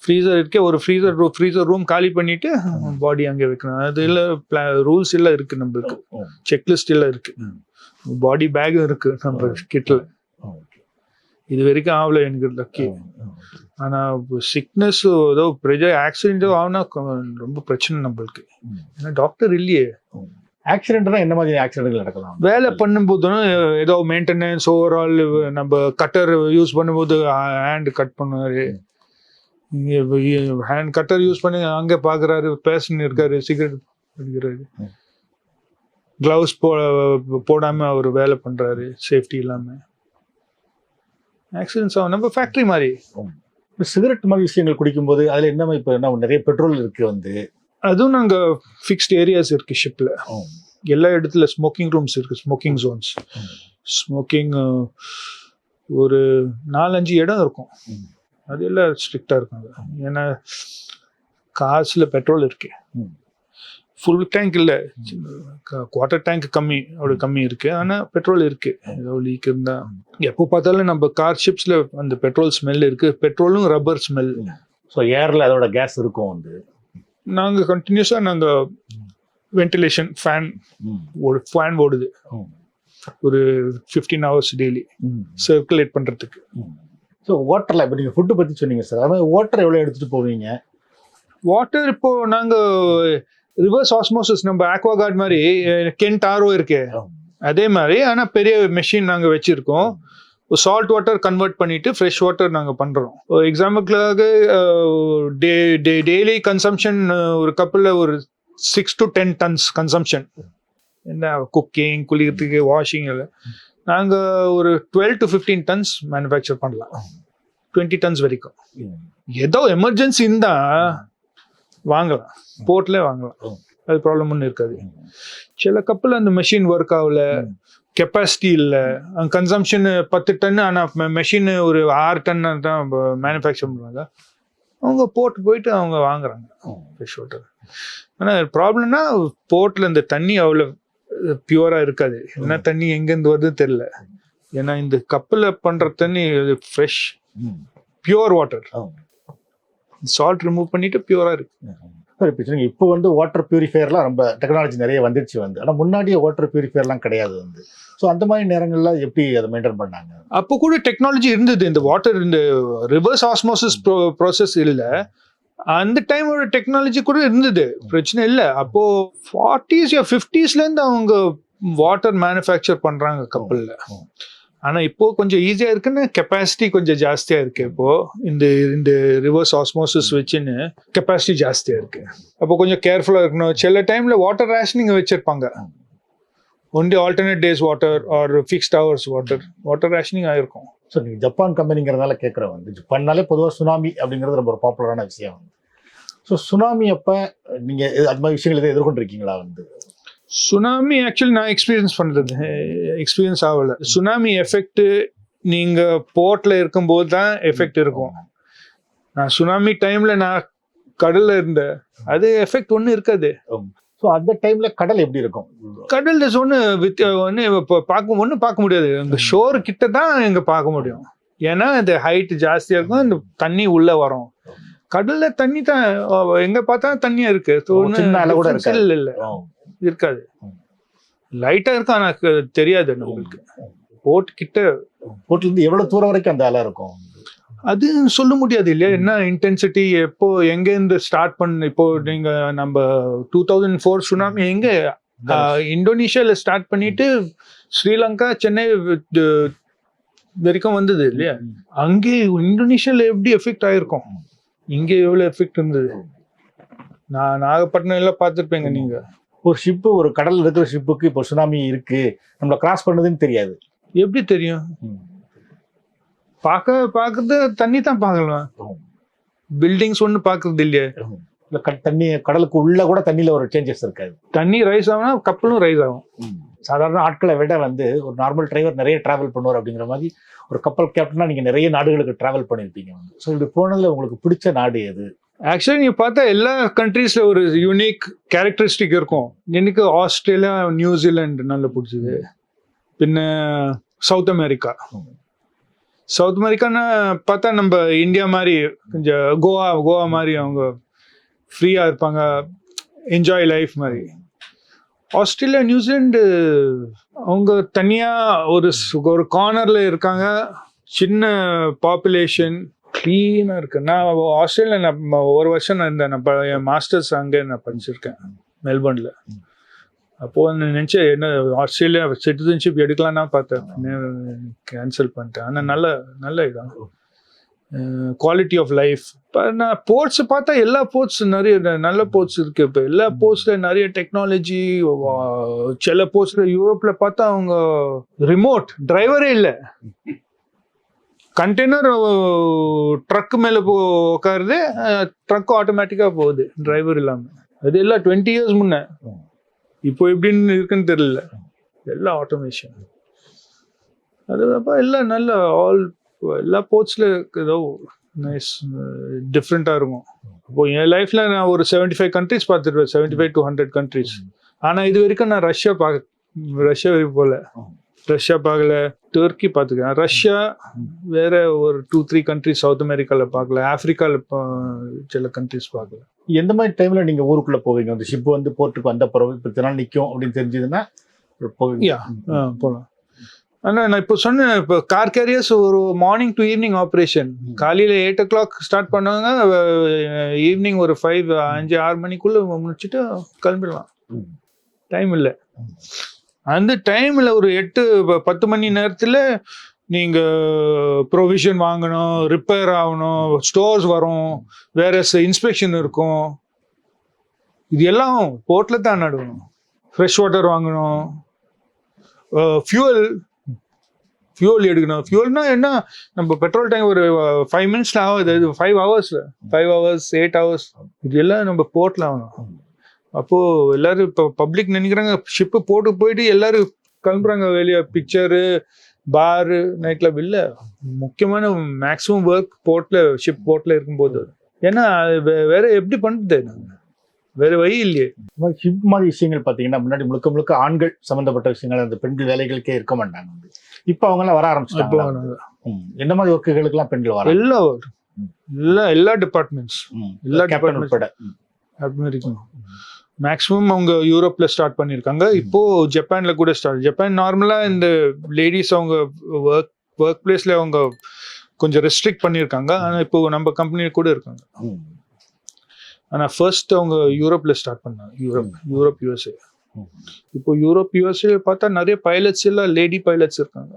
ஃப்ரீசர் இருக்கே, ஒரு ஃப்ரீசர் ரூம் காலி பண்ணிட்டு பாடி அங்கே வைக்கணும். அது இல்லை, ரூல்ஸ் எல்லாம் இருக்கு, நம்மளுக்கு செக்லிஸ்ட் எல்லாம் இருக்கு, பாடி பேக்கும் இருக்கு நம்ம கிட்ல. இது வரைக்கும் ஆகல எனக்கு லக்கி. ஆனால் சிக்னஸ் ஏதோ ஆக்சிடென்ட்டோ ஆகுனா ரொம்ப பிரச்சனை நம்மளுக்கு. ஏன்னா டாக்டர் இல்லையே. ஆக்சிடென்ட் தான் என்ன மாதிரி ஆக்சிடென்ட்கள் நடக்கலாம்? வேலை பண்ணும்போது ஏதோ மெயின்டெனன்ஸ் ஓவரால், நம்ம கட்டர் யூஸ் பண்ணும்போது ஹேண்ட் கட் பண்ணுவாரு, ஹேண்ட் கட்டர் யூஸ் பண்ணி அங்கே பார்க்குறாரு, பேஷன் இருக்காரு, சிகரெட் அடிக்கிறாரு, கிளவுஸ் போடாமல் அவர் வேலை பண்ணுறாரு சேஃப்டி இல்லாமல். ஆக்சிடென்ட்ஸ் ஆகும். நம்ம ஃபேக்ட்ரி மாதிரி. சிகரெட் மாதிரி விஷயங்கள் குடிக்கும்போது அதில் என்ன இப்போ என்ன நிறைய பெட்ரோல் இருக்கு வந்து, அதுவும் நாங்கள் ஃபிக்ஸ்ட் ஏரியாஸ் இருக்கு ஷிப்பில். எல்லா இடத்துல ஸ்மோக்கிங் ரூம்ஸ் இருக்கு, ஸ்மோக்கிங் ஜோன்ஸ். ஸ்மோக்கிங் ஒரு 4-5 இடம் இருக்கும். அது எல்லாம் ஸ்ட்ரிக்டாக இருக்காங்க. ஏன்னா காசுல பெட்ரோல் இருக்கு, ஃபுல் டேங்க் இல்லை, குவார்டர் டேங்க் கம்மி இருக்கு. ஆனால் பெட்ரோல் இருக்கு. ஏதோ லீக் இருந்தா எப்போ பார்த்தாலும் நம்ம கார் ஷிப்ஸ்ல அந்த பெட்ரோல் ஸ்மெல் இருக்கு, பெட்ரோலும் ரப்பர் ஸ்மெல். ஸோ ஏர்ல அதோட கேஸ் இருக்கும் வந்து. நாங்கள் கண்டினியூஸாக நாங்கள் வென்டிலேஷன் ஃபேன் ஓடுது ஒரு 15 hours டெய்லி சர்க்குலேட் பண்ணுறதுக்கு. ஸோ வாட்டரில் இப்போ நீங்கள் ஃபுட்டு பற்றி சொன்னீங்க சார், அதாவது வாட்டர் எவ்வளோ எடுத்துகிட்டு போவீங்க? வாட்டர் இப்போ நாங்கள் ரிவர்ஸ் ஆஸ்மோசிஸ், நம்ம ஆக்வாகார்ட் மாதிரி கென்ட் ஆரோ இருக்கு அதே மாதிரி. ஆனால் பெரிய மெஷின் நாங்கள் வச்சுருக்கோம். சால்ட் வாட்டர் கன்வெர்ட் பண்ணிட்டு ஃப்ரெஷ் வாட்டர் நாங்கள் பண்ணுறோம். எக்ஸாம்பிளுக்காக டெய்லி கன்சம்ஷன் ஒரு கப்பில் ஒரு 6 to 10 tons கன்சம்ஷன். என்ன குக்கிங், குளிக்கிறதுக்கு, வாஷிங் எல்லாம் நாங்கள் ஒரு 12 to 15 tons மேனுஃபேக்சர் பண்ணலாம், 20 tons வரைக்கும். ஏதோ எமர்ஜென்சி இருந்தால் வாங்கலாம், போர்ட்லேயே வாங்கலாம், அது ப்ராப்ளம் ஒன்றும் இருக்காது. சில கப்பில் அந்த மெஷின் ஒர்க் ஆகல, கெப்பாசிட்டி இல்லை, கன்சம்ஷன் 10 டன், ஆனால் மெஷின் ஒரு 6 டன் தான் மேனுஃபேக்சர் பண்ணுவாங்க. அவங்க போயிட்டு அவங்க வாங்குறாங்க ஃப்ரெஷ் வாட்டர். ஆனால் ப்ராப்ளம்னா போர்ட்டில் இந்த தண்ணி அவ்வளோ பியூராக இருக்காது. என்ன தண்ணி எங்கேருந்து வருதுன்னு தெரியல. ஏன்னா இந்த கப்பில் பண்ணுற தண்ணி fresh pure water, salt remove பண்ணிட்டு பியூராக இருக்கு. இப்போ வந்து வாட்டர் பியூரிஃபையர்லாம் ரொம்ப டெக்னாலஜி நிறைய வந்துடுச்சு வந்து, ஆனால் முன்னாடியே வாட்டர் பியூரிஃபையர்லாம் கிடையாது வந்து. ஸோ அந்த மாதிரி நேரங்கள்ல எப்படி அதை மெயின்டைன் பண்ணாங்க? அப்போ கூட டெக்னாலஜி இருந்தது. இந்த வாட்டர், இந்த ரிவர்ஸ் ஆஸ்மோசிஸ் ப்ராசஸ் இல்லை, அந்த டைமோட டெக்னாலஜி கூட இருந்தது, பிரச்சனை இல்லை. அப்போ 40s or 50sலேருந்து அவங்க வாட்டர் மேனுஃபேக்சர் பண்றாங்க கப்பலில். ஆனால் இப்போ கொஞ்சம் ஈஸியாக இருக்குன்னு கெப்பாசிட்டி கொஞ்சம் ஜாஸ்தியாக இருக்கு. இப்போ இந்த ரிவர்ஸ் ஆஸ்மோசிஸ் வச்சுன்னு கெப்பாசிட்டி ஜாஸ்தியாக இருக்கு. அப்போ கொஞ்சம் கேர்ஃபுல்லாக இருக்கணும். சில டைம்ல வாட்டர் ரேஷனிங் வச்சிருப்பாங்க, only alternate days water or fixed hours water rationing ஆயிருக்கும். ஸோ நீங்கள் ஜப்பான் கம்பெனிங்கிறதுனால கேட்குறேன் வந்து, ஜப்பான்னாலே பொதுவாக சுனாமி அப்படிங்கிறது ரொம்ப ஒரு பாப்புலரான விஷயம் வந்து. ஸோ சுனாமி அப்போ நீங்கள் அது மாதிரி விஷயங்கள் எதாவது எதிர்கொண்டிருக்கீங்களா வந்து? சுனாமி ஆக்சுவலி நான் எக்ஸ்பீரியன்ஸ் ஆகலை. சுனாமி எஃபெக்ட் நீங்கள் போர்ட்டில் இருக்கும்போது தான் எஃபெக்ட் இருக்கும். நான் சுனாமி டைமில் நான் கடலில் இருந்தேன், அது எஃபெக்ட் ஒன்றும் இருக்காது. ஸோ அந்த டைமில் கடல் எப்படி இருக்கும்? கடல் ஒன்று பார்க்க முடியாது. இந்த ஷோர் கிட்ட தான் இங்கே பார்க்க முடியும். ஏன்னா இந்த ஹைட் ஜாஸ்தியாக இருக்கும், இந்த தண்ணி உள்ளே வரும். கடல்ல தண்ணி தான் எங்கே பார்த்தா தண்ணியாக இருக்கு, இல்லை இருக்காது. லைட்டா இருக்கு, ஆனா தெரியாது நம்மளுக்கு. போட் கிட்ட போட்ல இருந்து எவ்வளவு தூரம் வரைக்கும் அந்த அலை இருக்கும்? அது சொல்ல முடியாது இல்லையா, என்ன இன்டென்சிட்டி எப்போ எங்க இருந்து ஸ்டார்ட் பண்ணு. இப்போ நீங்க நம்ம 2004 சுனாமி எங்க இந்தோனேஷியால ஸ்டார்ட் பண்ணிட்டு ஸ்ரீலங்கா சென்னை வரைக்கும் வந்தது இல்லையா. அங்கே இந்தோனேஷியால எப்படி எஃபெக்ட் ஆயிருக்கும், இங்க எவ்வளவு எஃபெக்ட் இருந்தது. நான் நாகப்பட்டினம் எல்லாம் பார்த்துருப்பேங்க. நீங்க ஒரு ஷிப்பு, ஒரு கடல்ல இருக்கிற ஷிப்புக்கு இப்போ சுனாமி இருக்கு நம்மள கிராஸ் பண்ணதுன்னு தெரியாது. எப்படி தெரியும்? பாக்குறது தண்ணி தான் பார்க்கலாம், பில்டிங்ஸ் ஒண்ணு பாக்குறது இல்லையா. தண்ணி கடலுக்கு உள்ள கூட தண்ணியில ஒரு சேஞ்சஸ் இருக்காது. தண்ணி ரைஸ் ஆகுனா கப்பலும் ரைஸ் ஆகும். சாதாரண ஆட்களை விட ஒரு நார்மல் டிரைவர் நிறைய டிராவல் பண்ணுவார் அப்படிங்கிற மாதிரி ஒரு கப்பல் கேப்டனா நீங்க நிறைய நாடுகளுக்கு டிராவல் பண்ணிருப்பீங்க. ஸோ இப்படி போனதுல உங்களுக்கு பிடிச்ச நாடு எது? ஆக்சுவலி நீங்க பார்த்தா எல்லா கண்ட்ரீஸ்ல ஒரு யூனிக் கேரக்டரிஸ்டிக் இருக்கும். எனக்கு ஆஸ்திரேலியா, நியூசிலாந்து நல்ல பிடிச்சது. பின்ன சவுத் அமெரிக்கா. சவுத் அமெரிக்கான்னு பார்த்தா நம்ம இந்தியா மாதிரி கொஞ்சம் கோவா மாதிரி அவங்க ஃப்ரீயா இருப்பாங்க, என்ஜாய் லைஃப் மாதிரி. ஆஸ்திரேலியா, நியூசிலாந்து அவங்க தனியா ஒரு கார்னர்ல இருக்காங்க, சின்ன பாப்புலேஷன், கிளீனா இருக்கு. நான் ஆஸ்திரேலியா ஒரு வருஷம் நான் இருந்தேன். என் மாஸ்டர்ஸ் அங்கே நான் படிச்சிருக்கேன் மெல்பர்ன்ல. அப்போ நினைச்சேன் என்ன ஆஸ்திரேலியா சிட்டிசன்ஷிப் எடுக்கலாம்னா பார்த்தேன், கேன்சல் பண்ணிட்டேன். ஆனால் நல்ல இடம், குவாலிட்டி ஆஃப் லைஃப். இப்போ நான் போர்ட்ஸ் பார்த்தா எல்லா போர்ட்ஸ் நிறைய நல்ல போர்ட்ஸ் இருக்கு. இப்போ எல்லா போர்ட்ஸ்ல நிறைய டெக்னாலஜி. சில போர்ட்ஸ்ல யூரோப்ல பார்த்தா அவங்க ரிமோட் டிரைவரே இல்லை, கண்டெய்னர் ட்ரக் மேல உட்காருது, ட்ரக் ஆட்டோமேட்டிக்கா போகுது டிரைவர் இல்லாம. அது எல்லாம் 20 years முன்ன. இப்போ எப்படின்னு இருக்குன்னு தெரியல, எல்லாம் ஆட்டோமேஷன். அதுக்கப்புறம் எல்லாம் நல்ல எல்லா போர்ட்ஸ்ல ஏதோ நைஸ் டிஃப்ரெண்டா இருக்கும். அப்போ என் லைஃப்ல நான் ஒரு 75 countries பார்த்துருப்பேன், 75 to 100 countries. ஆனா இது வரைக்கும் நான் ரஷ்யா வரைக்கும் போல. ரஷ்யா பார்க்கல, டர்க்கி பார்த்துக்கேன். ரஷ்யா வேற ஒரு 2-3 countries சவுத் அமெரிக்கால பார்க்கல, ஆப்பிரிக்கால சில கண்ட்ரிஸ் பார்க்கல. எந்த மாதிரி டைம்ல நீங்க ஊருக்குள்ள போவீங்க? அந்த ஷிப் போர்ட்டுக்கு வந்த பிறகு இப்போ இத்தனை நாள் நிற்கும் அப்படின்னு தெரிஞ்சதுன்னா போகலாம். ஆனால் நான் இப்போ சொன்னேன், இப்போ கார் கேரியர்ஸ் ஒரு மார்னிங் டு ஈவினிங் ஆப்ரேஷன். காலையில் 8 o'clock ஸ்டார்ட் பண்ணுவாங்க, ஈவினிங் ஒரு 5-6 மணிக்குள்ள முடிச்சுட்டு கிளம்பிடலாம். டைம் இல்லை. அந்த டைமில் ஒரு 8-10 மணி நேரத்தில் நீங்கள் ப்ரொவிஷன் வாங்கணும், ரிப்பேர் ஆகணும், ஸ்டோர்ஸ் வரும், வேற இன்ஸ்பெக்ஷன் இருக்கும். இது எல்லாம் போர்ட்டில் தான் நடக்கணும். ஃப்ரெஷ் வாட்டர் வாங்கணும், ஃபியூல் எடுக்கணும். ஃபியூல்னா என்ன, நம்ம பெட்ரோல் டேங்க் ஒரு 5 minutes ஆகுது, 5 hours, 8 hours. இது எல்லாம் நம்ம போர்ட்டில் ஆகணும். அப்போது எல்லாரும் இப்போ பப்ளிக் நினைக்கிறாங்க ஷிப்பு போயிட்டு எல்லாரும் கிளம்புறாங்க வெளியே, பிக்சரு, பாரு, நைட் கிளப். இல்லை, முக்கியமான மேக்ஸிமம் ஒர்க் ஷிப் போர்ட்டில் இருக்கும்போது. ஏன்னா வேற எப்படி பண்ணுறது, வேற வழி இல்லையே. ஷிப் மாதிரி விஷயங்கள் பார்த்தீங்கன்னா முன்னாடி முழுக்க ஆண்கள் சம்மந்தப்பட்ட விஷயங்கள், அந்த பெண்கள் வேலைகளுக்கே இருக்க மாட்டாங்க. இப்போ அவங்கெல்லாம் வர ஆரம்பிச்சிட்டாங்க. என்ன மாதிரி ஒர்க்குகளுக்கெல்லாம் பெண்கள் வர? எல்லா டிபார்ட்மெண்ட்ஸ், எல்லா டிபார்ட்மெண்ட் மேக்ஸிமம் அவங்க யூரோப்ல ஸ்டார்ட் பண்ணியிருக்காங்க. இப்போ ஜப்பான்ல கூட ஜப்பான் நார்மலா இந்த லேடிஸ் அவங்க ஒர்க் பிளேஸ்ல அவங்க கொஞ்சம் ரெஸ்ட்ரிக்ட் பண்ணியிருக்காங்க. ஆனால் இப்போ நம்ம கம்பெனி கூட இருக்காங்க. ஆனால் ஃபர்ஸ்ட் அவங்க யூரோப்ல ஸ்டார்ட் பண்ணாங்க, யூரோப் USA. இப்போ யூரோப் USA பார்த்தா நிறைய பைலட்ஸ் எல்லாம் லேடி பைலட்ஸ் இருக்காங்க,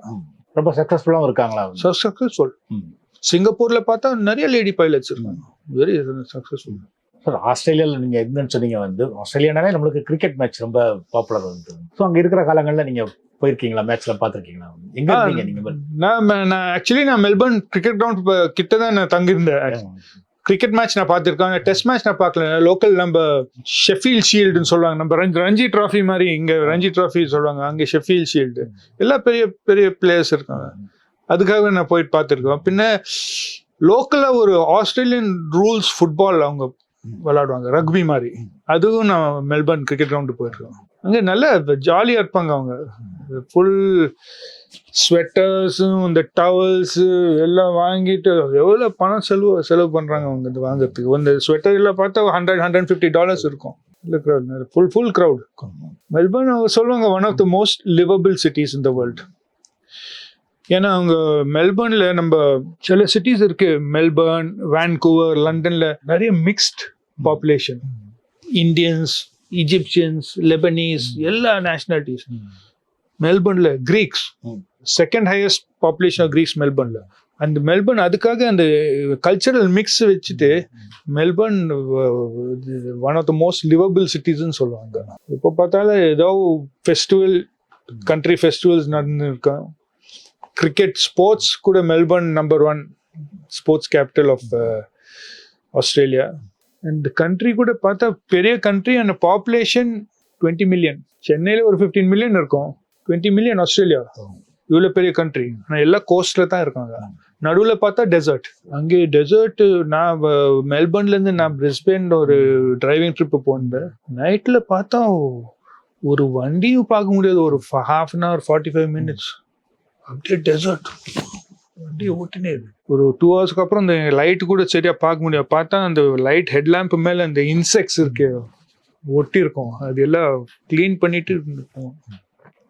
ரொம்ப சக்சஸ்ஃபுல்லாகவும் இருக்காங்களா? சக்சஸ்ஃபுல். சிங்கப்பூர்ல பார்த்தா நிறைய லேடி பைலட்ஸ் இருக்காங்க, வெரி சக்சஸ்ஃபுல். சார், ஆஸ்திரேலியாவில் நீங்கள் என்னன்னு சொன்னீங்க, ஆஸ்திரேலியானாலே நம்மளுக்கு கிரிக்கெட் மேட்ச் ரொம்ப பாப்புலர் வந்து. ஸோ அங்கே இருக்கிற காலங்களில் நீங்கள் போயிருக்கீங்களா, மேட்ச்லாம் பார்த்துருக்கீங்களா? எங்கே இருந்தீங்க நீங்கள்? நான் ஆக்சுவலி மெல்பர்ன் கிரிக்கெட் கிரவுண்ட் கிட்ட தான் நான் தங்கியிருந்தேன். கிரிக்கெட் மேட்ச் நான் பார்த்துருக்கேன், டெஸ்ட் மேட்ச் நான் பார்க்கல. லோக்கல் நம்ம ஷெஃபீல்ட் ஷீல்டுன்னு சொல்லுவாங்க, நம்ம ரஞ்சி ட்ராஃபி மாதிரி இங்கே ரஞ்சி ட்ராஃபி சொல்லுவாங்க, அங்கே ஷெஃபீல்ட் ஷீல்டு. எல்லாம் பெரிய பெரிய பிளேயர்ஸ் இருக்காங்க, அதுக்காக நான் போயிட்டு பார்த்துருக்கேன். பின்ன லோக்கலாக ஒரு ஆஸ்திரேலியன் ரூல்ஸ் ஃபுட்பால் அவங்க விளையாடுவாங்க, ரக்பி மாதிரி. அதுவும் நான் மெல்பர்ன் கிரிக்கெட் கிரவுண்டு போயிருக்கேன். அங்கே நல்ல ஜாலியாக இருப்பாங்க அவங்க. ஃபுல் ஸ்வெட்டர்ஸும் இந்த டவல்ஸு எல்லாம் வாங்கிட்டு எவ்வளோ பணம் செலவு பண்ணுறாங்க அவங்க இது வாங்குறதுக்கு. இந்த ஸ்வெட்டர் எல்லாம் பார்த்தா $100-150 இருக்கும். இல்லை க்ரௌட் ஃபுல் க்ரௌட். மெல்பர்ன் அவங்க சொல்லுவாங்க one of the most livable cities in the world. ஏன்னா அவங்க மெல்பர்னில் நம்ம சில சிட்டிஸ் இருக்கு, மெல்பர்ன், வான்கூவர், லண்டனில் நிறைய mixed population, Indians, Egyptians, Lebanese, எல்லா நேஷனாலிட்டிஸ். மெல்பர்னில் Greeks, second highest population of Greeks மெல்பர்னில். அந்த மெல்பர்ன் அதுக்காக அந்த கல்ச்சரல் மிக்ஸ் வச்சுட்டு Melbourne one of the most livable சிட்டிஸ்ன்னு சொல்லுவாங்க. இப்போ பார்த்தாலும் ஏதோ ஃபெஸ்டிவல், கண்ட்ரி ஃபெஸ்டிவல்ஸ் நடந்துருக்கோம். கிரிக்கெட் ஸ்போர்ட்ஸ் கூட Melbourne number 1 sports capital of Australia. இந்த கண்ட்ரி கூட பார்த்தா பெரிய கண்ட்ரி, அந்த பாப்புலேஷன் 20 மில்லியன். சென்னையில் ஒரு 15 மில்லியன் இருக்கும், 20 மில்லியன் ஆஸ்திரேலியா. இவ்வளோ பெரிய கண்ட்ரி, ஆனால் எல்லாம் கோஸ்டில் தான் இருக்காங்க. நடுவில் பார்த்தா டெசர்ட். அங்கே டெசர்ட். நான் மெல்பர்ன்லேருந்து நான் பிரிஸ்பேன் ஒரு டிரைவிங் ட்ரிப்பு போனேன். நைட்டில் பார்த்தா ஒரு வண்டியும் பார்க்க முடியாது. ஒரு ½ an hour 45 minutes அப்படியே டெசர்ட் வண்டி ஓட்டினே இருக்கு. ஒரு 2 hours அப்புறம் அந்த லைட் கூட சரியா பார்க்க முடியாது. பார்த்தா அந்த லைட் ஹெட்லாம்ப் மேலே அந்த இன்செக்ட்ஸ் இருக்கு ஒட்டி இருக்கும். அது எல்லாம் கிளீன் பண்ணிட்டு இருக்கும்.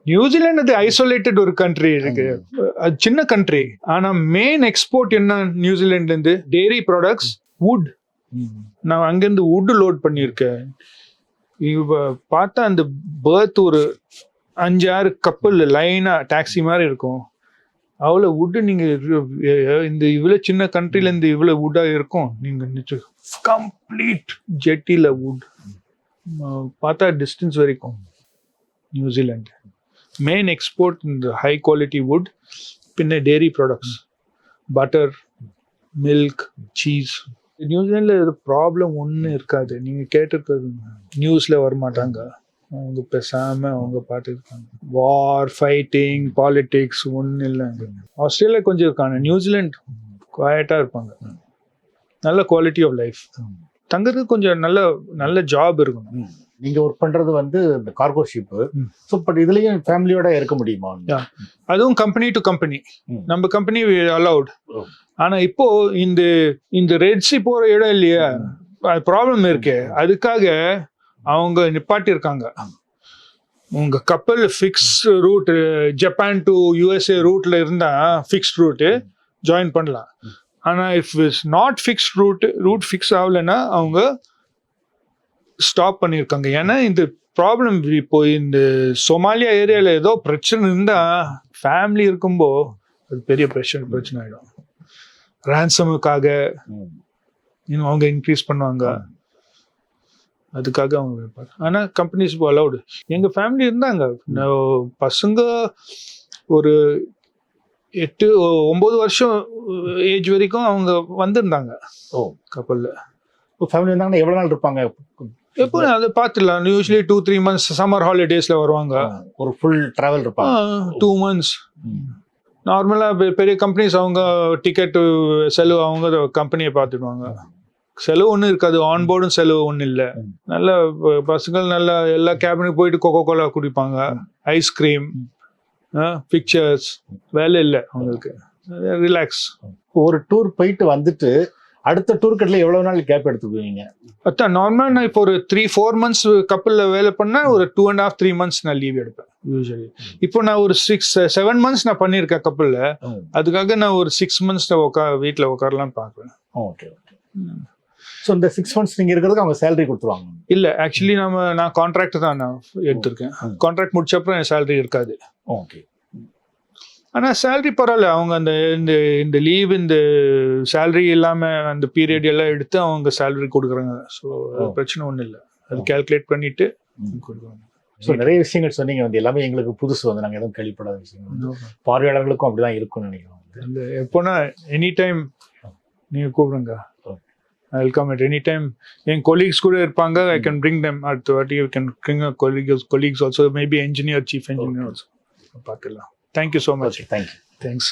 நியூசிலாந்து அது ஐசோலேட்டட் ஒரு கண்ட்ரி இருக்கு, அது சின்ன கண்ட்ரி. ஆனா மெயின் எக்ஸ்போர்ட் என்ன நியூசிலாண்ட்ல இருந்து? Dairy products, would. நான் அங்கிருந்து வுட் லோட் பண்ணியிருக்கேன். இவ பார்த்தா அந்த பேர்த் ஒரு 5-6 கப்பல் லைனா டாக்ஸி மாதிரி இருக்கும். அவ்வளோ வுட்டு நீங்க இந்த இவ்வளோ சின்ன கண்ட்ரில இருந்து இவ்வளோ வுட்டா இருக்கும். நீங்க கம்ப்ளீட் ஜெட்டில வுட் பார்த்தா டிஸ்டன்ஸ் வரைக்கும். நியூசிலாந்து மெயின் எக்ஸ்போர்ட் இந்த ஹை குவாலிட்டி வுட், பின்ன dairy products, butter, milk, cheese. நியூசிலாண்டில் ப்ராப்ளம் ஒன்றும் இருக்காது. நீங்கள் கேட்டிருக்கிறது நியூஸில் வரமாட்டாங்க. அவங்க பேசாமல் அவங்க பாட்டு இருக்காங்க. வார், ஃபைட்டிங், பாலிட்டிக்ஸ் ஒன்றும் இல்லை. ஆஸ்திரேலியா கொஞ்சம் இருக்காங்க. நியூசிலாந்து குவாய்ட்டாக இருப்பாங்க. நல்ல குவாலிட்டி ஆஃப் லைஃப். தங்கிறதுக்கு கொஞ்சம் நல்ல ஜாப் இருக்கணும். நீங்க ஒர்க் பண்றது வந்து இந்த கார்கோ ஷிப். ஸோ பட் இதுலயும் ஃபேமிலியோட இருக்க முடியுமா? அதுவும் கம்பெனி டு கம்பெனி. நம்ம கம்பெனி அலவுட். ஆனா இப்போ இந்த ரெட் சி போற இடம் இல்லையா, ப்ராப்ளம் இருக்கு. அதுக்காக அவங்க நிப்பாட்டி இருக்காங்க. உங்க கப்பல் fix route Japan to USA ரூட்ல இருந்தா ஃபிக்ஸ்ட் ரூட் ஜாயின் பண்ணலாம். ஆனா if it's not fixed route fix ஆகலைன்னா அவங்க ஸ்டாப் பண்ணியிருக்காங்க. ஏன்னா இந்த ப்ராப்ளம் இப்போ இந்த சோமாலியா ஏரியாவில் ஏதோ பிரச்சனை இருந்தால் ஃபேமிலி இருக்கும்போ அது பெரிய பிரச்சனை ஆகிடும். ரேன்சமுக்காக இன்னும் அவங்க இன்க்ரீஸ் பண்ணுவாங்க. அதுக்காக அவங்க வைப்பாங்க. ஆனால் கம்பெனிஸ் இப்போ அலவுடு. எங்கள் ஃபேமிலி இருந்தாங்க. பசங்க ஒரு 8-9 வருஷம் ஏஜ் வரைக்கும் அவங்க வந்திருந்தாங்க கப்பலில். ஃபேமிலி இருந்தாங்கன்னா எவ்வளோ நாள் இருப்பாங்க? எப்போ அதை பார்த்துடலாம். யூஸ்வலி 2-3 months சம்மர் ஹாலிடேஸ்ல வருவாங்க. ஒரு ஃபுல் டிராவல் இருப்பாங்க. 2 months. நார்மலாக பெரிய கம்பெனிஸ் அவங்க டிக்கெட்டு செலவு அவங்க கம்பெனியை பார்த்துடுவாங்க. செலவு ஒன்றும் இருக்காது. ஆன்போர்டும் செலவு ஒன்றும் இல்லை. நல்ல பசங்கள் நல்ல எல்லா கேபினுக்கு போயிட்டு கோகோ கோலா குடிப்பாங்க, ஐஸ்கிரீம், பிக்சர்ஸ். வேலை இல்லை அவங்களுக்கு, ரிலாக்ஸ். ஒரு டூர் போயிட்டு வந்துட்டு அடுத்த டூர் கட்டில் எவ்வளவு நாள் கேப் எடுத்துக்குவீங்க? அதான் நார்மலாக நான் இப்போ ஒரு 3-4 months கப்பலில் வேலை பண்ணால் ஒரு 2.5-3 months நான் லீவ் எடுப்பேன் யூஸ்வலி. இப்போ நான் ஒரு 6-7 months நான் பண்ணியிருக்கேன் கப்பலில். அதுக்காக நான் ஒரு 6 months வீட்டில் உட்காரலான்னு பார்க்குறேன். Okay okay. ஸோ இந்த 6 months நீங்கள் இருக்கிறதுக்கு அவங்க சேலரி கொடுத்துருவாங்க? இல்லை, ஆக்சுவலி நான் கான்ட்ராக்ட் தான் நான் எடுத்திருக்கேன். கான்ட்ராக்ட் முடிச்ச அப்புறம் என் சேலரி இருக்காது. ஓகே. ஆனால் சேலரி பரவாயில்ல. அவங்க அந்த இந்த லீவ் இந்த சேலரி இல்லாமல் அந்த பீரியட் எல்லாம் எடுத்து அவங்க சேலரி கொடுக்குறாங்க. ஸோ பிரச்சனை ஒன்றும் இல்லை. அது கால்குலேட் பண்ணிட்டு கொடுக்குறாங்க. ஸோ நிறைய விஷயங்கள் சொன்னீங்க வந்து எல்லாமே எங்களுக்கு புதுசு வந்து நாங்கள் எதுவும் கேள்விப்படாத விஷயங்கள். பார்வையாளர்களுக்கும் அப்படிதான் இருக்கும்னு நினைக்கிறோம். எப்போனா எனி டைம் நீங்கள் கூப்பிடுங்க. I will come at any time. N colleagues கூட இருப்பாங்க. I can bring them. அடுத்த வாட்டி you can bring colleagues also, maybe engineer, chief engineer also. பார்த்துக்கலாம். Thank you so much. Okay, thank you. Thanks.